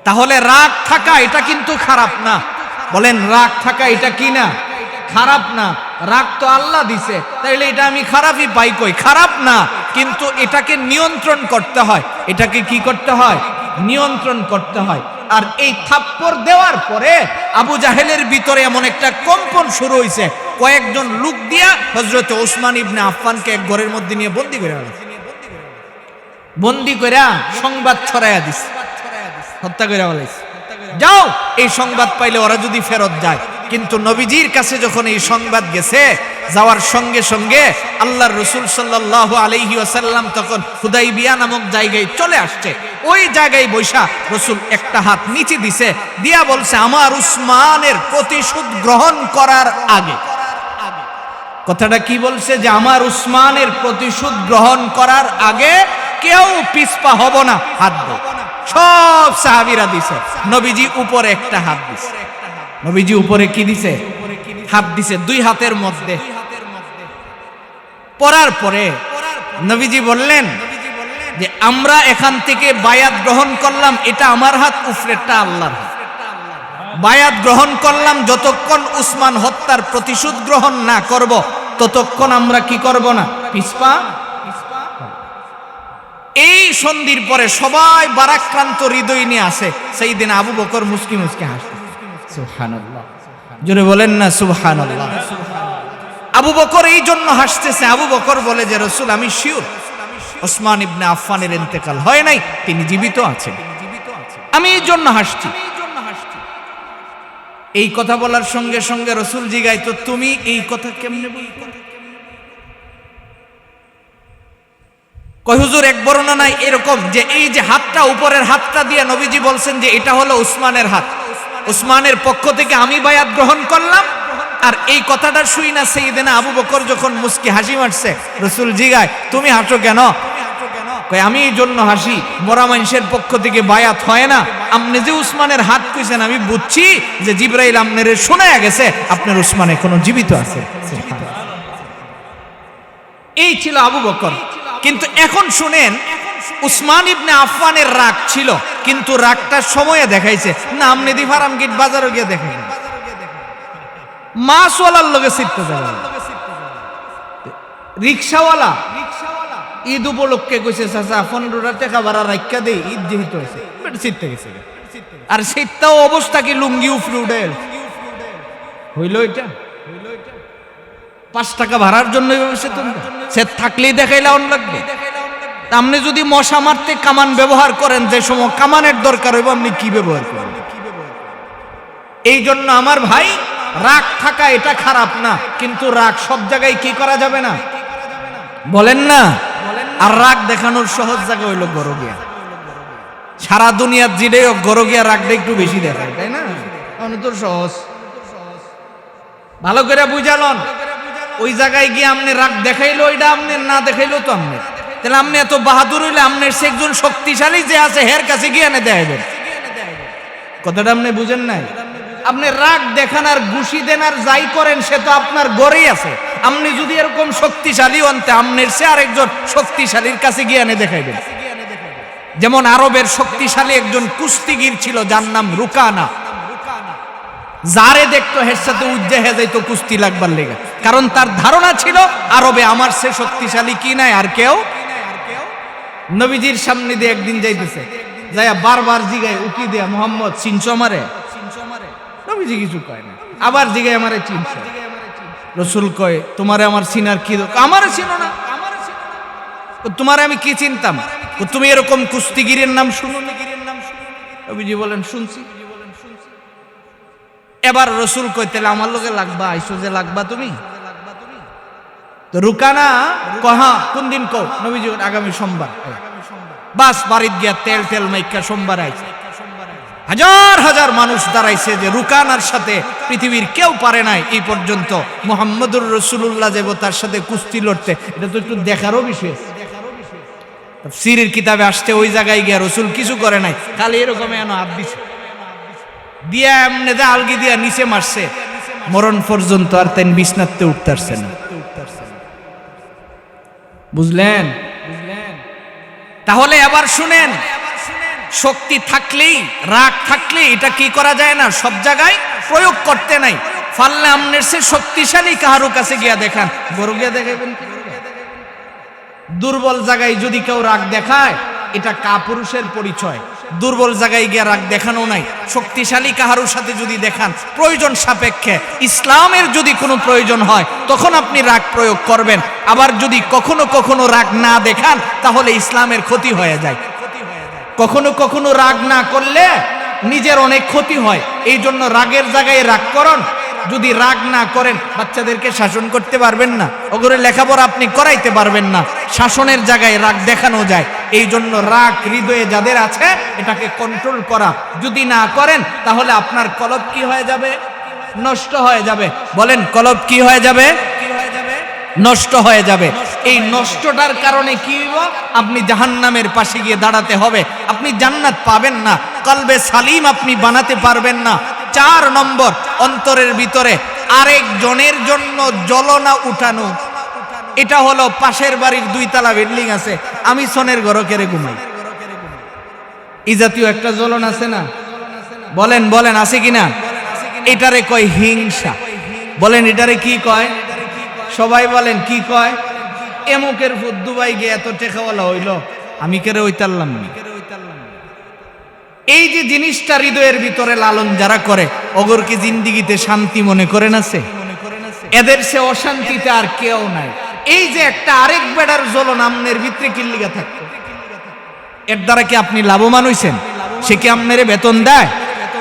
তাহলে রাগ থাকা এটা কিন্তু খারাপ না। বলেন রাগ থাকা এটা কি না? খারাপ না। রাগ তো আল্লাহ দিছে, তাইলে এটা আমি খারাপই পাই কই? খারাপ না, কিন্তু এটাকে নিয়ন্ত্রণ করতে হয়। এটাকে কি করতে হয়? নিয়ন্ত্রণ করতে হয়। আর এই থাপ্পড় দেওয়ার পরে আবু জাহেলের ভিতরে এমন একটা কম্পন শুরু হয়েছে, কয়েকজন লোক দিয়া হযরত ওসমান ইবনে আফফানকে এক ঘরের মধ্যে নিয়ে বন্দী করে রাখছে। বন্দী করে সংবাদ ছড়াইয়া দিছে, হত্যা করে বলাইছে। যাও, এই সংবাদ পাইলে ওরা যদি ফেরত যায়। কিন্তু নবীজির কাছে যখন এই সংবাদ গেছে, যাওয়ার সঙ্গে সঙ্গে আল্লাহর রাসূল সাল্লাল্লাহু আলাইহি ওয়াসাল্লাম তখন হুদাইবিয়া নামক জায়গায় চলে আসছে। ওই জায়গায় বৈশা রাসূল একটা হাত নিচে দিছে, দিয়া বলছে আমার উসমানের প্রতিশোধ গ্রহণ করার আগে। কথাটা কি বলছে? যে আমার উসমানের প্রতিশোধ গ্রহণ করার আগে কেউ পিছপা হব না, হাত দাও। সব সাহাবীরা দিছে, নবীজি উপরে একটা হাত দিছে। নবীজি উপরে কি দিছে? হাত দিছে, দুই হাতের মধ্যে। পরার পরে নবীজি বললেন যে আমরা এখান থেকে বায়াত গ্রহণ করলাম, এটা আমার হাত, উপরেরটা আল্লাহর হাত। বায়াত গ্রহণ করলাম, যতক্ষণ উসমান হত্যার প্রতিশোধ গ্রহণ না করব ততক্ষণ আমরা কি করব না, পিছপা। এই সন্ধির পরে সবাই বারাক্রান্ত হৃদয় নিয়ে আসে। সাইয়েদনা আবু বকর মুস্কি মুস্কি হাসে। সুবহানাল্লাহ, জোরে বলেন না সুবহানাল্লাহ। আবু বকর এই জন্য হাসতেছে। আবু বকর বলে যে রাসূল আমি শিওর ওসমান ইবনে আফফানের ইন্তেকাল হয় নাই, তিনি জীবিত আছেন, আমি এই জন্য হাসছি। এই কথা বলার সঙ্গে সঙ্গে রাসূল জিগায় তো তুমি এই কথা কেমনে বলছো? কয় হুজুর এক বর্ণনায় এরকম যে এই যে হাতটা, উপরের হাতটা দিয়ে নবীজি বলছেন যে এটা হলো উসমানের হাত, উসমানের পক্ষ থেকে আমি বায়াত গ্রহণ করলাম। আর এই কথাটা শুই না সাইয়েদনা আবু বকর যখন মুস্কি হাসি মারছে, রাসূল জিগায় তুমি হাসো কেন? কয় আমি এই জন্য হাসি, মরা মানুষের পক্ষ থেকে বায়াত হয় না। আপনি যে উসমানের হাত কইছেন আমি বুঝছি যে জিবরাইল আপনারে শোনায়া গেছে আপনার উসমান এখনো জীবিত আছে। এই ছিল আবু বকর। কিন্তু এখন শুনেন, উসমান ইবনে আফফানের রাগ ছিল, কিন্তু রাগটার সময়ে দেখাইছে না। আমনে দি ফারাম গেট বাজারে গিয়ে দেখেন মাছওয়ালার লগে সিটতে যাবে, রিকশাওয়ালা ঈদ উপলক্ষে কইছে চাচা 15 টাকা ভাড়া রাখা দেই, ঈদ যেহেতু হয়েছে সিটতে গেছে। আর সিটটাও অবস্থা কি লুঙ্গি উফরে উঠে হইল। এটা 5 টাকা ভাড়ার জন্য সে থাকলেই দেখাইলে অন লাগবে। আপনি যদি মশা মারতে কামান ব্যবহার করেন, যে সময় কামানের দরকার হইব আপনি কি ব্যবহার করবেন? এই জন্য আমার ভাই, রাগ থাকা এটা খারাপ না, কিন্তু রাগ সব জায়গায় কি করা যাবে না, বলেন না। আর রাগ দেখানোর সহজ জায়গা হইল গরগিয়া। সারা দুনিয়ার জিডে গরগিয়া রাগটা একটু বেশি দেখায়, তাই না? তো সহজ, ভালো করে বুঝালন। ওই জায়গায় গিয়ে আপনি রাগ দেখাইলো, এটা আপনি না দেখাইলো তো আপনি, তাহলে আপনি এত বাহাদুর হইলে আপনার সে একজন শক্তিশালী যে আছে হের কাছে গিয়ে এনে দেখাইবেন। কথাটা আপনি বুঝেন নাই? আপনি রাগ দেখান আর ঘুষি দেন আর যাই করেন, সে তো আপনার গড়েই আছে। আপনি যদি এরকম শক্তিশালী হন, আপনার সে আরেকজন শক্তিশালীর কাছে গিয়ে এনে দেখাইবেন। যেমন আরবের শক্তিশালী একজন কুস্তিগির ছিল যার নাম রুকানা, যারে দেখতো হের সাথে উজ্জে হয়ে যাইতো কুস্তি লাগবার লেগে, কারণ তার ধারণা ছিল আরবে আমার সে শক্তিশালী কি নাই আর কেউ। নবীজির সামনে দিয়ে একদিন যাইতেছে, যাইয়া বারবার জিগায় উকি দেয়া, মোহাম্মদ চিনছো আমারে? নবীজি কিছু কয় না, আবার জিগায় আমারে চিনছো? রসুল কয় তোমারে আমার চিনার কি দরকার, আমারে চিনো না? তোমারে আমি কি চিনতাম? তুমি এরকম কুস্তিগিরের নাম শুনো? নবীজি বলেন শুনছি। এবার রসুল কই তাহলে আমার লোকে লাগবা, আইসো যে লাগবা তুমি? তো রুকানা কহা কোন দিন কও? নবীজি আগামী সোমবার। বাস বাড়িত গিয়া তেল তেল মাইকা সোমবার আইছে। হাজার হাজার মানুষ দাঁড়াইছে যে রুকানার সাথে পৃথিবীর কেউ পারে নাই এই পর্যন্ত মুহাম্মদুর রাসূলুল্লাহ যাব তার সাথে কুস্তি লড়তে। এটা তো একটু দেখারও বিষয়। তাফসীরের কিতাবে আসছে ওই জায়গায় গিয়া রসুল কিছু করে নাই, খালি এরকম এনো হাত দিছে, দিয়া এমনি দা আলগি দিয়া নিচে মারছে, মরণ পর্যন্ত আর তেন বিছনাতে উঠতে পারছে না। বুঝলেন? তাহলে এবার শুনেন, শক্তি থাকলেই রাগ থাকলে এটা কি করা যায় না, সব জায়গায় প্রয়োগ করতে নাই। ফাল্লা আমনের সে শক্তিশালী কাহারো কাছে গিয়া দেখান, গরু গিয়া দেখাবেন? দুর্বল জায়গায় যদি কেউ রাগ দেখায় এটা কাপুরুষের পরিচয়। দুর্বল জায়গায় গিয়া রাগ দেখানো নাই। শক্তিশালী কাহারুর সাথে যদি দেখান প্রয়োজন সাপেক্ষে, ইসলামের যদি কোনো প্রয়োজন হয় তখন আপনি রাগ প্রয়োগ করবেন। আবার যদি কখনো কখনো রাগ না দেখান তাহলে ইসলামের ক্ষতি হয়ে যায়। কখনো কখনো রাগ না করলে নিজের অনেক ক্ষতি হয়, এই জন্য রাগের জায়গায় রাগ করুন। যদি রাগ না করেন বাচ্চাদেরকে শাসন করতে পারবেন না, ওগুলো লেখাপড়া আপনি করাইতে পারবেন না। শাসনের জায়গায় রাগ দেখানো যায়, এই জন্য রাগ হৃদয়ে যাদের আছে এটাকে কন্ট্রোল করা যদি না করেন তাহলে আপনার কলব কি হয়ে যাবে? নষ্ট হয়ে যাবে। বলেন কলব কি হয়ে যাবে? নষ্ট হয়ে যাবে। এই নষ্টটার কারণে কি হইব? আপনি জাহান্নামের পাশে গিয়ে দাঁড়াতে হবে, আপনি জান্নাত পাবেন না, কলবে সালিম আপনি বানাতে পারবেন না। 4 নম্বর, অন্তরের ভিতরে আরেকজনের জন্য জ্বলনা উঠানো। এটা হলো পাশের বাড়ির 2 তলা বিল্ডিং আছে, আমি সনের ঘর কেড়ে ঘুমাই, এই জাতীয় একটা জ্বলন আছে না? বলেন বলেন আছে কিনা? এটারে কয় হিংসা। বলেন এটারে কি কয়? সবাই বলেন কি কয়? এমুকের ফুট দুবাই গিয়ে এত টেকাওয়ালা হইল, আমি কেড়ে হইতারলাম না। এই যে জিনিসটা হৃদয়ের ভিতরে লালন যারা করে, অগর কি জিন্দিগিতে শান্তি মনে করেন আছে? এদের সে অশান্তিতে আর কেউ নাই। এই যে একটা আরেক বেড়ার জ্বলন আমনের ভিতরে কি লিগা থাকতো, এর দ্বারা কি আপনি লাভবান হইছেন? সে কি আপনারে বেতন দেয়?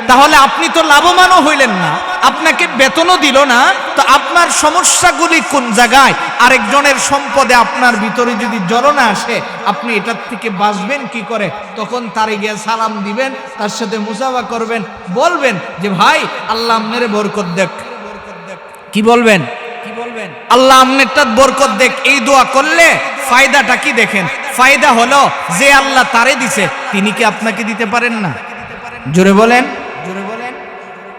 তাহলে আপনি তো লাভবানও হইলেন না, আপনাকে বেতনও দিল না। তো আপনার সমস্যাগুলি কোন জায়গায়? আরেকজনের সম্পদে আপনার ভিতরে যদি জ্বলনা আসে, আপনি এটার থেকে বাঁচবেন কি করে? তখন তারে গিয়ে সালাম দিবেন, তার সাথে মুসাফা করবেন, বলবেন যে ভাই আল্লাহ আমনেরে বরকত দেখ। কি বলবেন? আল্লাহ আমনেরটা বরকত দেখ। এই দোয়া করলে ফায়দাটা কি দেখেন? ফায়দা হলো যে আল্লাহ তারে দিছে তিনি কি আপনাকে দিতে পারেন না? জোরে বলেন।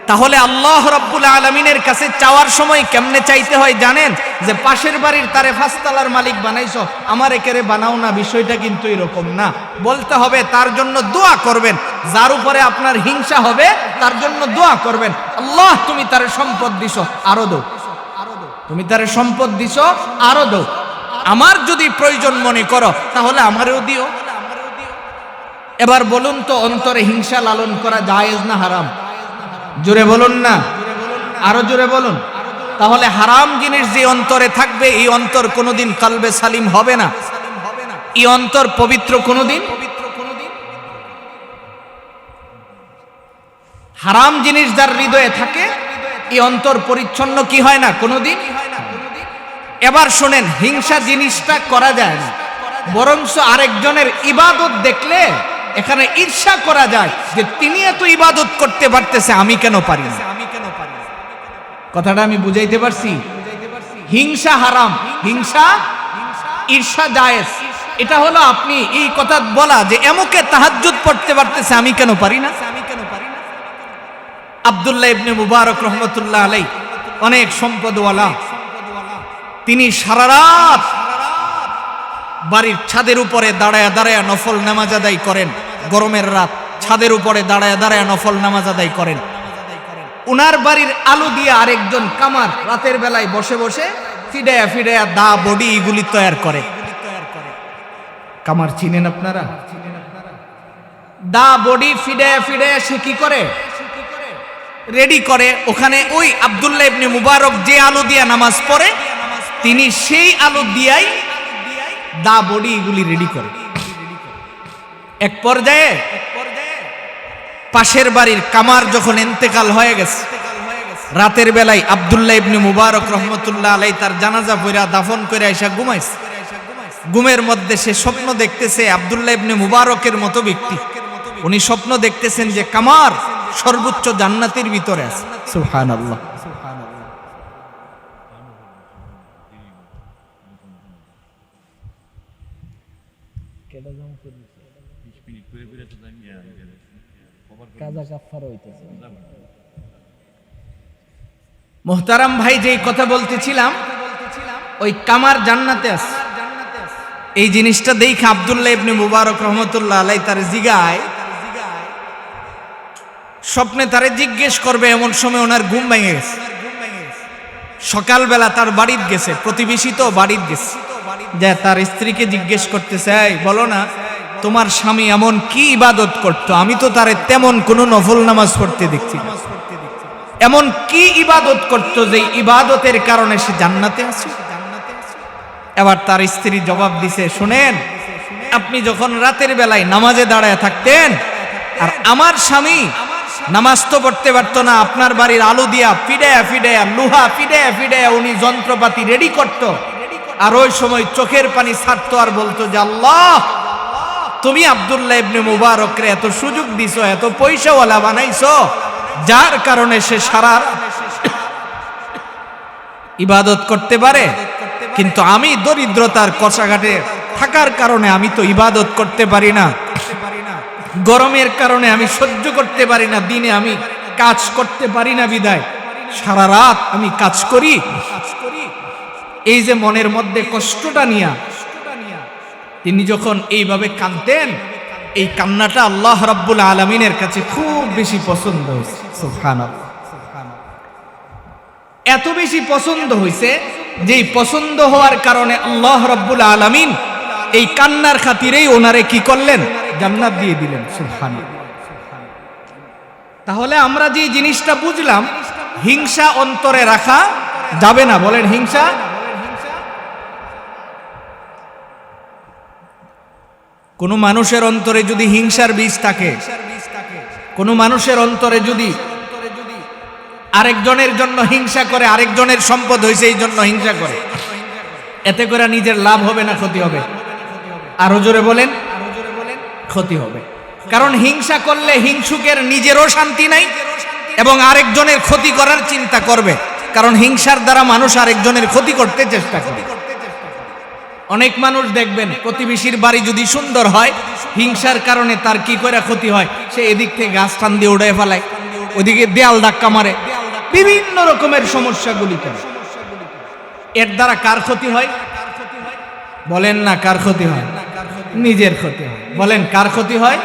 তাহলে আল্লাহ রাব্বুল আলামিনের কাছে চাওয়ার সময় কেমনে চাইতে হয় জানেন? যে পাশের বাড়ির তারে 5 তলার মালিক বানাইছো, আমার একেরে বানাও না, বিষয়টা কিন্তু এরকম না। বলতে হবে, তার জন্য দোয়া করবেন। যার উপরে আপনার হিংসা হবে তার জন্য দোয়া করবেন, আল্লাহ তুমি তারে সম্পদ দিছো আরো দাও, তুমি তারে সম্পদ দিছো আরো দাও, আমার যদি প্রয়োজন মনে করো তাহলে আমারও দিও। এবার বলুন তো, অন্তরে হিংসা লালন করা জায়েজ না হারাম? জোরে বলুন না, আরো জোরে বলুন। তাহলে হারাম জিনিস যে অন্তরে থাকবে এই অন্তর কোনোদিন কলবে সালিম হবে না, এই অন্তর পবিত্র কোনোদিন। হারাম জিনিস যার হৃদয়ে থাকে এই অন্তর পরিচ্ছন্ন কি হয় না কোনোদিন। এবার শোনেন, হিংসা জিনিসটা করা যায় না, বরঞ্চ আরেকজনের ইবাদত দেখলে এখানে ঈর্ষা করা যায় যে তিনি এত ইবাদত করতে পারতেছে, আমি কেন পারি না। কথাটা আমি বুঝাইতে পারছি? হিংসা হারাম, হিংসা ঈর্ষা জায়েজ। এটা হলো আপনি এই কথা বলা যে এমকে তাহাজ্জুদ পড়তে পারতেছে, আমি কেন পারি না। আব্দুল্লাহ ইবনে মুবারক রহমতুল্লাহ আলাইহি অনেক সম্পদওয়ালা, তিনি সারা রাত বাড়ির ছাদের উপরে দাঁড়ায়া দাঁড়ায়া নফল নামাজ আদায় করেন। গরমের রাত, ছাদের উপরে দাঁড়ায়া দাঁড়ায়া নফল নামাজ আদায় করেন। উনার বাড়ির আলো দিয়ে আরেকজন কামার রাতের বেলায় বসে বসে ফিডায়া ফিডায়া দা বডি এগুলি তৈরি করে। কামার চিনেন আপনারা? দা বডি ফিডায়া ফিডায়া সে কি করে? রেডি করে। ওখানে ওই আব্দুল্লাহ ইবনে মুবারক যে আলো দিয়া নামাজ পড়ে, তিনি সেই আলো দিয়াই দা বডি এগুলি রেডি করে। এক পর্যায়ে পাশের বাড়ির কামার যখন ইন্তেকাল হয়ে গেছে, রাতের বেলায় আব্দুল্লাহ ইবনে মুবারক রহমতুল্লাহ আলাই তার জানাজা পড়া দাফন করে এসে ঘুমাইছে। ঘুমের মধ্যে সে স্বপ্ন দেখতেছে আব্দুল্লাহ ইবনে মুবারকের মতো ব্যক্তি। উনি স্বপ্ন দেখতেছেন যে কামার সর্বোচ্চ জান্নাতের ভিতরে আছে। সুবহানাল্লাহ। মোহতারাম ভাই, যেই কথা বলতেছিলাম, ওই কামার জান্নাতে আছে। এই জিনিসটা দেখে আব্দুল্লাহ ইবনে মুবারক রহমতুল্লাহ আলাই তার জিগায়, স্বপ্নে তারে জিজ্ঞেস করবে, এমন সময় ওনার ঘুম ভেঙে গেছে। সকালবেলা তার বাড়িতে গেছে, প্রতিবেশী তো বাড়িতে গেছে, যে তার স্ত্রীকে জিজ্ঞেস করতেছে, এই বলো না তোমার স্বামী এমন কি ইবাদত করতো, আমি তো তারে তেমন কোনো নফল নামাজ পড়তে দেখছি না। এমন কি ইবাদত করতো যে ইবাদতের কারণে সে জান্নাতে আছে? এবার তার স্ত্রী জবাব দিছে, শুনেন, আপনি যখন রাতের বেলায় নামাজে দাঁড়ায় থাকতেন আর আমার স্বামী নামাজ তো পড়তে পারতো না, আপনার বাড়ির আলো দিয়া ফিডায়া ফিডায়া লোহা ফিডায়া ফিডায়া উনি যন্ত্রপাতি রেডি করত, আর ওই সময় চোখের পানি ছাড়তো আর বলতো যে আল্লাহ, তুমি আব্দুল্লাহ ইবনে মুবারকরে এত সুযোগ দিছো, এত পয়সাওয়ালা বানাইছো, যার কারণে সে সারা ইবাদত করতে পারে, কিন্তু আমি দরিদ্রতার কষাঘাটে থাকার কারণে আমি তো ইবাদত করতে পারি না, গরমের কারণে আমি সহ্য করতে পারি না, দিনে আমি কাজ করতে পারি না, বিদায় সারা রাত আমি কাজ করি। এই যে মনের মধ্যে কষ্টটা নিয়া তিনি যখন এইভাবে কাঁদতেন, এই কান্নাটা আল্লাহ রাব্বুল আলামিনের কাছে খুব বেশি পছন্দ হয়েছে। সুবহানাল্লাহ। এত বেশি পছন্দ হয়েছে যে পছন্দ হওয়ার কারণে আল্লাহ রাব্বুল আলামিন এই কান্নার খাতিরেই ওনারে কি করলেন? জান্নাত দিয়ে দিলেন। সুবহানাল্লাহ। তাহলে আমরা যে জিনিসটা বুঝলাম, হিংসা অন্তরে রাখা যাবে না। বলেন, হিংসা। কোন মানুষের অন্তরে যদি হিংসার বীজ থাকে, কোন মানুষের অন্তরে যদি আরেকজনের জন্য হিংসা করে, আরেকজনের সম্পদ হয়েছে এই জন্য হিংসা করে, এতে করে নিজের লাভ হবে না ক্ষতি হবে? আরো জোরে বলেন, ক্ষতি হবে। কারণ হিংসা করলে হিংসুকের নিজেরও শান্তি নাই এবং আরেকজনের ক্ষতি করার চিন্তা করবে, কারণ হিংসার দ্বারা মানুষ আরেকজনের ক্ষতি করতে চেষ্টা করে। অনেক মানুষ দেখবেন প্রতিবেশীর বাড়ি যদি সুন্দর হয়, হিংসার কারণে তার কি করে ক্ষতি হয়, সে এদিক থেকে গাছ টান দিয়ে উড়ে ফেলায়, ওদিকে দেয়াল ধাক্কা মারে, বিভিন্ন রকমের সমস্যাগুলি করে। এর দ্বারা কার ক্ষতি হয়? বলেন না, কার ক্ষতি হয়? নিজের ক্ষতি হয়। বলেন, কার ক্ষতি হয়?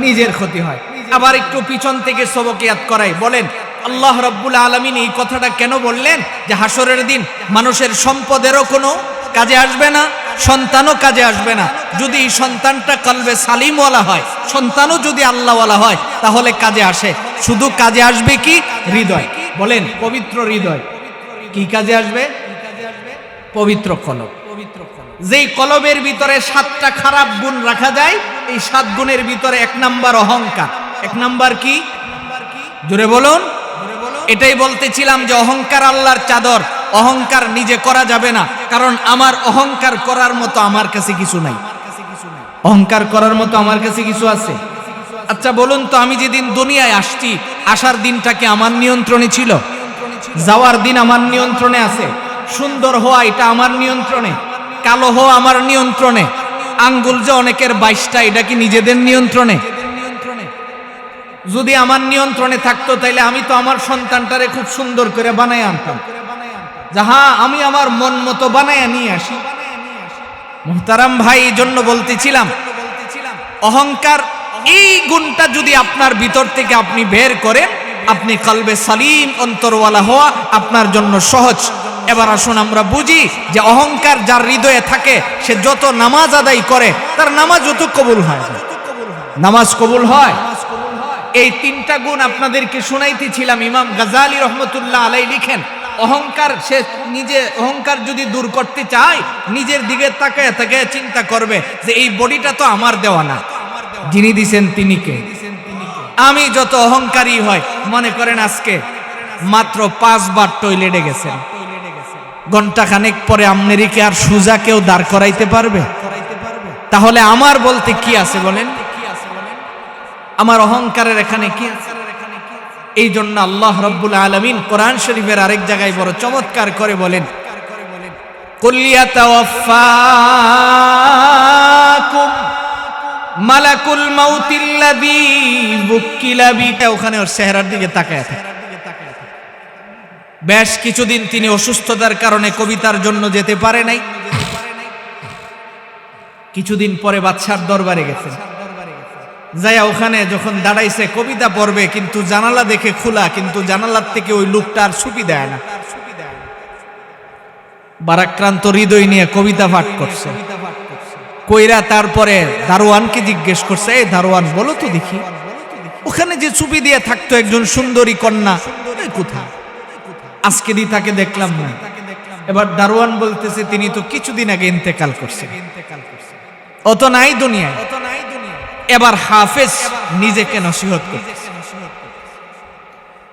নিজের ক্ষতি হয়। আবার একটু পিছন থেকে সবকিয়াত করাই। বলেন, আল্লাহ রাব্বুল আলামিন এই কথাটা কেন বললেন যে হাসরের দিন মানুষের সম্পদেরও কোনো কাজে আসবে না, সন্তানও কাজে আসবে না? যদি সন্তানটা কলবে সালিমওয়ালা হয়, সন্তানও যদি আল্লাহওয়ালা হয়, তাহলে কাজে আসে। শুধু কাজে আসবে কি? হৃদয়। বলেন, পবিত্র হৃদয়। কি কাজে আসবে? পবিত্র কলব। যেই কলবের ভিতরে 7টা খারাপ গুণ রাখা যায়, এই 7 গুণের ভিতরে 1 নাম্বার অহংকার। 1 নাম্বার কি? জোরে বলুন। এটাই বলতেছিলাম যে অহংকার আল্লাহর চাদর। অহংকার নিজে করা যাবে না, কারণ আমার অহংকার করার মতো আমার কাছে কিছু নাই। অহংকার করার মতো আমার কাছে কিছু আছে? আচ্ছা বলুন তো, আমি যেদিন দুনিয়ায় আসছি, আসার দিনটা কি আমার নিয়ন্ত্রণে ছিল? যাওয়ার দিন আমার নিয়ন্ত্রণে আছে? সুন্দর হওয়া এটা আমার নিয়ন্ত্রণে? কালো হওয়া আমার নিয়ন্ত্রণে? আঙ্গুল যে অনেকের 22টা, এটা কি নিজেদের নিয়ন্ত্রণে? যদি আমার নিয়ন্ত্রণে থাকতো তাইলে আমি তো আমার সন্তানটারে খুব সুন্দর করে বানায় আনতাম। যাহা আমি আমার মন মতো বানায় নিয়ে আসি। মুহতারাম ভাই, এই জন্য বলতেছিলাম অহংকার এই গুণটা যদি আপনার ভিতর থেকে আপনি বের করেন, আপনি কলবে সালিম অন্তরওয়ালা হওয়া আপনার জন্য সহজ। এবার আসুন আমরা বুঝি যে অহংকার যার হৃদয়ে থাকে সে যত নামাজ আদায় করে তার নামাজ যত কবুল হয়। নামাজ কবুল হয়। এই তিনটা গুণ আপনাদেরকে শুনাইতেছিলাম। ইমাম গাজালি রহমতুল্লাহ আলাই লিখেন, অহংকার সে নিজে অহংকার যদি দূর করতে চায় নিজের দিকে তাকায় তাকায় চিন্তা করবে যে এই বডিটা তো আমার দেওয়া না, যিনি দিছেন তিনি কে? আমি যত অহংকারী হয়, মনে করেন আজকে মাত্র 5 বার টয়লেটে গেছেন, ঘন্টা খানেক পরে আমনেরিকে আর সুজা কেউ দাঁড় করাইতে পারবে? তাহলে আমার বলতে কি আছে বলেন? আমার অহংকারের এখানে কি আছে? এই জন্য আল্লাহ রাব্বুল আলামিন কোরআন শরীফের আরেক জায়গায় বড় চমৎকার করে বলেন, কুল ইয়াতাওয়াফাকুম মালাকুল মাউতিল্লাযী বুক্কিলা বিকা। ওখানে ওর চেহারার দিকে তাকায় থাকে। বেশ কিছুদিন তিনি অসুস্থতার কারণে কবিতার জন্য যেতে পারে নাই। কিছুদিন পরে বাদশার দরবারে গেছেন, যাইয়া ওখানে যখন দাঁড়াইছে কবিতা পড়বে, কিন্তু জানালা দেখে খোলা, কিন্তু জানালার থেকে ওই লোকটা আর ছুটি দেয় না। বারাক্রান্ত হৃদয় নিয়ে কবিতা পাঠ করছে। কইরা তারপরে দারোয়ানকে জিজ্ঞেস করছে, এই দারোয়ান বলো তো দেখি, ওখানে যে চুপি দিয়ে থাকতো একজন সুন্দরী কন্যা, কোথায়? আজকে দি তাকে দেখলাম না। এবার দারোয়ান বলতেছে, তিনি তো কিছুদিন আগে ইন্তেকাল করছে, অত নাই দুনিয়ায়। এবার হাফেজ নিজেকে নসিহত করতেছে,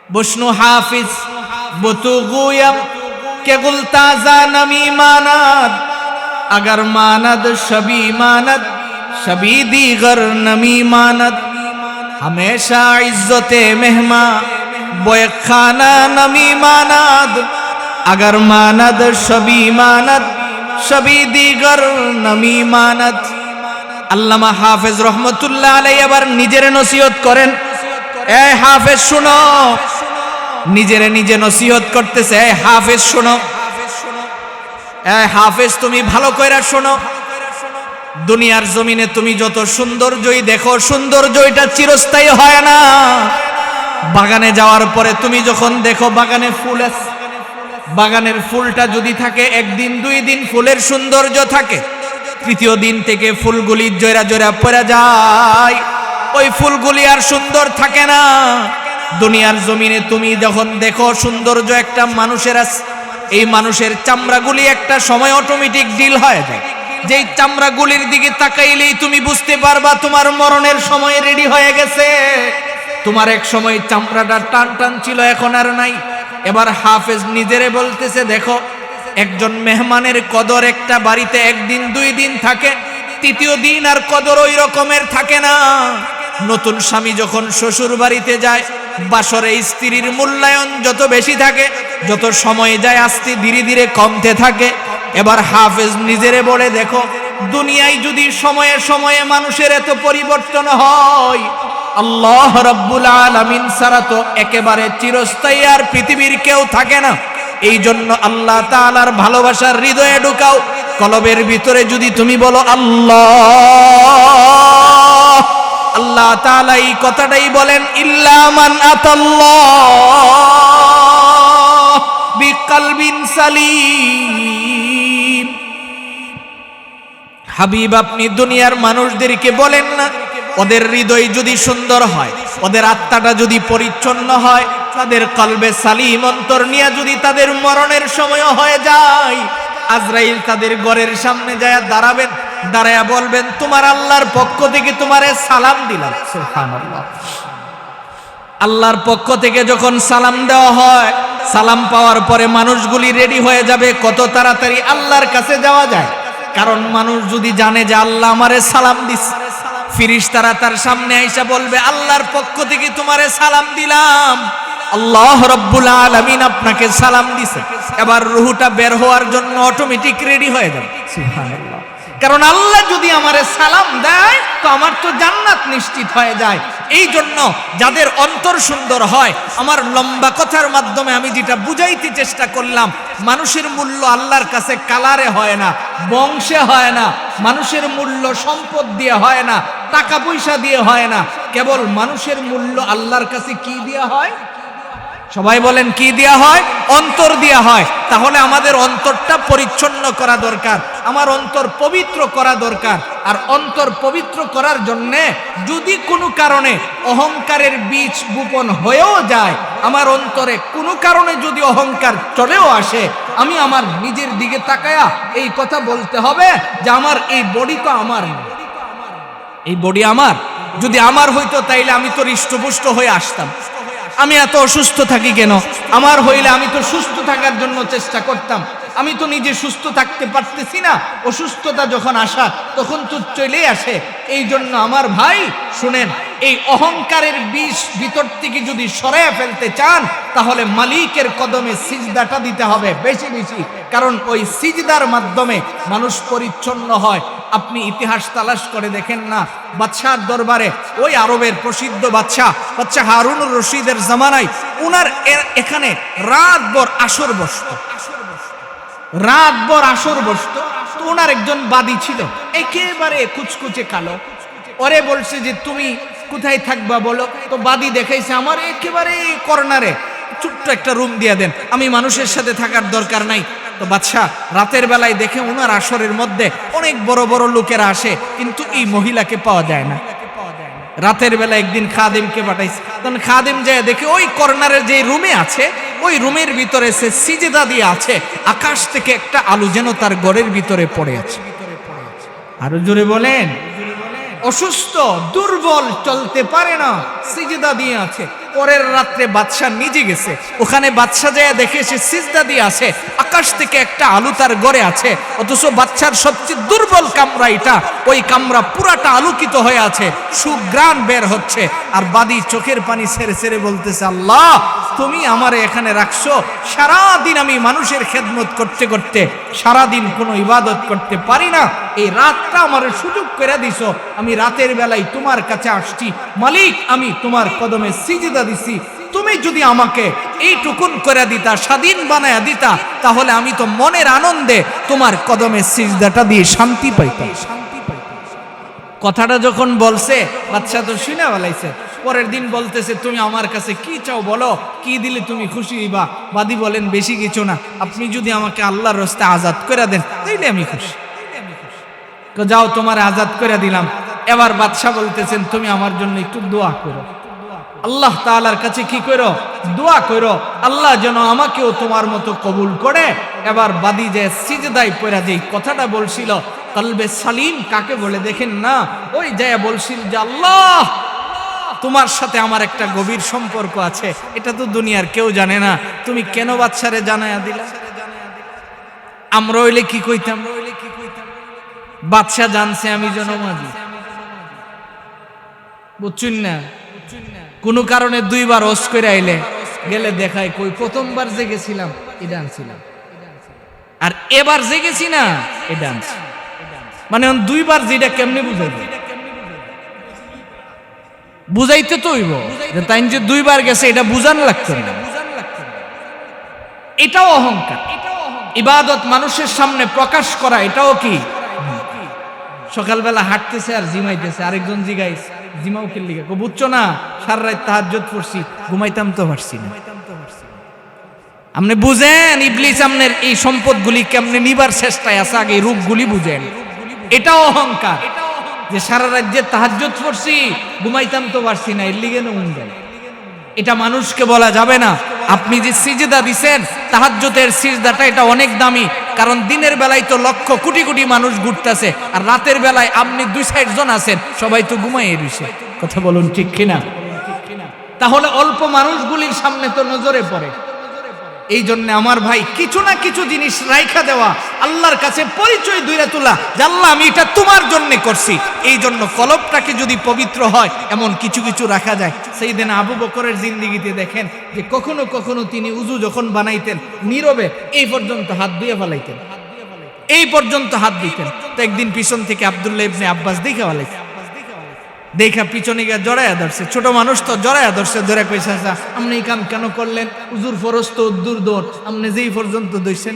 বসনু হাফিজ বতুগুয়াম কে গুলতাজা নমি মানাদ, अगर मानद शबी मानद शबी दीगर नमी मानद, हमेशा इज्जते मेहमा बोए खाना नमी मानद, अगर मानद शबी मानद शबी दीगर नमी मानद। আল্লামা হাফেজ রহমতুল্লাহ আলাইহি আবার নিজের নসিহত করেন। এই হাফেজ শুনো, নিজেরে নিজে নসিহত করতেছে। এই হাফেজ শুনো, হাফেজ তুমি ভালো কইরা শোনো, দুনিয়ার জমিনে তুমি যত সৌন্দর্যই দেখো, সৌন্দর্যটা চিরস্থায়ী হয় না। বাগানে যাওয়ার পরে তুমি যখন দেখো বাগানে ফুল আছে, বাগানের ফুলটা যদি থাকে একদিন 2 দিন ফুলের সৌন্দর্য থাকে, তৃতীয় দিন থেকে ফুলগুলি জয়রা জয়রা পড়ে যায়, ওই ফুলগুলি আর সুন্দর থাকে না। দুনিয়ার জমিনে তুমি যখন দেখো সৌন্দর্য একটা মানুষের আছে, এই মানুষের চামড়াগুলি একটা সময় অটোমেটিক ডিল হয়ে যায়। যেই চামড়াগুলির দিকে তাকাইলেই তুমি বুঝতে পারবা তোমার মরণের সময় রেডি হয়ে গেছে। তোমার এক সময় চামড়াটা টান টান ছিল, এখন আর নাই। এবার হাফেজ নিজেরে বলতেছে, দেখো একজন মেহমানের কদর একটা বাড়িতে 1 দিন 2 দিন থাকে, তৃতীয় দিন আর কদর ওই রকমের থাকে না। নতুন স্বামী যখন শ্বশুর বাড়িতে যায়, বাসরে স্ত্রীর মূল্যায়ন যত বেশি থাকে, যত সময় যায় আস্তে ধীরে ধীরে কমতে থাকে। এবার হাফেজ নিজেরে বলে, দেখো দুনিয়ায় যদি সময়ে সময়ে মানুষের এত পরিবর্তন হয়, আল্লাহ রাব্বুল আলামিন ছাড়া তো একেবারে চিরস্থায়ী আর পৃথিবীর কেউ থাকে না। এই জন্য আল্লাহ তাআলার ভালোবাসার হৃদয়ে ঢুকাও, কলবের ভিতরে যদি তুমি বলো আল্লাহ, আল্লাহ তাআলা এই কথাটাই বলেন, ইল্লা মান আতাল্লাহ বিকলবিন সালিম। হাবিব আপনি দুনিয়ার মানুষদেরকে বলেন না, ওদের হৃদয় যদি সুন্দর হয়, ওদের আত্মাটা যদি পরিচ্ছন্ন হয়, তাদের কলবে সালিম অন্তর নিয়ে যদি তাদের মরণের সময় হয়ে যায়, আজরাইল তাদের ঘরের সামনে যায় দাঁড়াবেন, দাঁড়ায়া বলবেন, তোমার আল্লাহর পক্ষ থেকে তোমারে সালাম দিলাম। সুবহানাল্লাহ। আল্লাহর পক্ষ থেকে যখন সালাম দেওয়া হয়, সালাম পাওয়ার পরে মানুষগুলি রেডি হয়ে যাবে কত তাড়াতাড়ি আল্লাহর কাছে যাওয়া যায়। কারণ মানুষ যদি জানে যে আল্লাহ আমারে সালাম দিছে, ফেরেশতারা তার সামনে আইসা বলবে, আল্লাহর পক্ষ থেকে তোমারে সালাম দিলাম, আল্লাহ রাব্বুল আলামিন আপনাকে সালাম দিছে। এবার রূহটা বের হওয়ার জন্য অটোমেটিক রেডি হয়ে যাবে। সুবহানাল্লাহ। কারণ আল্লাহ যদি আমারে সালাম দেয় তো আমার তো জান্নাত নিশ্চিত হয়ে যায়। এই জন্য যাদের অন্তর সুন্দর হয়, আমার লম্বা কথার মাধ্যমে আমি যেটা বুঝাইতে চেষ্টা করলাম, মানুষের মূল্য আল্লাহর কাছে কালারে হয় না, বংশে হয় না, মানুষের মূল্য সম্পদ দিয়ে হয় না, টাকা পয়সা দিয়ে হয় না, কেবল মানুষের মূল্য আল্লাহর কাছে কি দিয়ে হয়? সবাই বলেন কি দেয়া হয়? অন্তর দেয়া হয়। তাহলে আমাদের অন্তরটা পরিচ্ছন্ন করা দরকার, আমার অন্তর পবিত্র করা দরকার। আর অন্তর পবিত্র করার জন্যে যদি কোনো কারণে অহংকারের বীজ বপন হয়েও যায়, আমার অন্তরে কোনো কারণে যদি অহংকার চলেও আসে, আমি আমার নিজের দিকে তাকায়া এই কথা বলতে হবে যে আমার এই বডি তো আমার না, এই বডি আমার। যদি আমার হইতো তাইলে আমি তো হৃষ্টপুষ্ট হয়ে আসতাম। আমি এত অসুস্থ থাকি কেন? আমার হইলে আমি তো সুস্থ থাকার জন্য চেষ্টা করতাম। আমি তো নিজে সুস্থ থাকতে পারতেছি না, অসুস্থতা যখন আসা তখন তো চলেই আসে। এই জন্য আমার ভাই শুনেন, এই অহংকারের বিষ ভিতর থেকে যদি সরাইয়া ফেলতে চান, তাহলে মালিকের কদমে সিজদাটা দিতে হবে বেশি বেশি, কারণ ওই সিজদার মাধ্যমে মানুষ পরিচ্ছন্ন হয়। আপনি ইতিহাস তালাশ করে দেখেন না, বাদশার দরবারে ওই আরবের প্রসিদ্ধ বাদশা হারুনুর রশিদের জামানায় উনার এখানে রাতভর আসর বসত, রাতভর আসর বসত। তো ওনার একজন বাদী ছিল, একেবারে কুচকুচে কালো। ওরে বলছে যে তুমি কোথায় থাকবা বলো। তো বাদী দেখাইছে আমার একেবারে কর্নারে ছোট্ট একটা রুম দিয়ে দেন, আমি মানুষের সাথে থাকার দরকার নাই। তো বাদশাহ রাতের বেলায় দেখে ওনার আসরের মধ্যে অনেক বড় বড় লোকেরা আসে, কিন্তু এই মহিলাকে পাওয়া যায় না। রাতের বেলা একদিন খাদিমকে পাঠাইছে, তখন খাদিম যায় দেখে ওই কর্নারের যে রুমে আছে, ওই রুমের ভিতরে সে সিজদা দিয়ে আছে, আকাশ থেকে একটা আলু যেন তার ঘরের ভিতরে পড়ে আছে। আরো জোরে বলেন। অসুস্থ, দুর্বল, চলতে পারে না, সিজদা দিয়ে আছে। পরের রাত্রে বাদশা নিজে গেছে, ওখানে বাদশা যায় দেখে সে সিজদা দিয়ে আছে, আকাশ থেকে একটা আলু তার ঘরে আছে। অথচ বাদশার সবচেয়ে দুর্বল কামরা এটা, ওই কামরা পুরাটা আলোকিত হয়ে আছে, সুঘ্রাণ বের হচ্ছে। আর বাদী চোখের পানি ছেড়ে ছেড়ে বলতেছে, আল্লাহ তুমি আমারে এখানে রাখছো, সারাদিন আমি মানুষের খেদমত করতে করতে সারাদিন কোনো ইবাদত করতে পারি না, এই রাতটা আমার সুযোগ করে দিছো, আমি রাতের বেলায় তোমার কাছে আসছি। মালিক, আমি তোমার কদমে সিজদা দিছি, তুমি যদি আমাকে এইটুকুন করে দিতা, স্বাধীন বানায়া দিতা, তাহলে আমি তো মনের আনন্দে তোমার কদমে সিজদাটা দিয়ে শান্তি পাইতাম। কথাটা যখন বলছে বাদশা তো শুনে বলাইছে। পরের দিন বলতেছে, তুমি আমার কাছে কি চাও বলো, কি দিলে তুমি খুশি হইবা? বাদী বলেন, বেশি কিছু না, আপনি যদি আমাকে আল্লাহর রাস্তে আজাদ করে দেন তাইলে আমি খুশি। যাও, তোমার আজাদ করে দিলাম। এবার বাদশা বলতেছেন, তুমি আমার জন্য একটু দোয়া করো, আল্লাহ তাআলার কাছে কি করো? দোয়া করো, আল্লাহ যেন আমাকেও তোমার মতো কবুল করে। এবার বাদী যে সিজদায় পড়া যেই কথাটা বলছিল, কলবে সালিম কাকে বলে দেখেন না, ওই যায় বলছিল যে আল্লাহ তোমার সাথে আমার একটা গভীর সম্পর্ক আছে, এটা তো দুনিয়ার কেউ জানে না, তুমি কেন বাদশারে জানায়া দিলা? আমরা হইলে কি কইতাম? বাদশা জানছে আমি জনমাজি, বুঝছেন না? কোনো কারণে দুইবার ওস করে আইলে গেলে দেখায়, কই প্রথমবার যে গেছিলাম এটা আনছিলাম, আর এবার যে গেছি না এটা আনছি। মানে দুইবার যেটা কেমনে বুঝাইবে? বুঝাইতে তো হইব যে তাই যে দুইবার গেছে এটা বুঝান লাগতো না। এটাও অহংকার। ইবাদত মানুষের সামনে প্রকাশ করা, এটাও কি? সকালবেলা হাঁটতেছে আর জিমাইতেছে, আরেকজন জিগাইছে জিমাও কি লিখে, বুঝছো না সারা রাত তাহাজ্জুদ পড়ছি, ঘুমাইতাম তো পারছি না। আপনি বুঝেন ইবলিস আপনার এই সম্পদগুলি কেমনে নিবার চেষ্টায় আছে, আগে রূপগুলি বুঝেন। এটাও অহংকার যে সারা রাত যে তাহাজ্জুদ পড়ছি, ঘুমাইতাম তো পারছি না, এর লিগে নুন দেন। এটা মানুষকে বলা যাবে না। আপনি যে সিজদা দিছেন, তাহাজ্জুদের সিজদাটা এটা অনেক দামি, কারণ দিনের বেলায় তো লক্ষ কোটি কোটি মানুষ ঘুরতেছে, আর রাতের বেলায় আপনি 2-4 জন আছেন, সবাই তো ঘুমাইয়ে রইছে। কথা বলুন ঠিক কিনা? তাহলে অল্প মানুষগুলির সামনে তো নজরে পড়ে। এই জন্য আমার ভাই, কিছু না কিছু জিনিস রাইখা দেওয়া, আল্লাহর কাছে পরিচয় দইরা তোলা যে আল্লাহ আমি এটা তোমার জন্য করছি। এই জন্য কলবটাকে যদি পবিত্র হয়, এমন কিছু কিছু রাখা যায়। সেইদিন আবু বকরের জিন্দেগিতে দেখেন যে কখনো কখনো তিনি উজু যখন বানাইতেন, নীরবে এই পর্যন্ত হাত ধুয়ে ফেলাইতেন, এই পর্যন্ত হাত দিতেন। তো একদিন পিছন থেকে আব্দুল্লাহ ইবনে আব্বাস দেখা পিছনে গিয়ে জড়াইয়া ধরছে, ছোট মানুষ তো জড়াইয়া ধরছে, ধরে কইছে আচ্ছা আপনি এই কাম কেন করলেন, হুজুর ফরজ তো দূর দৌড়, আপনি যেই পর্যন্ত দইছেন।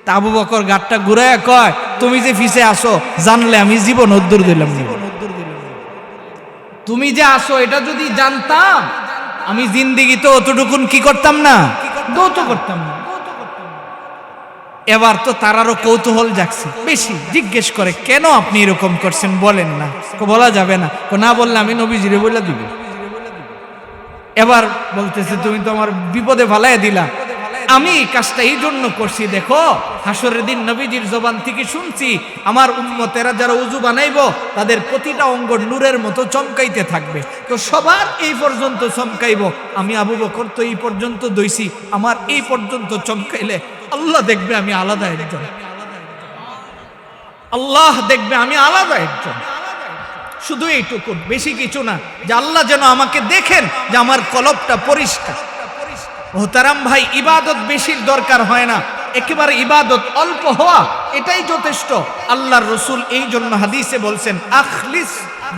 তা আবু বকর গাটটা ঘুরাইয়া কয়, তুমি যে ফিসে আসো জানলে আমি জীবন উদ্দুর দিলাম। তুমি যে আসো এটা যদি জানতাম আমি জিন্দিগিতে অতটুকুন কি করতাম না, দৌত করতাম না। এবার তো তারারও কৌতূহল জাগছে বেশি, জিজ্ঞেস করে কেন আপনি এরকম করছেন বলেন না। বলা যাবে না, না বললে আমি নবীজিরে বলে দিব। এবার বলতেছে তুমি তো আমার বিপদে ফালাইয়া দিলা, আমি এই কাজটা এই জন্য করছি, দেখো হাসরের দিন নবীজির জবান থেকে শুনছি আমার উম্মতেরা যারা উযু বানাইবো তাদের প্রতিটা অঙ্গ নূরের মতো চমকাইতে থাকবে, তো সবার এই পর্যন্ত চমকাইবো, আমি আবু বকর তো এই পর্যন্ত দইছি, আমার এই পর্যন্ত চমকাইলে আল্লাহ দেখবে আমি আলাদা একজন, আল্লাহ দেখবে আমি আলাদা একজন। শুধু এইটুকু, বেশি কিছু না, যে আল্লাহ যেন আমাকে দেখেন যে আমার কলবটা পরিষ্কার। মোহতারাম ভাই, ইবাদত বেশির দরকার হয় না, একেবারে ইবাদত অল্প হওয়া এটাই যথেষ্ট। আল্লাহর রাসূল এই জন্য হাদিসে বলছেন আখলিস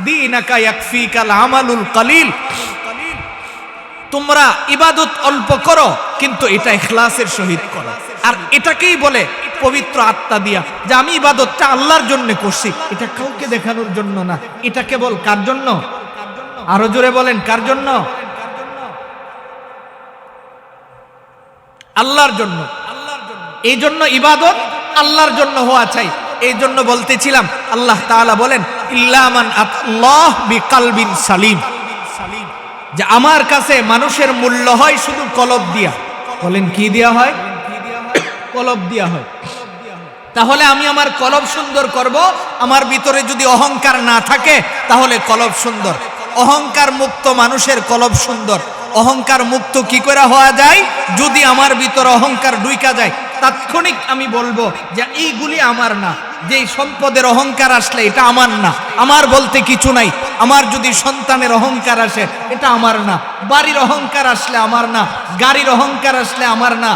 দীনাকা ইয়াকফিকাল আমালুল কলিল, তোমরা ইবাদত অল্প করো কিন্তু এটা ইখলাসের সহিত করো। আর এটাকেই বলে পবিত্র আত্মা দিয়া, যে আমি ইবাদতটা আল্লাহর জন্য করছি, এটা কাউকে দেখানোর জন্য না, এটা কেবল কার জন্য? আরো জোরে বলেন, কার জন্য? আল্লাহর জন্য। এই জন্য ইবাদত আল্লাহর জন্য হওয়া চাই। এই জন্য বলতেছিলাম আল্লাহ তাআলা বলেন ইল্লা মান আতাল্লাহ বিকালবিন সালিম, যে আমার কাছে মানুষের মূল্য হয় শুধু কলব দিয়া। বলেন কি দিয়া হয়? কলব দিয়া হয়। তাহলে আমি আমার কলব সুন্দর করব, আমার ভিতরে যদি অহংকার না থাকে তাহলে কলব সুন্দর। অহংকার মুক্ত মানুষের কলব সুন্দর। অহংকার মুক্ত কি করে হওয়া যায়? যদি আমার ভিতরে অহংকার ঢুইকা যায়, তাৎক্ষণিক আমি বলবো যে এইগুলি আমার না। যেই সম্পদের অহংকার আসলে এটা আমার না, আমার বলতে কিছু নাই। আমার যদি সন্তানের অহংকার আসে এটা আমার না, বাড়ির অহংকার আসলে আমার না, গাড়ির অহংকার আসলে আমার না।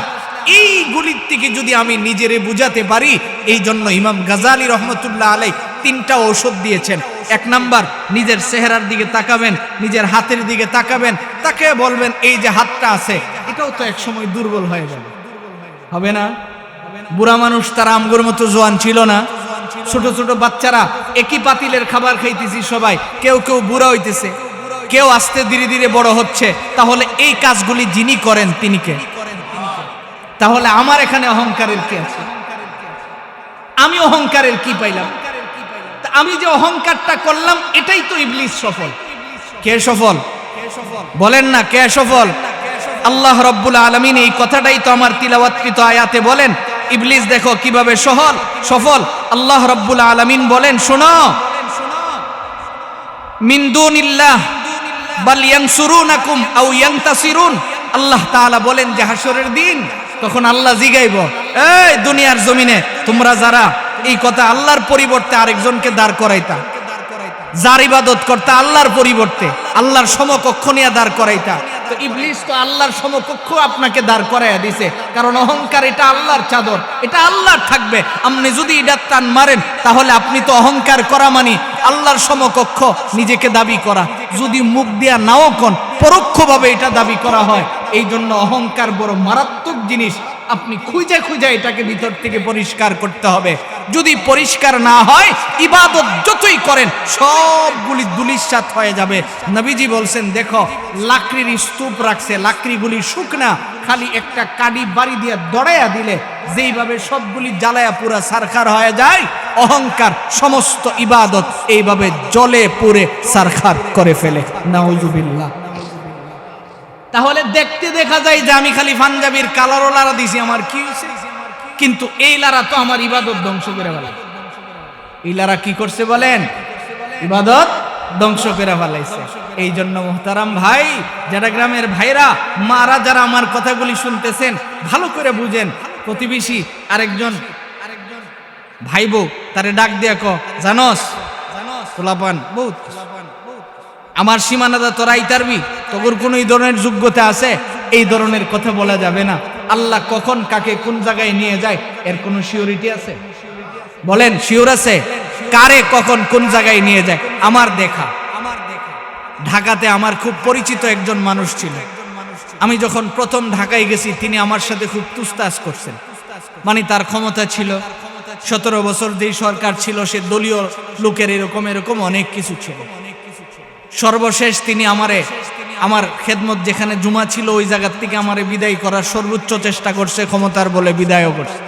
এইগুলির থেকে যদি আমি নিজেরে বুঝাতে পারি, এই জন্য ইমাম গাজালি রহমতুল্লাহ আলাই 3টা ঔষধ দিয়েছেন। 1 নাম্বার, নিজের চেহারার দিকে তাকাবেন, নিজের হাতের দিকে তাকাবেন, তাকে বলবেন এই যে হাতটা আছে এটাও তো এক সময় দুর্বল হয়ে যাবে, হবে না? বুড়া মানুষ তারা আমগোর মতো জোয়ান ছিল না। ছোট ছোট বাচ্চারা একই পাতিলের খাবার খাইতেছি সবাই, কেউ কেউ বুড়া হইতেছে, কেউ আস্তে ধীরে ধীরে বড় হচ্ছে। তাহলে এই কাজগুলি যিনি করেন তিনি কে? তাহলে আমার এখানে অহংকারের কি আছে? আমি অহংকারের কি পাইলাম? আমি যে অহংকারটা করলাম এটাই তো ইবলিস সফল। কে সফল? বলেন না কে সফল? আল্লাহ রাব্বুল আলামিন এই কথাটাই তো আমার তিলাওয়াতকৃত আয়াতে বলেন। ইবলিস দেখো কিভাবে সফল। আল্লাহ রাব্বুল আলামিন বলেন শোনো, মিন দুনিল্লাহ বাল ইয়ানসুরুনাকুম আও ইয়ানতাসিরুন। আল্লাহ তাআলা বলেন যে হাসরের দিন তখন আল্লাহ জিগাইব, এই দুনিয়ার জমিনে তোমরা যারা এই কথা আল্লাহর পরিবর্তে আরেকজনকে দাঁড় করাইতা, যার ইবাদত করতে আল্লাহর পরিবর্তে আল্লাহর সমকক্ষ নিয়ে দাঁড় করাইতা, তো ইবলিস তো আল্লাহর সমকক্ষ আপনাকে দাঁড় করাইয়া দিছে। কারণ অহংকার এটা আল্লাহর চাদর, এটা আল্লাহর থাকবে। আপনি যদি এটা টান মারেন তাহলে আপনি তো অহংকার করা মানে আল্লাহর সমকক্ষ নিজেকে দাবি করা। যদি মুখ দিয়া নাও কোন, পরোক্ষভাবে এটা দাবি করা হয়। এই জন্য অহংকার বড় মারাত্মক জিনিস। আপনি খুঁজে খুঁজে এটাকে ভিতর থেকে পরিষ্কার করতে হবে। যদি পরিষ্কার না হয়, ইবাদত যতই করেন সবগুলি ধুলিস্যাৎ হয়ে যাবে। নবীজি বলছেন দেখো লাকড়ির স্তূপ রাখছে, লাকড়িগুলি শুকনা, খালি একটা কাঠি বাড়ি দিয়ে দড়াইয়া দিলে যেইভাবে সবগুলি জ্বালায়া পুরা সারখার হয়ে যায়, অহংকার সমস্ত ইবাদত এইভাবে জ্বলে পুড়ে সারখার করে ফেলে। নাউজুবিল্লাহ। তাহলে দেখতে দেখা যায় যে আমি খালি পাঞ্জাবির কালারও লারা দিছি, আমার কি হয়েছে? কিন্তু এই লারা তো আমার ইবাদত ধ্বংস করে ফেলে। এই লারা কি করছে বলেন? ইবাদত ধ্বংস করে ফেলাইছে। এই জন্য মুহতারাম ভাই, যারা গ্রামের ভাইরা মারা যারা আমার কথাগুলি শুনতেছেন, ভালো করে বুঝেন। প্রতিবেশী আরেকজন ভাই বউ তারে ডাক দিয়া ক, জানোস তোলাপান বহুত আমার সীমানাদা তোরা ইতারবি, তোর কোন এই ধরনের যোগ্যতা আছে? এই ধরনের কথা বলা যাবে না। আল্লাহ কখন কাকে কোন জায়গায় নিয়ে যায় এর কোনো সিওরিটি আছে? বলেন শিওর আছে? কারে কখন কোন জায়গায় নিয়ে যায় আমার দেখা। ঢাকাতে আমার খুব পরিচিত একজন মানুষ ছিল। আমি যখন প্রথম ঢাকায় গেছি তিনি আমার সাথে খুব তুস্তাস করছেন। মানে তার ক্ষমতা ছিল, 17 বছর যেই সরকার ছিল সে দলীয় লোকের এরকম অনেক কিছু ছিল। সর্বশেষ তিনি আমার খেদমত যেখানে জুমা ছিল ওই জায়গার থেকে আমারে বিদায় করার সর্বোচ্চ চেষ্টা করছে, ক্ষমতার বলে বিদায়ও করছে।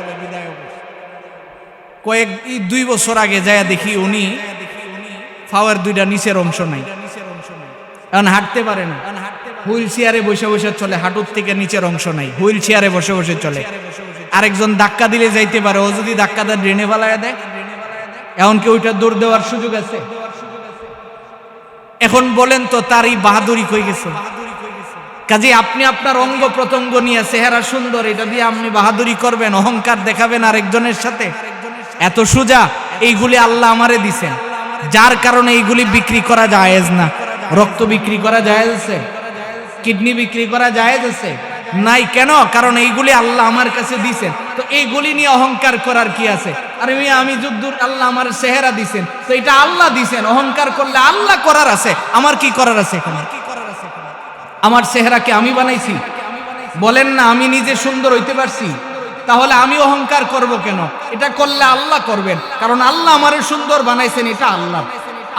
2 বছর আগে যায় দেখি উনি ফাওয়ার 2টা নিচের অংশ নাই, এখন হাঁটতে পারে না, হুইল চেয়ারে বসে বসে চলে, হাঁটুর থেকে নিচের অংশ নাই, হুইল চেয়ারে বসে বসে চলে। আরেকজন ধাক্কা দিলে যাইতে পারে, ও যদি ধাক্কাটা ড্রেনে ফালাইয়া দেয় এখন কি ওইটা দৌড় দেওয়ার সুযোগ আছে? এখন বলেন তো তার এই বাহাদুরি কই গেছে? কাজে আপনি আপনার অঙ্গ প্রত্যঙ্গ নিয়ে চেহারা সুন্দর, এটা দিয়ে আপনি বাহাদুরি করবেন, অহংকার দেখাবেন আরেকজনের সাথে? এত সোজা? এইগুলি আল্লাহ আমারে দিছেন, যার কারণে এইগুলি বিক্রি করা জায়েজ না। রক্ত বিক্রি করা জায়েজ আছে? কিডনি বিক্রি করা জায়েজ আছে? নাই। কেন? কারণ এইগুলি আল্লাহ আমার কাছে দিছেন, তো এইগুলি নিয়ে অহংকার করার কি আছে? আরে আমি যুদ্ধুর আল্লাহ আমার চেহারা দিছেন, তো এটা আল্লাহ দিছেন, অহংকার করলে আল্লাহ করার আছে, আমার কি করার আছে এখানে? আমার চেহারাকে আমি বানাইছি? বলেন না, আমি নিজে সুন্দর হইতে পারছি, তাহলে আমি অহংকার করব কেন? এটা করলে আল্লাহ করবেন, কারণ আল্লাহ আমারে সুন্দর বানাইছেন, এটা আল্লাহ।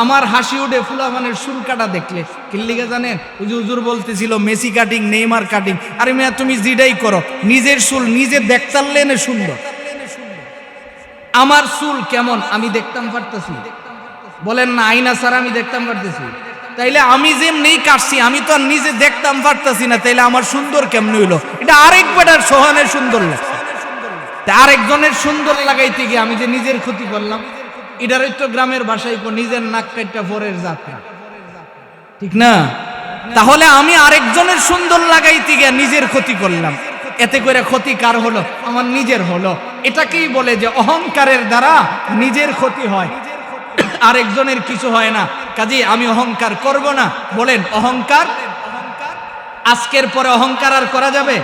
আমার হাসি উঠে ফুলাফানের চুল কাটা দেখলে, কিল্লিগে জানেন ওই যে হুজুর বলতেছিল মেসি কাটিং, নেইমার কাটিং। আরে মিয়া তুমি যেটাই করো, নিজের চুল নিজে দেখতারলেন সুন্দর। আমার চুল কেমন আমি দেখতাম পারতেছি? বলেন না, আয়না ছাড়া আমি দেখতাম পারতেছি? তাইলে আমি যেমনি কাটছি আমি তো আর নিজে দেখতাম পারতেছি না, তাইলে আমার সুন্দর কেমন হইলো? এটা আরেক বেটার সোহানের সুন্দর লাগছে, আরেকজনের সুন্দর লাগাইতে গিয়ে আমি যে নিজের ক্ষতি করলাম। এটার তো গ্রামের ভাষায় নিজের নাক কাটটা পরের যাত্রা, ঠিক না? তাহলে আমি আরেকজনের সুন্দর লাগাইতে গিয়ে নিজের ক্ষতি করলাম, এতে করে ক্ষতি কার হলো? আমার নিজের হলো। এটাকেই বলে যে অহংকারের দ্বারা নিজের ক্ষতি হয়, আরেকজনের কিছু হয় না। কাজেই আমি অহংকার করব না। বলেন অহংকার আজকের পরে অহংকার আর করা যাবে?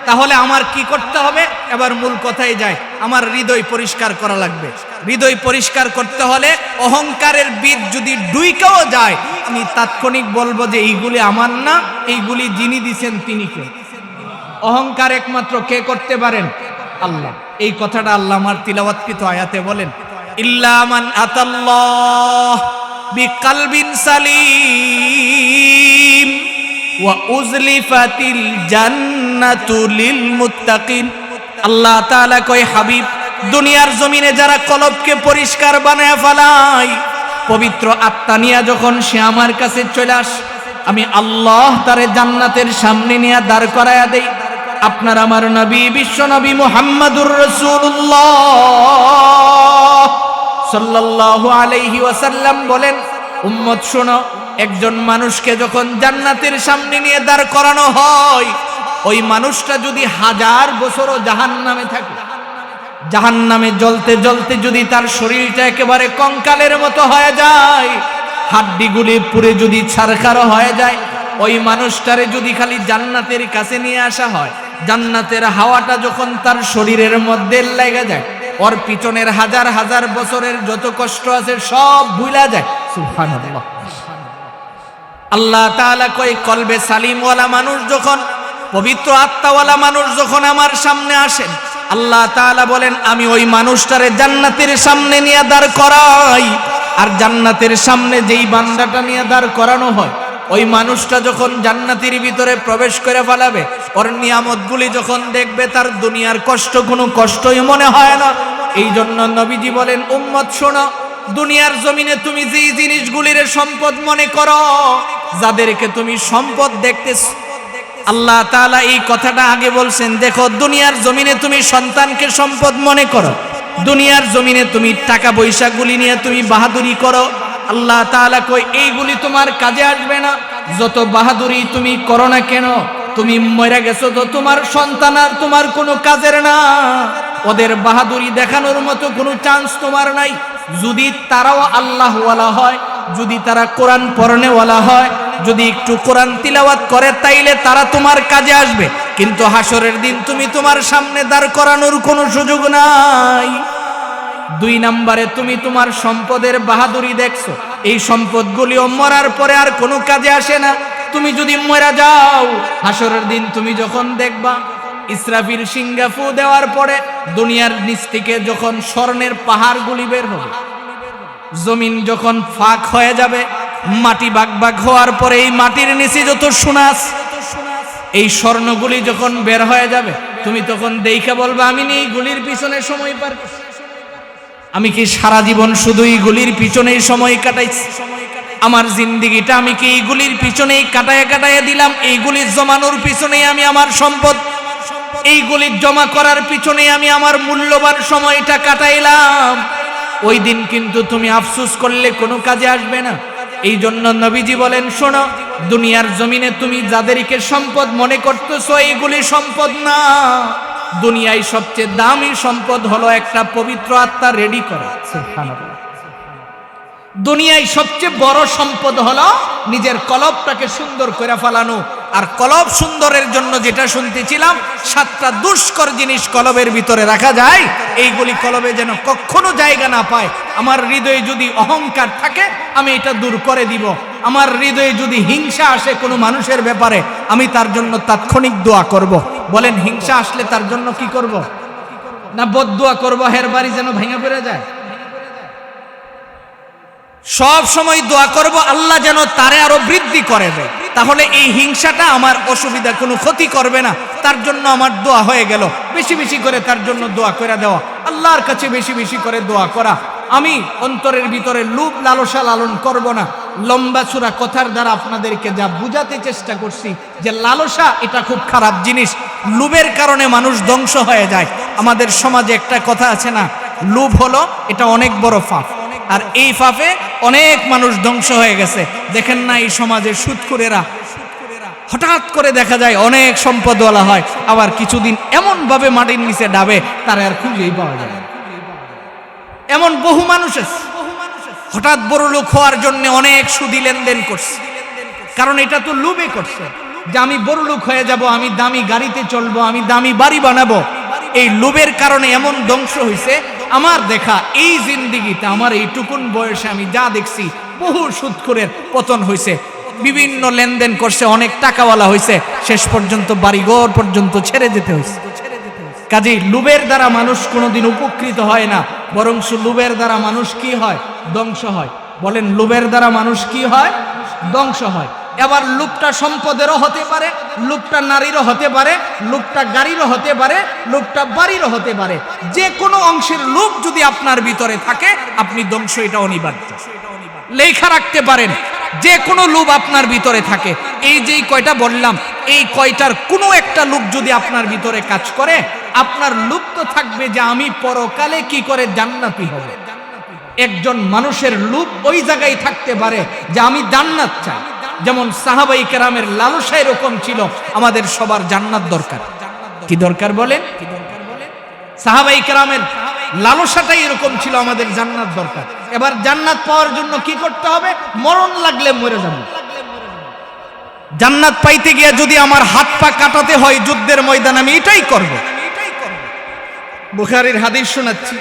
তাহলে আমার কি করতে হবে? এবার মূল কথায় যায়, আমার হৃদয় পরিষ্কার করা লাগবে। হৃদয় পরিষ্কার করতে হলে অহংকারের বীজ যদি ডুইকাও যায়, আমি তাৎক্ষণিক বলবো যে এইগুলি আমার না, এইগুলি যিনি দিছেন তিনি কে? অহংকার একমাত্র কে করতে পারেন? আল্লাহ। এই কথাটা আল্লাহ আমার তিলাওয়াতকৃত আয়াতে বলেন, ইল্লা মান আতাল্লাহ বিকলবিন সালিম ওয়া উজলিফাতিল জান্নাতু লিল মুত্তাকিন। আল্লাহ তাআলা কয়, হাবিব দুনিয়ার জমিনে যারা কলবকে পরিষ্কার বানায় ফেলায়, পবিত্র আত্মা নিয়ে যখন সে আমার কাছে চলে আসে, আমি আল্লাহ তারে জান্নাতের সামনে নিয়ে দাঁড় করায়া দেই। আপনার আমার নবী বিশ্ব নবী মুহাম্মাদুর রাসূলুল্লাহ সাল্লাল্লাহু আলাইহি ওয়াসাল্লাম বলেন, উম্মত শোনো, একজন মানুষকে যখন জান্নাতের সামনে নিয়ে দাঁড় করানো হয়, ওই মানুষটা যদি 1000 বছরও জাহান্নামে থাকে, জাহান্নামে জ্বলতে জ্বলতে যদি তার শরীরটা একেবারে কঙ্কালের মতো হয়ে যায়, হাড্ডিগুলি পুড়ে যদি ছারখার হয়ে যায়, ওই মানুষটারে যদি খালি জান্নাতের কাছে নিয়ে আসা হয়, জান্নাতের হাওয়াটা যখন তার শরীরের মধ্যে লেগে যায়, ওর পিছনের 1000 বছরের যত কষ্ট আছে সব ভুলা যায়। সুবহানাল্লাহ। আল্লাহ তাআলা কয়, কলবে সালিমওয়ালা মানুষ যখন, পবিত্র আত্মাওয়ালা মানুষ যখন আমার সামনে আসেন, আল্লাহ তাআলা বলেন আমি ওই মানুষটারে জান্নাতের সামনে নিয়ে দাঁড় করাই। আর জান্নাতের সামনে যেই বান্দাটা নিয়ে দাঁড় করানো হয়, ওই মানুষটা যখন জান্নাতের ভিতরে প্রবেশ করে ফেলাবে, ওর নিয়ামতগুলি যখন দেখবে, তার দুনিয়ার কষ্ট কোনো কষ্টই মনে হয় না। এই জন্য নবীজি বলেন, উম্মত শোনো, দুনিয়ার জমিনে তুমি যেই জিনিসগুলির সম্পদ মনে করো, যাদেরকে তুমি সম্পদ দেখতেছ, আল্লাহ তাআলা এই কথাটা আগে বলছেন, দেখো দুনিয়ার জমিনে তুমি সন্তানকে সম্পদ মনে করো, দুনিয়ার জমিনে তুমি টাকা পয়সাগুলি নিয়ে তুমি বাহাদুরি করো, আল্লাহ তাআলা কই এইগুলি তোমার কাজে আসবে না। যত বাহাদুরি তুমি করো না কেন, তুমি মরে গেছো তো তোমার সন্তান আর তোমার কোনো কাজের না। ওদের বাহাদুরি দেখানোর মতো কোনো চান্স তোমার নাই। যদি তারাও আল্লাহওয়ালা হয়, যদি তারা কোরআন পড়নেওয়ালা হয়, যদি একটু কোরআন তিলাওয়াত করে, তাইলে তারা তোমার কাজে আসবে, কিন্তু হাসরের দিন তুমি তোমার সামনে দাঁড় করানোর কোনো সুযোগ নাই। 2 নম্বরে তুমি তোমার সম্পদের বাহাদুরি দেখছো, এই সম্পদগুলি মরার পরে আর কোনো কাজে আসে না। তুমি যদি মরে যাও, হাসরের দিন তুমি যখন দেখবা ইসরাফিল সিংগাফু দেওয়ার পরে দুনিয়ার নিচ থেকে যখন স্বর্ণের পাহাড়গুলি বের হবে, জমিন যখন ফাঁক হয়ে যাবে, মাটি ভাগ ভাগ হওয়ার পরে এই মাটির নিচে যত সোনা, এই স্বর্ণগুলি যখন বের হয়ে যাবে, তুমি তখন দেখে বলবে আমি নি এইগুলির পিছনে সময় পার করছি। আমি কি সারা জীবন শুধু এইগুলির পিছনেই সময় কাটাইছি? আমার জিন্দিগিটা আমি কি এইগুলির পিছনেই কাটায় কাটায় দিলাম? এইগুলি জমানোর পিছনেই আমি আমার সম্পদ, এইগুলি জমা করার পিছনেই আমি আমার মূল্যবান সময়টা কাটাইলাম। ওই দিন কিন্তু তুমি আফসোস করলে কোনো কাজে আসবে না। এই জন্য নবীজি বলেন, শোনো, দুনিয়ার জমিনে তুমি যাদেরকে সম্পদ মনে করতেছো, এইগুলি সম্পদ না। দুনিয়ায় সবচেয়ে দামি সম্পদ হলো একটা পবিত্র আত্মা রেডি করা। সুবহানাল্লাহ। দুনিয়ায় সবচেয়ে বড় সম্পদ হলো নিজের কলবটাকে সুন্দর করে ফেলানো। আর কলব সুন্দরের জন্য যেটা শুনতেছিলাম, 7টা দুষ্কর জিনিস কলবের ভিতরে রাখা যায়, এইগুলি কলবে যেন কখনো জায়গা না পায়। আমার হৃদয়ে যদি অহংকার থাকে, আমি এটা দূর করে দিব। আমার হৃদয়ে যদি হিংসা আসে কোনো মানুষের ব্যাপারে, আমি তার জন্য তাৎক্ষণিক দোয়া করব। বলেন, হিংসা আসলে তার জন্য কি করব? না বদদোয়া করব, হের বাড়ি যেন ভেঙে পড়ে যায়? সব সময় দোয়া করব আল্লাহ যেন তারে আরো বৃদ্ধি করে দেয়। তাহলে এই হিংসাটা আমার অসুবিধা, কোনো ক্ষতি করবে না। তার জন্য আমার দোয়া হয়ে গেল। বেশি বেশি করে তার জন্য দোয়া করে দেওয়া, আল্লাহর কাছে বেশি বেশি করে দোয়া করা। আমি অন্তরের ভিতরে লোভ লালসা লালন করব না। লম্বা চূড়া কথার দ্বারা আপনাদেরকে যা বুঝাতে চেষ্টা করছি যে লালসা এটা খুব খারাপ জিনিস। লোভের কারণে মানুষ ধ্বংস হয়ে যায়। আমাদের সমাজে একটা কথা আছে না, লোভ হলো এটা অনেক বড় পাপ, আর এই পাপে অনেক মানুষ ধ্বংস হয়ে গেছে। দেখেন না এই সমাজে সুদখোরেরা, হঠাৎ করে দেখা যায় অনেক সম্পদওয়ালা হয়, আবার কিছুদিন এমন ভাবে মাটির নিচে ডাবে তার আর খুঁজেই পাওয়া যায়। এমন বহু মানুষ আছে, হঠাৎ বড় লোক হওয়ার জন্য অনেক সুদি লেনদেন করছে, কারণ এটা তো লোভে করছে যে আমি বড় লোক হয়ে যাব, আমি দামি গাড়িতে চলবো, আমি দামি বাড়ি বানাবো। এই লোভের কারণে এমন ধ্বংস হয়েছে। আমার দেখা এই জিন্দিগিতে, আমার এইটুকুন বয়সে আমি যা দেখছি, বহু সুদখোরের পতন হয়েছে। বিভিন্ন লেনদেন করছে, অনেক টাকাওয়ালা হয়েছে, শেষ পর্যন্ত বাড়িঘর পর্যন্ত ছেড়ে যেতে হয়েছে। কাজেই লোভের দ্বারা মানুষ কোনোদিন উপকৃত হয় না, বরং লোভের দ্বারা মানুষ কি হয়? ধ্বংস হয়। বলেন, লোভের দ্বারা মানুষ কি হয়? ধ্বংস হয়। এবার লোভটা সম্পদেরও হতে পারে, লোভটা নারীরও হতে পারে, লোভটা গাড়িরও হতে পারে, লোভটা বাড়িরও হতে পারে। যে কোনো অংশের লোভ যদি আপনার ভিতরে থাকে, আপনি ধ্বংস, এটা অনিবার্য। লেখা রাখতে পারেন, যে কোনো লোভ আপনার ভিতরে থাকে, এই যেই কয়টা বললাম, এই কয়টার কোনো একটা লোভ যদি আপনার ভিতরে কাজ করে, আপনার লোভ তো থাকবে যে আমি পরকালে কি করে জান্নাতি হব। একজন মানুষের লোভ ওই জায়গায় থাকতে পারে যে আমি জান্নাত চাই। যেমন সাহাবাই কেরামের লালসা এরকম ছিল, আমাদের সবার জান্নাত দরকার। কি দরকার বলেন? সাহাবাই কেরামের লালসাটাই এরকম ছিল, আমাদের জান্নাত দরকার। এবার জান্নাত পাওয়ার জন্য কি করতে হবে? মরণ লাগলে মরে যাব। জান্নাত পাইতে গিয়ে যদি আমার হাত পা কাটাতে হয় যুদ্ধের ময়দানে, আমি এটাই করব। বুখারীর হাদিস শোনাচ্ছি।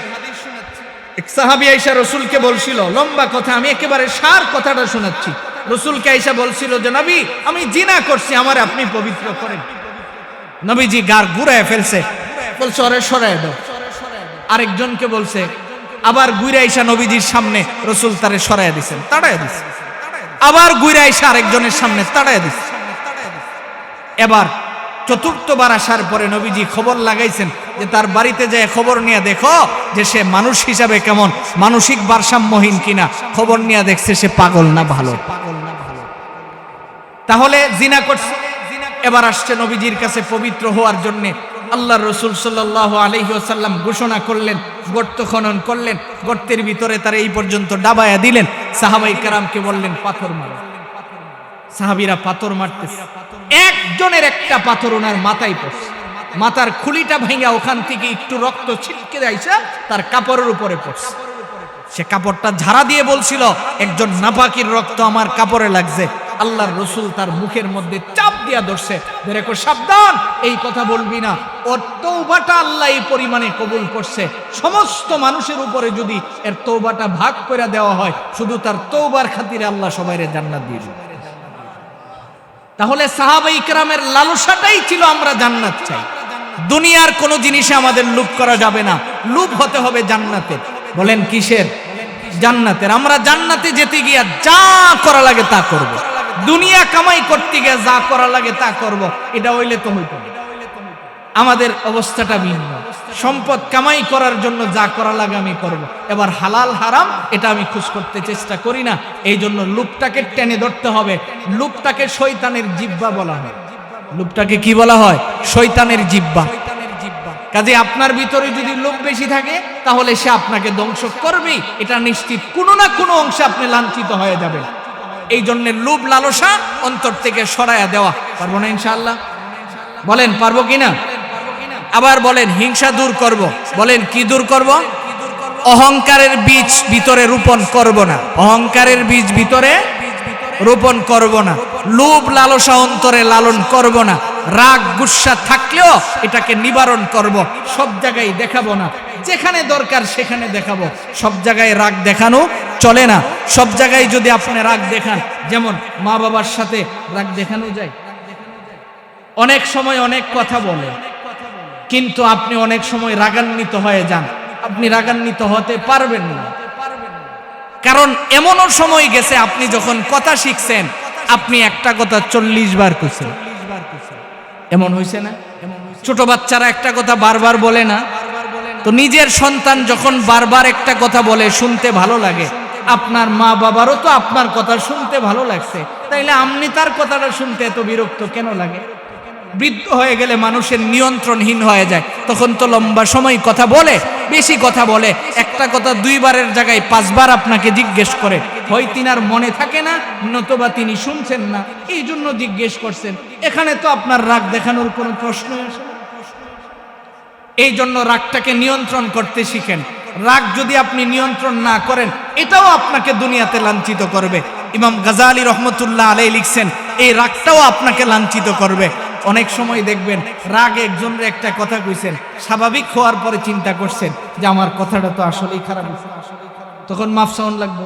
এক সাহাবী আয়েশা রাসূলকে বলছিল, লম্বা কথা, আমি একেবারে সার কথাটা শোনাচ্ছি। রাসূলকে আয়েশা বলছিল যে নবী, আমি জিনা করছি, আমার আপনি পবিত্র করেন। নবীজি গার ঘুরায় ফেলছে, বলছে ওরে সরায় দাও। আরেকজনকে বলছে, আবার ঘুরে আয়েশা নবীজির সামনে রাসূল তারে সরায় দিয়েছেন, তাড়ায় দিয়েছে। আবার ঘুরে আয়েশা আরেকজনের সামনে তাড়ায় দিয়েছে। এবার চতুর্থবার আসার পরে নবীজি খবর লাগাইছেন যে তার বাড়িতে যায় খবর নিয়ে দেখো যে সে মানুষ হিসাবে কেমন, মানসিক ভারসাম্যহীন কিনা। খবর নিয়ে দেখছে সে পাগল না ভালো। তাহলে জিনা করছে। এবার আসছে নবীজির কাছে পবিত্র হওয়ার জন্য। আল্লাহর রাসূল সাল্লাল্লাহু আলাইহি ওয়াসাল্লাম ঘোষণা করলেন, গর্ত খনন করলেন, গর্তের ভিতরে তার এই পর্যন্ত ডাবায়া দিলেন। সাহাবায়ে কেরামকে বললেন পাথর মারো। সাহাবীরা পাথর মারতেছে। একজনের একটা পাথর ওনার মাথায় পড়ছে, মাথার খুলিটা ভাঙা ওখান থেকে একটু রক্ত ছিটকে যাইছে, তার কাপড়ের উপরে পড়ছে। সে কাপড়টা ঝাড়া দিয়ে বলছিল, একজন নাপাকির রক্ত আমার কাপড়ে লাগছে। আল্লাহর রাসূল তার মুখের মধ্যে চাপ দিয়া ধরছে, ধরে কো সাবধান, এই কথা বলবি না। ওর তওবাটা আল্লাহ এই পরিমাণে কবুল করছে, সমস্ত মানুষের উপরে যদি এর তওবাটা ভাগ করে দেওয়া হয়, শুধু তার তওবার খাতিরে আল্লাহ সবাইরে জান্নাত দিয়ে দিবে। তাহলে সাহাবায়ে ইকরামের লালসাটাই ছিল আমরা জান্নাত চাই। দুনিয়ার কোনো জিনিসে আমাদের লোভ করা যাবে না, লোভ হতে হবে জান্নাতের। বলেন কিসের? জান্নাতের। আমরা জান্নাতে যেতে গিয়া যা করা লাগে তা করব, দুনিয়া কামাই করতে গিয়ে যা করা লাগে তা করব, এটা হইলে তো হইতো না। আমাদের অবস্থাটা ভিন্ন। সম্পদ কামাই করার জন্য যা করা লাগে আমি করব, এবার হালাল হারাম এটা আমি খোঁজ করতে চেষ্টা করি না। এই জন্য লোভটাকে টেনে ধরতে হবে। লোভটাকে শয়তানের জিহ্বা বলা হয়। লোভটাকে কি বলা হয়? শয়তানের জিহ্বা। কাজে আপনার ভিতরে যদি লোভ বেশি থাকে তাহলে সে আপনাকে ধ্বংস করবেই, এটা নিশ্চিত। কোনো না কোনো অংশে আপনি লাঞ্ছিত হয়ে যাবেন। এই জন্য লোভ লালসা অন্তর থেকে সরাইয়া দেওয়া পারবো না ইনশাআল্লাহ? বলেন পারবো কিনা? আবার বলেন হিংসা দূর করব। বলেন কি দূর করব? অহংকারের বীজ ভিতরে রোপণ করব না। অহংকারের বীজ ভিতরে রোপণ করব না। লোভ লালসা অন্তরে লালন করব না। রাগ গুসা থাকলেও এটাকে নিবারণ করব। সব জায়গায় দেখাবো না, যেখানে দরকার সেখানে দেখাবো। সব জায়গায় রাগ দেখানো চলে না। সব জায়গায় যদি আপনি রাগ দেখান, যেমন মা বাবার সাথে রাগ দেখানো যায়। অনেক সময় অনেক কথা বলে, কিন্তু আপনি অনেক সময় রাগান্বিত হয়ে যান। আপনি রাগান্বিত হতে পারবেন না, কারণ এমনও সময় গেছে আপনি যখন কথা শিখছেন আপনি একটা কথা 40 বার কইছেন। এমন হইছে না? ছোট বাচ্চারা একটা কথা বারবার বলে না? তো নিজের সন্তান যখন বারবার একটা কথা বলে শুনতে ভালো লাগে, আপনার মা বাবারও তো আপনার কথা শুনতে ভালো লাগছে, তাইলে আপনি তার কথাটা শুনতে এত বিরক্ত কেন লাগে? বৃদ্ধ হয়ে গেলে মানুষের নিয়ন্ত্রণহীন হয়ে যায়, তখন তো লম্বা সময় কথা বলে, বেশি কথা বলে। একটা কথা 2 বারের জায়গায় 5 বার আপনাকে জিজ্ঞেস করে, হয় তিনার মনে থাকে না, নতুবা তিনি শুনছেন না, এই জন্য জিজ্ঞেস করছেন। এখানে তো আপনার রাগ দেখানোর কোনো প্রশ্নই আসে না। এই জন্য রাগটাকে নিয়ন্ত্রণ করতে শিখেন। রাগ যদি আপনি নিয়ন্ত্রণ না করেন, এটাও আপনাকে দুনিয়াতে লাঞ্ছিত করবে। ইমাম গাজালি রহমতুল্লাহ আলাইহি লিখছেন, এই রাগটাও আপনাকে লাঞ্ছিত করবে। অনেক সময় দেখবেন রাগ একজনের একটা কথা কইছেন, স্বাভাবিক হওয়ার পরে চিন্তা করছেন যে আমার কথাটা তো আসলেই খারাপ হয়েছে, তখন মাফ চাওয়ান লাগবে।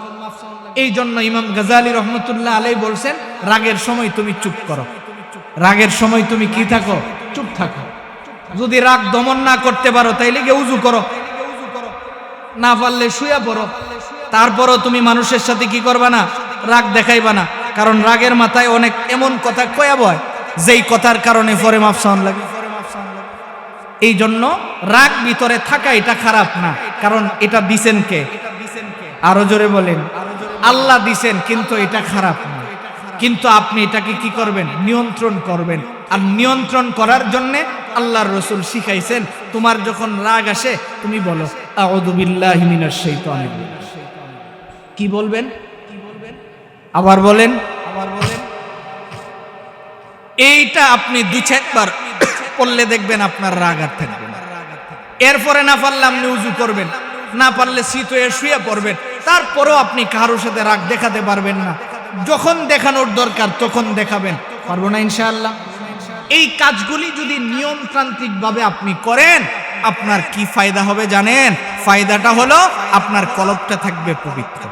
এই জন্য ইমাম গাজালি রহমতুল্লাহ আলাইহি বলছেন, রাগের সময় তুমি চুপ করো। রাগের সময় তুমি কি থাকো? চুপ থাকো। যদি রাগ দমন না করতে পারো তাইলে গিয়ে উজু করো, না পারলে শুয়ে পড়ো। তারপরও তুমি মানুষের সাথে কি করবা না? রাগ দেখাইবা না। কারণ রাগের মাথায় অনেক এমন কথা কয়া বয় যেই কথার কারণে পরে মাফ চাওয়ান লাগে। এই জন্য রাগ ভিতরে থাকা এটা খারাপ না, কারণ এটা দিছেন কে? আরো জোরে বলেন, আল্লাহ দিছেন, কিন্তু এটা খারাপ না। কিন্তু আপনি এটাকে কি করবেন? নিয়ন্ত্রণ করবেন। আর নিয়ন্ত্রণ করার জন্য আল্লাহর রাসূল শিখাইছেন, তোমার যখন রাগ আসে তুমি বলো আউযু বিল্লাহি মিনাশ শাইতানির রাজিম। কি বলবেন? আবার বলেন। এইটা আপনি 2-4 বার পড়লে দেখবেন আপনার রাগ আর থাকবে না। এরপরে না পারলে আপনি উজু করবেন, না পারলে শীত হয়ে শুয়ে পড়বেন। তারপরেও আপনি কারোর সাথে রাগ দেখাতে পারবেন না। যখন দেখানোর দরকার তখন দেখাবেন, পারবো না ইনশাআল্লাহ। এই কাজগুলি যদি নিয়মতান্ত্রিক ভাবে আপনি করেন, আপনার কি ফায়দা হবে জানেন? ফায়দাটা হলো আপনার কলবটা থাকবে পবিত্র।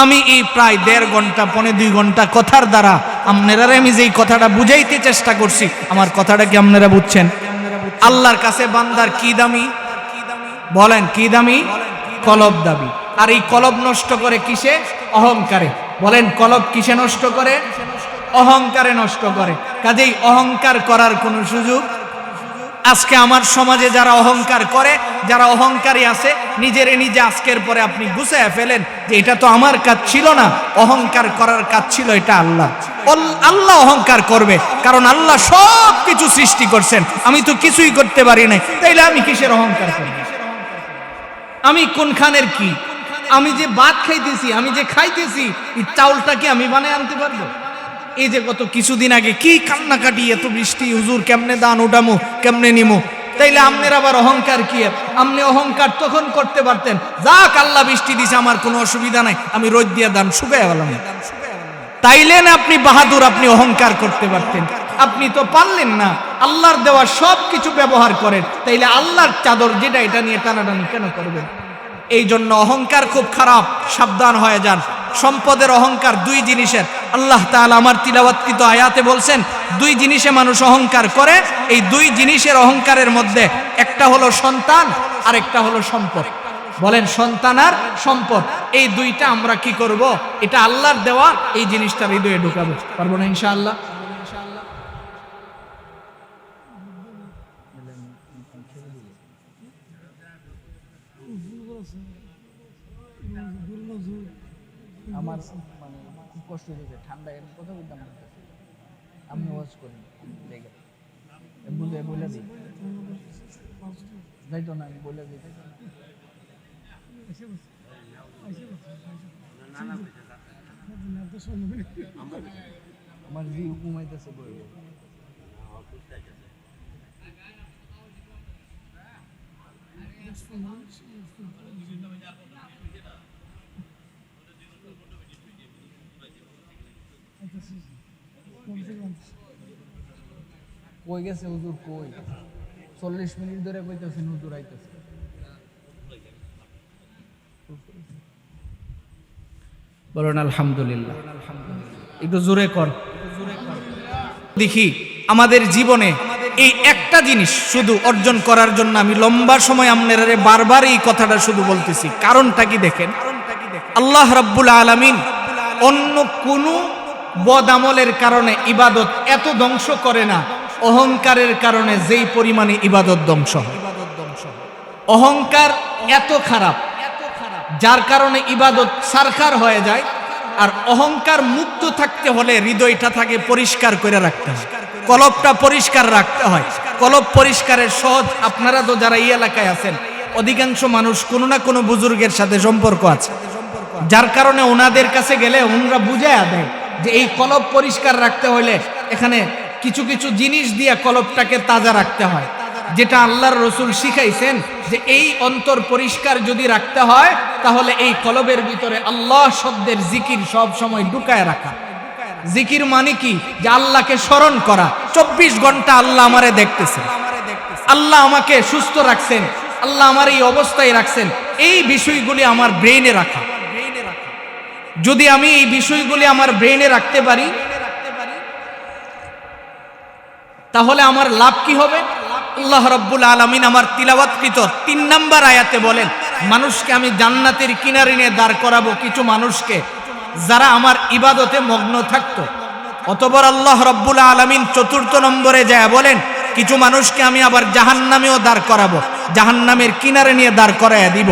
আমি এই প্রায় 1.5 ঘন্টা 1.5-2 ঘন্টা কথার দ্বারা আপনারা আমি যেই কথাটা বুঝাইতে চেষ্টা করছি, আমার কথাটা কি আপনারা বুঝছেন? আল্লাহর কাছে বান্দার কি দামি? বলেন কি দামি? কলব দামি। আর এই কলব নষ্ট করে কিসে? অহংকারে। বলেন কলব কিসে নষ্ট করে? অহংকারে নষ্ট করে। কাজেই অহংকার করার কোনো সুযোগ আজকে আমার সমাজে যারা অহংকার করে, যারা অহংকারী আছে, নিজেরে নিজে আজকের পরে আপনি গুছাইয়া ফেলেন যে এটা তো আমার কাজ ছিল না, অহংকার করার কাজ ছিল এটা আল্লাহ। আল্লাহ অহংকার করবে, কারণ আল্লাহ সব কিছু সৃষ্টি করছেন, আমি তো কিছুই করতে পারি নাই, তাইলে আমি কিসের অহংকার করি? আমি কোনখানের কি? আমি যে ভাত খাইতেছি, আমি যে খাইতেছি, এই চাউলটা কি আমি বানায় আনতে পারবো? এই যে গত কিছুদিন আগে কি কান্নাকাটি, এত বৃষ্টি, হুজুর কেমনে দান উঠামো, কেমনে নিমো, তাইলে আপনার আবার অহংকার কি? আপনি অহংকার তখন করতে পারতেন, যাক আল্লাহ বৃষ্টি দিছে, আমার কোনো অসুবিধা নাই, আমি রোদ দিয়া দান শুকাইয়া গেলাম। তাইলে না আপনি বাহাদুর, আপনি অহংকার করতে পারতেন। আপনি তো পারলেন না, আল্লাহর দেওয়া সব কিছু ব্যবহার করেন, তাইলে আল্লাহর চাদর যেটা এটা নিয়ে টানাটানি কেন করবেন? এই জন্য অহংকার খুব খারাপ, সাবধান হয়ে যান। সম্পদের অহংকার দুই জিনিসের। আল্লাহ তাআলা আমার তিলাওয়াতকৃত আয়াতে বলছেন দুই জিনিসে মানুষ অহংকার করে। এই দুই জিনিসের অহংকারের মধ্যে একটা হলো সন্তান আর একটা হলো সম্পদ। বলেন সন্তান আর সম্পদ, এই দুইটা আমরা কি করব? এটা আল্লাহর দেওয়া, এই জিনিসটা হৃদয়ে ঢুকাবো, পারবো না ইনশাআল্লাহ? আমার মানে খুব কষ্ট হয়েছে, ঠান্ডায় আমি কথা বলতাম না, আমি ওয়াজ করি বলে দিই যাইতো না, আমি বলে দিই আমার জি ঘুমাইতেছে বই কই গেছে হুজুর? কই 40 মিনিট ধরে কইতেছেন হুজুর আইতেছে। বলেন আলহামদুলিল্লাহ। একটু জোরে কর। দেখি আমাদের জীবনে এই একটা জিনিস শুধু অর্জন করার জন্য আমি লম্বা সময় আপনারা বারবার এই কথাটা শুধু বলতেছি। কারণটা কি দেখেন, আল্লাহ রাব্বুল আলামিন অন্য কোনো বদ আমলের কারণে ইবাদত এত ধ্বংস করে না, অহংকারের কারণে যেই পরিমাণে ইবাদত ধ্বংস হয়। অহংকার এত খারাপ যার কারণে ইবাদত সারখার হয়ে যায়। আর অহংকার মুক্ত থাকতে হলে হৃদয়টা থাকে পরিষ্কার করে রাখতে হয়, কলবটা পরিষ্কার রাখতে হয়। কলব পরিষ্কারের সহজ, আপনারা তো যারা এই এলাকায় আছেন অধিকাংশ মানুষ কোনো না কোনো বুজুর্গের সাথে সম্পর্ক আছে, যার কারণে ওনাদের কাছে গেলে ওনারা বুঝাইয়া দেয় যে এই কলব পরিষ্কার রাখতে হলে এখানে কিছু কিছু জিনিস দিয়ে কলবটাকে তাজা রাখতে হয়, যেটা আল্লাহর রসুল শিখাইছেন যে এই অন্তর পরিষ্কার যদি রাখতে হয় তাহলে এই কলবের ভিতরে আল্লাহ শব্দের জিকির সব সময় ঢুকায় রাখা। জিকির মানে কি? যে আল্লাহকে স্মরণ করা। 24 ঘন্টা আল্লাহ আমারে দেখতেছেন, আল্লাহ আমাকে সুস্থ রাখছেন, আল্লাহ আমার এই অবস্থায় রাখছেন, এই বিষয়গুলি আমার ব্রেইনে রাখা। যদি আমি এই বিষয়গুলি আমার ব্রেইনে রাখতে পারি তাহলে আমার লাভ কি হবে? আল্লাহ রাব্বুল আলামিন আমার তিলাওয়াতকৃত 3 নাম্বার আয়াতে বলেন মানুষকে আমি জান্নাতের কিনারে নিয়ে দাঁড় করাবো কিছু মানুষকে যারা আমার ইবাদতে মগ্ন থাকতো। অতঃপর আল্লাহ রাব্বুল আলামিন 4 নম্বরে যায় বলেন কিছু মানুষকে আমি আবার জাহান্নামেও দাঁড় করাবো, জাহান্নামের কিনারে নিয়ে দাঁড় করায়া দিব।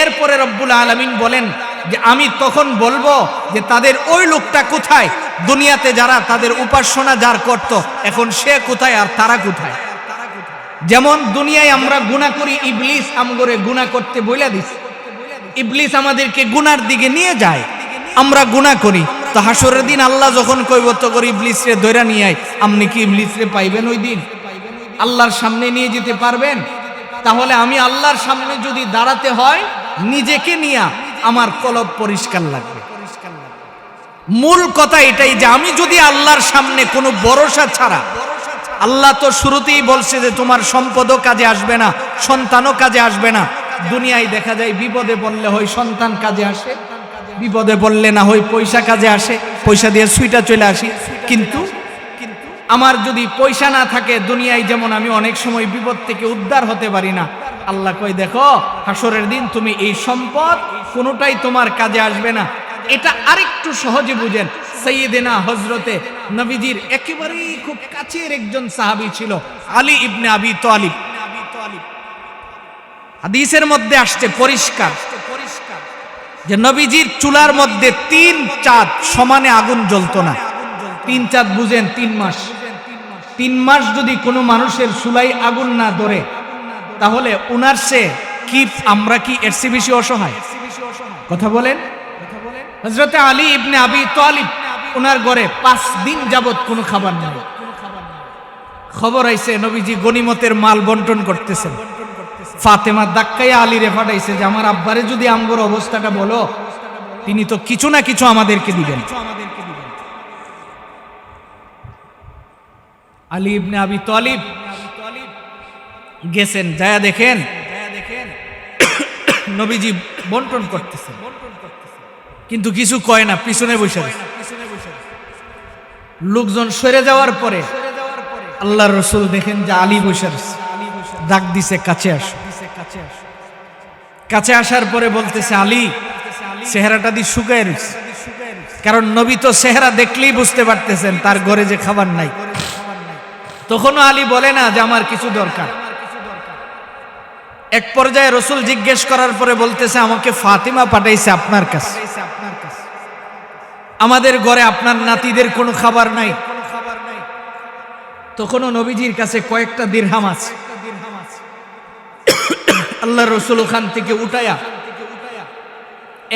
এরপরে রব্বুল আলামিন বলেন যে আমি তখন বলবো যে তাদের ওই লোকটা কোথায়? দুনিয়াতে যারা তাদের উপাসনা যার করত, এখন সে কোথায় আর তারা কোথায়? যেমন দুনিয়ায় আমরা গুনাহ করি, ইবলিস আমগরে গুনাহ করতে বইলা দিছে, ইবলিস আমাদেরকে গুনার দিকে নিয়ে যায়, আমরা গুনাহ করি। তো হাসরের দিন আল্লাহ যখন কইব তো করে ইবলিসরে ধইরা নিয়ে আয়, আপনি কি ইবলিসরে পাইবেন? ওই দিন আল্লাহর সামনে নিয়ে যেতে পারবেন? তাহলে আমি আল্লাহর সামনে যদি দাঁড়াতে হয় নিজেকে নিয়ে আমার কলব পরিষ্কার লাগবে। মূল কথা এটাই যে আমি যদি আল্লাহর সামনে কোনো ভরসা ছাড়া, আল্লাহ তো শুরুতেই বলছে যে তোমার সম্পদও কাজে আসবে না, সন্তানও কাজে আসবে না। দুনিয়ায় দেখা যায় বিপদে পড়লে হয় সন্তান কাজে আসে, বিপদে পড়লে না হয় পয়সা কাজে আসে, পয়সা দিয়ে সুইটা চলে আসি। কিন্তু আমার যদি পয়সা না থাকে দুনিয়ায় যেমন আমি অনেক সময় বিপদ থেকে উদ্ধার হতে পারি না, আল্লাহ কই দেখো হাসরের দিন তুমি এই সম্পদ কোনোটাই তোমার কাজে আসবে না। এটা আরেকটু সহজে বুঝেন। সাইয়েদেনা হযরতে নবীজির একেবারেই খুব কাছের একজন সাহাবী ছিল আলী ইবনে আবি তালিব। হাদিসের মধ্যে আসছে পরিষ্কার যে নবীজির চুলার মধ্যে 3 চাঁদ সমানে আগুন জ্বলতো না। 3 চাঁদ বুঝেন 3 মাস। 3 মাস যদি কোনো মানুষের চুলাই আগুন না ধরে তাহলে উনার সে কি আমরা কি এর চেয়ে বেশি অসহায়? কথা বলেন। হযরতে আলী ইবনে আবি তালিব উনার ঘরে 5 দিন যাবত কোনো খাবার নেই। খবর আইছে নবীজি গনিমতের মাল বন্টন করতেছেন। ফাতেমা দাক্কাইয়া আলীরে পাঠাইছে যে আমার আব্বারে যদি আমগর অবস্থাটা বলো, তিনি তো কিছু না কিছু আমাদেরকে দিবেন। আলী ইবনে আবি তালিব গেছেন, যায় দেখেন নবীজি বন্টন করতেছেন, কিন্তু কিছু কয় না, পিছনে বসে আছে। লোকজন সরে যাওয়ার পরে আল্লাহর রাসূল দেখেন যে আলী বসে আছে, ডাক দিছে কাছে আসো। কাছে আসার পরে বলতেছে, আলী চেহারাটা দিয়ে শুকায় রয়েছে, কারণ নবী তো চেহারা দেখলেই বুঝতে পারতেছেন তার ঘরে যে খাবার নাই। তখনও আলী বলে না যে আমার কিছু দরকার। এক পর্যায়ে রাসূল জিজ্ঞেস করার পরে বলতেছে, আমাকে ফাতিমা পাঠাইছে আপনার কাছে, আমাদের ঘরে আপনার নাতিদের কোনো খাবার নাই। তখনও নবীজির কাছে কয়েকটা দিরহাম আছে। আল্লাহ রাসূল ওখান থেকে উঠায়া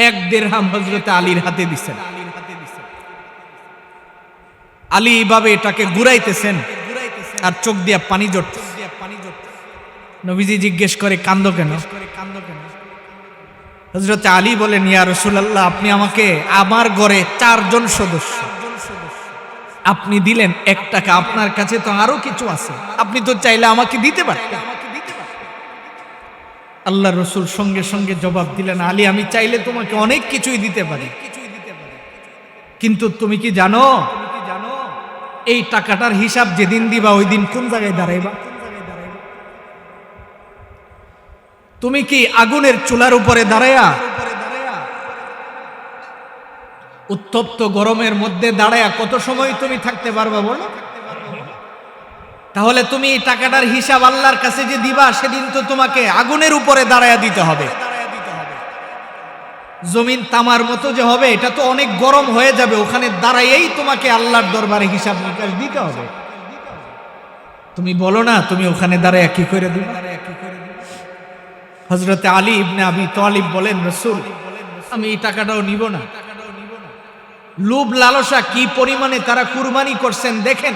এক দিরহাম হযরত আলীর হাতে দিছেন। আলী এইভাবে এটাকে ঘুরাইতেছেন আর চোখ দিয়া পানি ঝরতেছে। নবীজি জিজ্ঞেস করে, কান্দো কেন? হযরত আলী বলেন, ইয়া রাসূলুল্লাহ, আপনি আমাকে, আমার ঘরে 4 জন সদস্য, আপনি দিলেন 1 টাকা, আপনার কাছে তো আরো কিছু আছে, আপনি তো চাইলে আমাকে দিতে পারতেন। আল্লাহ রাসূল সঙ্গে সঙ্গে জবাব দিলেন, আলী, আমি চাইলে তোমাকে অনেক কিছুই দিতে পারি, কিন্তু তুমি কি জানো এই টাকাটার হিসাব যেদিন দিবা ওই দিন কোন জায়গায় দাঁড়াইবা? তুমি কি আগুনের চুলার উপরে দাঁড়ায়া, উত্তপ্ত গরমের মধ্যে দাঁড়ায়া কত সময় তুমি থাকতে পারবা বলো? তাহলে তুমি এই টাকাটার হিসাব আল্লাহর কাছে যে দিবা, সেদিন তো তোমাকে আগুনের উপরে দাঁড়ায়া দিতে হবে। জমিন তামার মতো যে হবে, এটা তো অনেক গরম হয়ে যাবে, ওখানে দাঁড়াইয়েই তোমাকে আল্লাহর দরবারে হিসাব নিকাশ দিতে হবে। তুমি বলো না তুমি ওখানে দাঁড়ায়া কি করে দিবা? হযরত আলী ইবনে আবি তালিব বলেন, রাসূল, আমি এই টাকাটাও নিব না। লোভ লালসা কি পরিমাণে তারা কুরবানি করছেন দেখেন।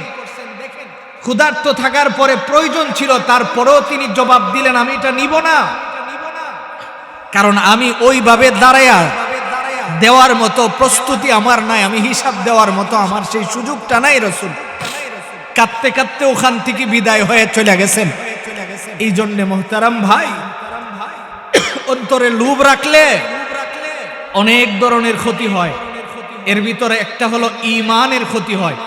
ক্ষুধার্ত থাকার পরে প্রয়োজন ছিল, তারপরেও তিনি জবাব দিলেন, আমি এটা নিব না, কারণ আমি ওইভাবে দাঁড়ায়া দেওয়ার মতো প্রস্তুতি আমার নাই, আমি হিসাব দেওয়ার মতো আমার সেই সুযোগটা নাই। রাসূল কাঁদতে কাঁদতে ওখান থেকে বিদায় হয়ে চলে গেছেন। এই জন্য মুহতারাম ভাই, অন্তরে লোভ রাখলে অনেক ধরনের ক্ষতি হয়। এর ভিতরে একটা হলো ঈমানের ক্ষতি হয়,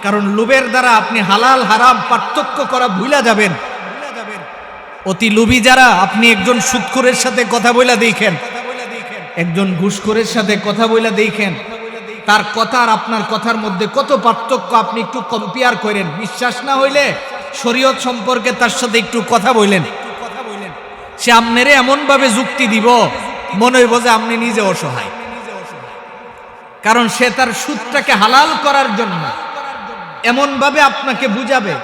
কারণ লোভের দ্বারা আপনি হালাল হারাম পার্থক্য করা ভুলে যাবেন। অতি লোভী যারা, আপনি একজন সুদখোরের সাথে কথা বইলা দেখেন, একজন ঘুষখোরের সাথে কথা বইলা দেখেন, তার কথা আর আপনার কথার মধ্যে কত পার্থক্য আপনি একটু কম্পেয়ার করেন। বিশ্বাস না হইলে শরীয়ত সম্পর্কে তার সাথে একটু কথা বললেন, সে আপনারে এমন ভাবে যুক্তি দিব মনে হইব যে আপনি নিজে অসহায়, কারণ সে তার সুদটাকে হালাল করার জন্য এমন ভাবে আপনাকে বুঝাবে।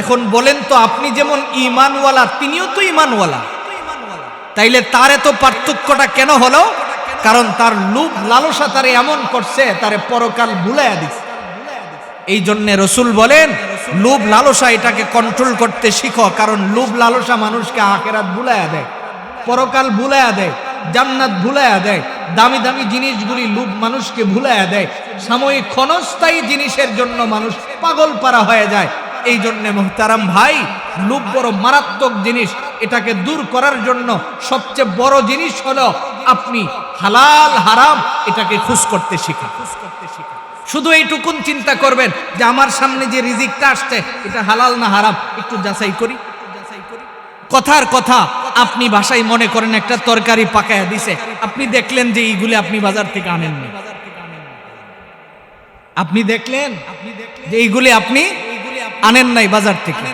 এখন বলেন তো, আপনি যেমন ঈমানওয়ালা তিনিও তো ঈমানওয়ালা, তাইলে তার এত পার্থক্যটা কেন হলো? কারণ তার লোভ লালসা তারে এমন করছে, তারে পরকাল ভুলাইয়া দিচ্ছে। এই জন্য রাসূল বলেন, লোভ লালসা এটাকে কন্ট্রোল করতে শিখো, কারণ লোভ লালসা মানুষকে আখিরাত ভুলাইয়া দেয়, পরকাল ভুলাইয়া দেয়, জান্নাত ভুলাইয়া দেয়। দামি দামি জিনিসগুলি লোভ মানুষকে ভুলাইয়া দেয়, সাময়িক ক্ষণস্থায়ী জিনিসের জন্য মানুষ পাগল পারা হয়ে যায়। এই জন্য মুহতারাম ভাই, লোভ বড় মারাত্মক জিনিস, এটাকে দূর করার জন্য সবচেয়ে বড় জিনিস হলো আপনি হালাল হারাম এটাকে খুঁজ করতে শিখা। শুধু এইটুকুন চিন্তা করবেন যে আমার সামনে যে রিজিকটা আসছে এটা হালাল না হারাম, একটু যাচাই করি। কথার কথা, আপনি বাসায় মনে করেন একটা তরকারি পাকায়া দিছে, আপনি দেখলেন যে এইগুলি আপনি বাজার থেকে আনেননি, আপনি দেখলেন যে এইগুলি আপনি আনেন নাই বাজার থেকে।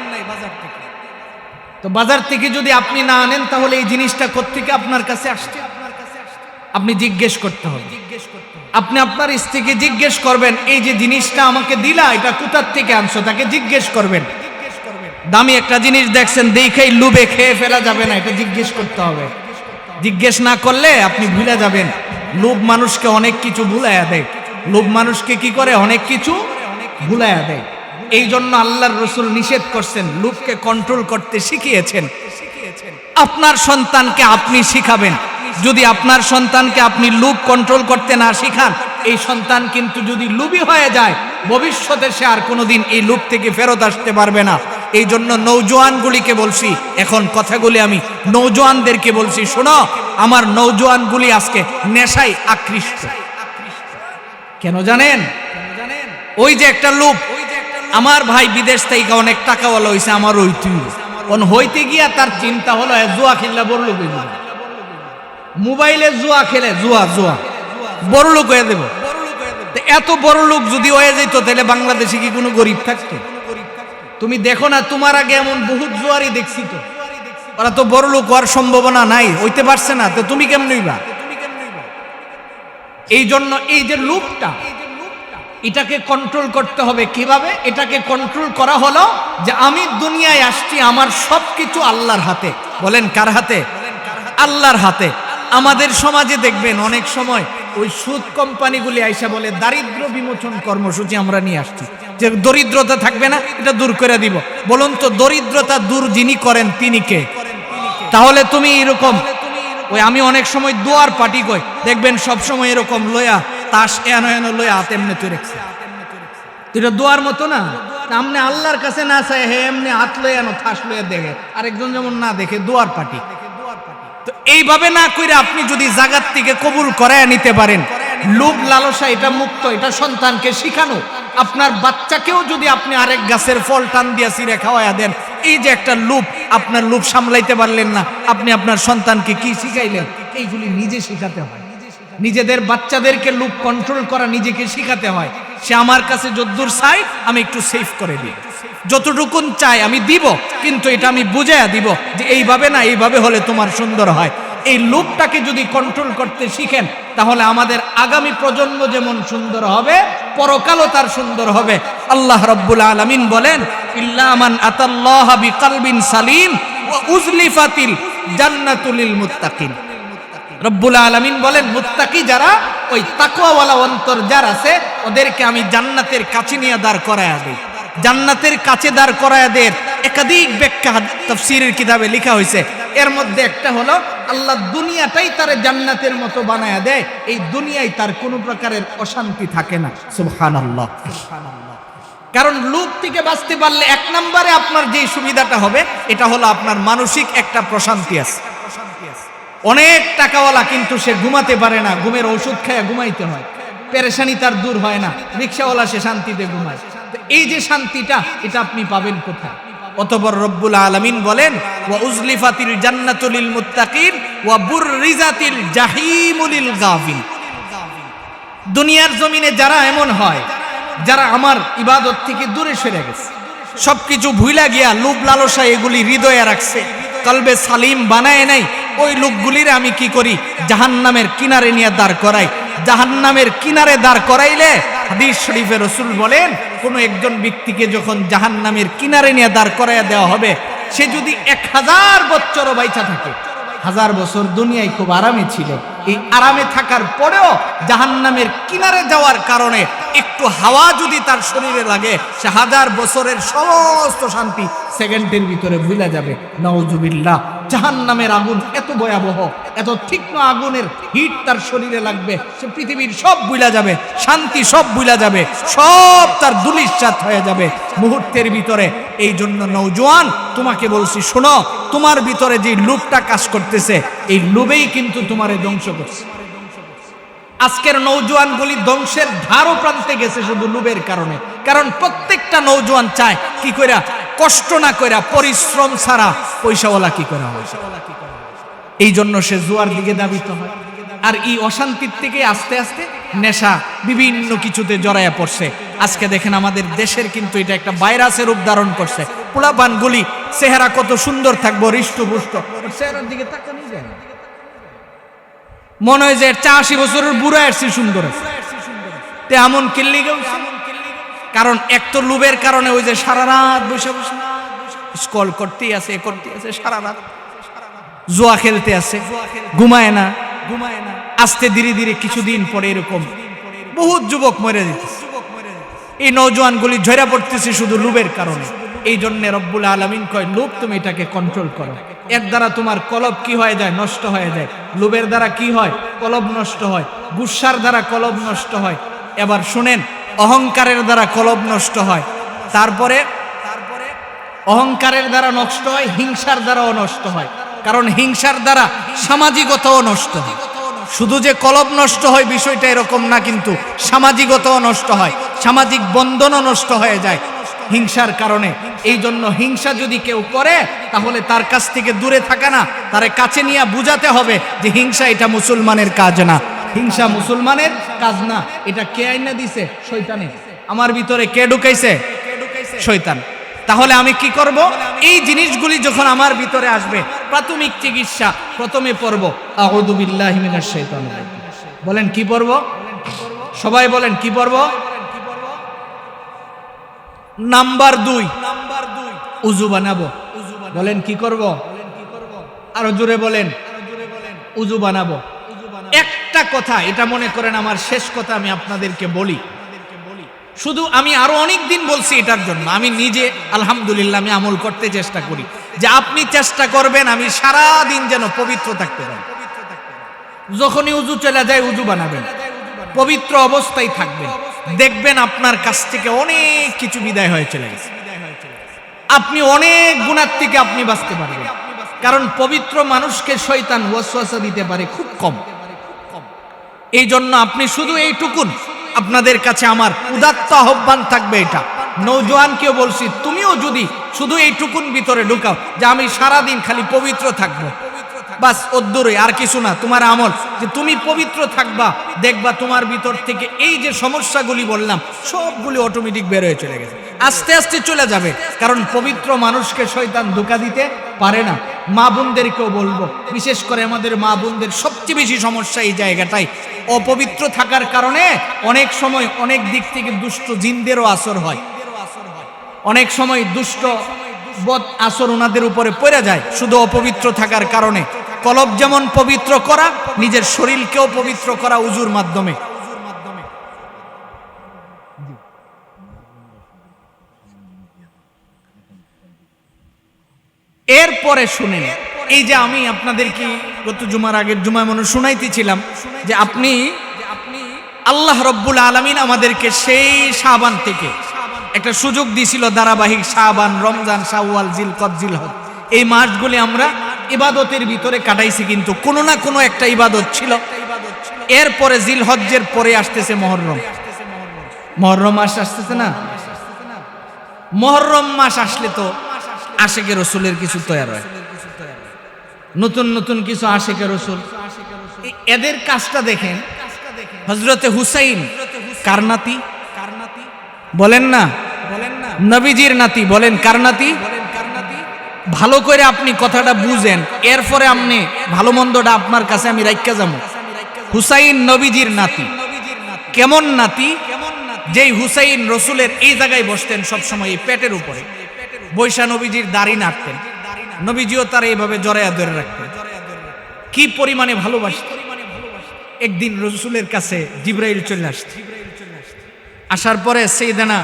তো বাজার থেকে যদি আপনি না আনেন, তাহলে এই জিনিসটা কোত্থেকে আপনার কাছে আসছে আপনি জিজ্ঞেস করতে হবে। আপনি আপনার স্ত্রীকে জিজ্ঞেস করবেন, এই যে জিনিসটা আমাকে দিলা এটা কোথা থেকে আনছো, তাকে জিজ্ঞেস করবেন। দামি একটা জিনিস দেখছেন, দেখেই লোভে খেয়ে ফেলা যাবে না, এটা জিজ্ঞেস করতে হবে। জিজ্ঞেস না করলে আপনি ভুলে যাবেন। লোভ মানুষকে অনেক কিছু ভুলাইয়া দেয়, লোভ মানুষকে কি করে, অনেক কিছু ভুলাইয়া দেয়। এই জন্য আল্লাহর রাসূল নিষেধ করছেন, লোভকে কন্ট্রোল করতে শিখিয়েছেন। আপনার সন্তানকে আপনি শিখাবেন। যদি আপনার সন্তানকে আপনি লোভ কন্ট্রোল করতে না শিখান, এই সন্তান কিন্তু যদি লোভী হয়ে যায় ভবিষ্যতে সে আর কোনোদিন এই লোভ থেকে ফেরত আসতে পারবে না। এই জন্য নৌজওয়ানগুলিকে বলছি, এখন কথাগুলি আমি নৌজওয়ানদেরকে বলছি, শোনো, আমার নৌজওয়ানগুলি আজকে নেশায় আকৃষ্ট। কেন জানেন? ওই যে একটা লোভ, আমার ভাই বিদেশ থেকে অনেক টাকাওয়ালা হয়েছে, আমার হইতে গিয়া তার চিন্তা হলো জুয়া খেললে বড় লোক হয়ে যাবে, মোবাইলে জুয়া খেলে জুয়া বড় লোক হয়ে দেব। এত বড় লোক যদি হয়ে যেত তাহলে বাংলাদেশে কি কোনো গরিব থাকতো? তুমি দেখো না, তোমার আগে এমন বহুত জুয়ারি দেখছি, তো ওরা তো বড় লোক হওয়ার সম্ভাবনা নাই, হইতে পারছে না, তো তুমি কেমন হইবা? এই জন্য এই যে লোভটা, এটাকে কন্ট্রোল করতে হবে। কিভাবে এটাকে কন্ট্রোল করা হলো? যে আমি দুনিয়ায় আসছি, আমার সবকিছু আল্লাহর হাতে। বলেন কার হাতে? আল্লাহর হাতে। আমাদের সমাজে দেখবেন অনেক সময় ওই সুদ কোম্পানিগুলি আইসা বলে দারিদ্র বিমোচন কর্মসূচি আমরা নিয়ে আসছি, যে দরিদ্রতা থাকবে না, এটা দূর করে দিব। বলুন তো, দরিদ্রতা দূর যিনি করেন তিনি কে? তাহলে তুমি এরকম ওই আমি অনেক সময় দুয়ার পার্টি কই, দেখবেন সব সময় এরকম লয়া তাস এনো লয়া হাতে এমনি তুই রাখছে, এটা দোয়ার মতো না। আমনে আল্লাহর কাছে না চাই, হে এমনি হাত লয়ে আনো, থাস লয়ে দেখে, আরেকজন যেমন না দেখে, দোয়ার পার্টি। তো এইভাবে না কইরা আপনি যদি জাগাত থেকে কবুল করায় নিতে পারেন, লোভ লালসা এটা মুক্ত, এটা সন্তানকে শিখানো। আপনার বাচ্চাকেও যদি আপনি আরেক গাছের ফল টান দিয়া ছিঁড়ে খাওয়ায়া দেন, এই যে একটা লোভ, আপনার লোভ সামলাইতে পারলেন না, আপনি আপনার সন্তানকে কি শিখাইলেন? এইগুলি নিজে শিখাতে হয়। নিজেদের বাচ্চাদেরকে লোভ কন্ট্রোল করা নিজেকে শিখাতে হয়। সে আমার কাছে যদ্দূর চাই আমি একটু সেভ করে দিই, যতটুকুন চাই আমি দিব, কিন্তু এটা আমি বুঝাইয়া দিব যে এইভাবে না, এইভাবে হলে তোমার সুন্দর হয়। এই লোভটাকে যদি কন্ট্রোল করতে শিখেন, তাহলে আমাদের আগামী প্রজন্ম যেমন সুন্দর হবে, পরকালও তার সুন্দর হবে। আল্লাহ রাব্বুল আলামিন বলেন, ইল্লা মান আতাল্লাহা বিকলবিন সালিম ওয়া উজলিফাতিল জান্নাতুল লিল মুত্তাকিন। রব্বুল আলামিন বলেন, মুত্তাকি যারা, ওই তাকওয়াওয়ালা অন্তর যার আছে, ওদেরকে আমি জান্নাতের কাছে নিয়ে দাঁড় করায়া দেই। জান্নাতের কাছে দাঁড় করায়া দেয় একাধিক ব্যাখ্যা তাফসীরের কিতাবে লেখা হয়েছে। এর মধ্যে একটা হলো, আল্লাহ দুনিয়াটাই তার জান্নাতের মতো বানায়া দেয়, এই দুনিয়ায় তার কোনো প্রকারের অশান্তি থাকে না। সুবহানাল্লাহ। কারণ লোভ থেকে বাঁচতে পারলে এক নম্বরে আপনার যে সুবিধাটা হবে, এটা হলো আপনার মানসিক একটা প্রশান্তি আছে। অনেক টাকাওয়ালা কিন্তু সে ঘুমাতে পারে না, ঘুমের ওষুধ খায় ঘুমাইতে হয়, পেরেশানি তার দূর হয় না। রিকশাওয়ালা সে শান্তিতে ঘুমায়। এই যে শান্তিটা, এটা আপনি পাবেন কোথায়? অতঃপর রব্বুল আলামিন বলেন, ওয়া উজলিফাতিল জান্নাতু লিল মুত্তাকিন ওয়া বুররিজাতিল জাহিমু লিল গাফিল। দুনিয়ার জমিনে যারা এমন হয়, যারা আমার ইবাদত থেকে দূরে সরে গেছে, সবকিছু ভুইলা গিয়া লোভ লালসা এগুলি হৃদয়ে রাখছে, কলবে সালিম বানায় নাই, ওই লোকগুলির আমি কি করি? জাহান্নামের কিনারে নিয়ে দাঁড় করাই। জাহান্নামের কিনারে দাঁড় করাইলে হাদিস শরীফে রাসূল বলেন, কোন একজন ব্যক্তিকে যখন জাহান্নামের কিনারে নিয়ে দাঁড় করাইয়া দেওয়া হবে, সে যদি 1000 বছরও বাইচা থাকে, 1000 বছর দুনিয়ায় খুব আরামে ছিল, এই আরামে থাকার পরেও জাহান্নামের কিনারে যাওয়ার কারণে একটু হাওয়া যদি তার শরীরে লাগে, সে 1000 বছরের সমস্ত শান্তি সেকেন্ডের ভিতরে ভুলে যাবে। নাউজুবিল্লাহ। জাহান্নামের আগুন এত ভয়াবহ, এত তীক্ষ্ণ আগুনের হিট তার শরীরে লাগবে, সে পৃথিবীর সব ভুলে যাবে, শান্তি সব ভুলে যাবে, সব তার ধূলিসাৎ হয়ে যাবে মুহূর্তের ভিতরে। এই জন্য নওজোয়ান, তোমাকে বলছি, শোনো, তোমার ভিতরে যে লোভটা কাজ করতেছে, এই লোভেই কিন্তু তোমারে ধ্বংস করছে। আজকের নওজোয়ানগুলি ধ্বংসের ধারও প্রান্তে গেছে শুধু লোভের কারণে। কারণ প্রত্যেকটা নওজোয়ান চায় কি কইরা, কষ্ট না কইরা, পরিশ্রম ছাড়া পয়সাওয়ালা কি করা হয়। এই জন্য সে জুয়ার দিকে ধাবিত হয়। আর এই অশান্তির থেকে আস্তে আস্তে নেশা বিভিন্ন কিছুতে জড়ায়া পড়ছে। আজকে দেখেন আমাদের দেশের কিন্তু এটা একটা ভাইরাসের রূপ ধারণ করছে। পোলাপানগুলি চেহারা কত সুন্দর থাকবো, হৃষ্টপুষ্ট, চেহারার দিকে তাকানো যায় না, মনে হয় যে 80 বছরের বুড়া আসছে, সুন্দর আছে, এমন কিল্লি গেছে। কারণ এক তো লোভের কারণে ওই যে সারা রাত বসে বসে স্ক্রল করতেই আছে, সারা রাত জুয়া খেলতে আছে, ঘুমায় না। আস্তে ধীরে ধীরে কিছুদিন পরে এরকম বহুত যুবক মরে যেতেছে। এই নওজোয়ানগুলি ঝরে পড়তেছে শুধু লোভের কারণে। এই জন্য রব্বুল আলামিন কয় লোভ তুমি এটাকে কন্ট্রোল করো। এর দ্বারা তোমার কলব কি হয়ে যায়? নষ্ট হয়ে যায়। লোভের দ্বারা কি হয়? কলব নষ্ট হয়। গুসার দ্বারা কলব নষ্ট হয়। এবার শুনেন, অহংকারের দ্বারা কলব নষ্ট হয়। তারপরে অহংকারের দ্বারা নষ্ট হয়, হিংসার দ্বারাও নষ্ট হয়। কারণ হিংসার দ্বারা সামাজিকতাও নষ্ট হয়। শুধু যে কলব নষ্ট হয় বিষয়টা এরকম না, কিন্তু সামাজিকতাও নষ্ট হয়, সামাজিক বন্ধনও নষ্ট হয়ে যায় হিংসার কারণে। এই জন্য হিংসা যদি কেউ করে তাহলে তার কাছ থেকে দূরে থাকা না, তারে কাছে নিয়ে বুঝাতে হবে যে হিংসা এটা মুসলমানের কাজ না, হিংসা মুসলমানের কাজ না। এটা কে আইনা দিছে? শয়তানে। আমার ভিতরে কে ঢুকাইছে? শয়তান। তাহলে আমি কি করব? এই জিনিসগুলি যখন আমার ভিতরে আসবে, প্রাথমিক চিকিৎসা প্রথমে পড়ব আউযু বিল্লাহি মিনাশ শাইতানির রাজিম। বলেন কি পড়ব? সবাই বলেন কি পড়ব? নাম্বার 2 উযু বানাবো। বলেন কি করব? আরো জোরে বলেন। উযু বানাবো। একটা কথা, এটা মনে করেন আমার শেষ কথা, আমি আপনাদেরকে বলি। শুধু আমি আরো অনেক দিন বলছি এটার জন্য, আমি নিজে আলহামদুলিল্লাহ আমি আমল করতে চেষ্টা করি, যে আপনি চেষ্টা করবেন আমি সারা দিন যেন পবিত্র থাকতে পারি। যখনই উযু চলে যায় উযু বানাবেন, পবিত্র অবস্থায় থাকবেন, দেখবেন আপনার কাছ থেকে অনেক কিছু বিদায় হয়ে চলে গেছে। আপনি অনেক গুনাহ থেকে আপনি বাঁচতে পারবেন। কারণ পবিত্র মানুষকে শয়তান ওয়াসওয়াসা দিতে পারে খুব কম। এই জন্য আপনি শুধু এইটুকুন, আপনাদের কাছে আমার উদাত্ত আহ্বান থাকবে, এটা নওজোয়ানকেও বলছি, তুমিও যদি শুধু এইটুকুন ভিতরে ঢুকাও যে আমি সারাদিন খালি পবিত্র থাকবো, বাস অদ্দূরে আর কিছু না, তোমার আমল যে তুমি পবিত্র থাকবা, দেখবা তোমার ভিতর থেকে এই যে সমস্যাগুলি বললাম সবগুলি অটোমেটিক বের হয়ে চলে গেছে, আস্তে আস্তে চলে যাবে। কারণ পবিত্র মানুষকে শয়তান ধোঁকা দিতে পারে না। মা বোনদেরকেও বলবো, বিশেষ করে আমাদের মা বোনদের সবচেয়ে বেশি সমস্যা এই জায়গাটাই, অপবিত্র থাকার কারণে অনেক সময় অনেক দিক থেকে দুষ্ট জিনদেরও আসর হয়, অনেক সময় দুষ্ট বদ আসর ওনাদের উপরে পড়ে যায় শুধু অপবিত্র থাকার কারণে। কলব যেমন পবিত্র করা, নিজের শরীরকেও পবিত্র করা উযুর মাধ্যমে। এরপরে শুনেন, এই যে আমি আপনাদেরকে গত জুমার আগের জুমায় মনে শুনাইতেছিলাম যে আপনি আল্লাহ রব্বুল আলামিন আমাদেরকে সেই শাবান থেকে একটা সুযোগ দিয়েছিল, ধারাবাহিক শাবান, রমজান, শাওয়াল, জিলকদ, জিলহজ, এই মাসগুলি আমরা ইবাদতের ভিতরে কাটাইছি, কিন্তু কোনো না কোনো একটা ইবাদত ছিল। এরপরে জিলহজ্জের পরে আসতেছে মহররম। মহররম মাস আসতেছে না? মহররম মাস আসলে তো আশেকে রসুলের কিছু তৈরি হয়, নতুন নতুন কিছু আশেকে রসুল। এদের কাজটা দেখেন, হযরতে হুসাইন কার নাতি? বলেন না, নবীজির নাতি। বলেন কার নাতি? ভালো করে আপনি কথাটা বুঝেন, এরপরে আপনি ভালো মন্দটা আপনার কাছে আমি রাইখা যাবো। হুসাইন নবীজির নাতি। কেমন নাতি? যেই হুসাইন রসুলের এই জায়গায় বসতেন সবসময়, এই পেটের উপরে বৈশা নবীজির দাড়ি নাড়তেন, নবীজিও তার এইভাবে জড়ায়া ধরে রাখতেন। কি পরিমাণে ভালোবাসতেন। একদিন রসুলের কাছে জিবরাইল চলে আসছে। আসার পরে সাইয়েদনা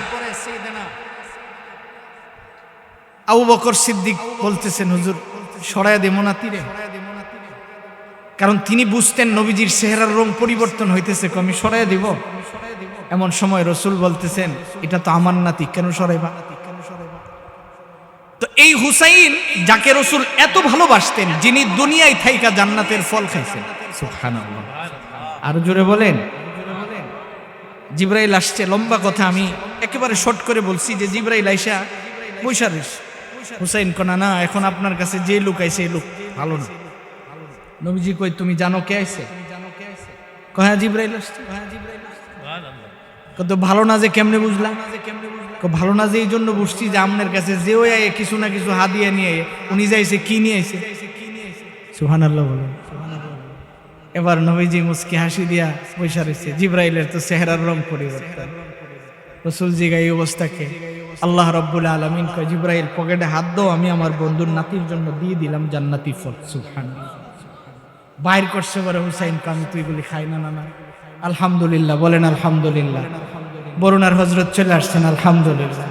আবু বকর সিদ্দিক বলতেছেন, হুজুর সরায়া দেব না তীরে, কারণ তিনি বুঝতেন নবীজির চেহারার রং পরিবর্তন হইতেছে, আমি সরায়া দিব। এমন সময় রসুল বলতেছেন, এটা তো আমার নাতি, কেন সরাইবা? তো এই হুসাইন যাকে রসুল এত ভালোবাসতেন, যিনি দুনিয়ায় থাইকা জান্নাতের ফল খাইছেন, সুবহানাল্লাহ, আরো জোরে বলেন। জিবরাইল আসছে, লম্বা কথা আমি একেবারে শর্ট করে বলছি, যে জিবরাইল আইসা বৈশা রইছে। হুসাইন কোনা না, এখন আপনার কাছে যে লোক আইছে এই লোক ভালো না। নবীজি কই, তুমি জানো কে আইছে? কয় জিবরাইল আসছে। কত ভালো না যে কেমনে বুঝলাম? ভালো না যে এই জন্য বুঝছি যে আপনার কাছে যে ওই কিছু না কিছু হাদিয়া নিয়ে উনি যাইছে, কি নিয়ে আইছে? সুবহানাল্লাহ বলেন। এবার নবীজি মুস্কি হাসি দিয়া বৈশা রইছে। জিবরাইলের তো চেহারার রং পরিবর্তন। রাসূল জিগাই এই অবস্থাকে আল্লাহ রাব্বুল আলামিন কয়, জিবরাইল পকেটে হাত দাও, আমি আমার বন্ধুর নাতির জন্য দিয়ে দিলাম জান্নাতি ফল। সুবহানাল্লাহ। বাইর করছে বলে হুসাইন, আমি তুই বলি খাই না। না না, আলহামদুলিল্লাহ বলেন, আলহামদুলিল্লাহ। বরুণার হযরত চলে আসছেন, আলহামদুলিল্লাহ।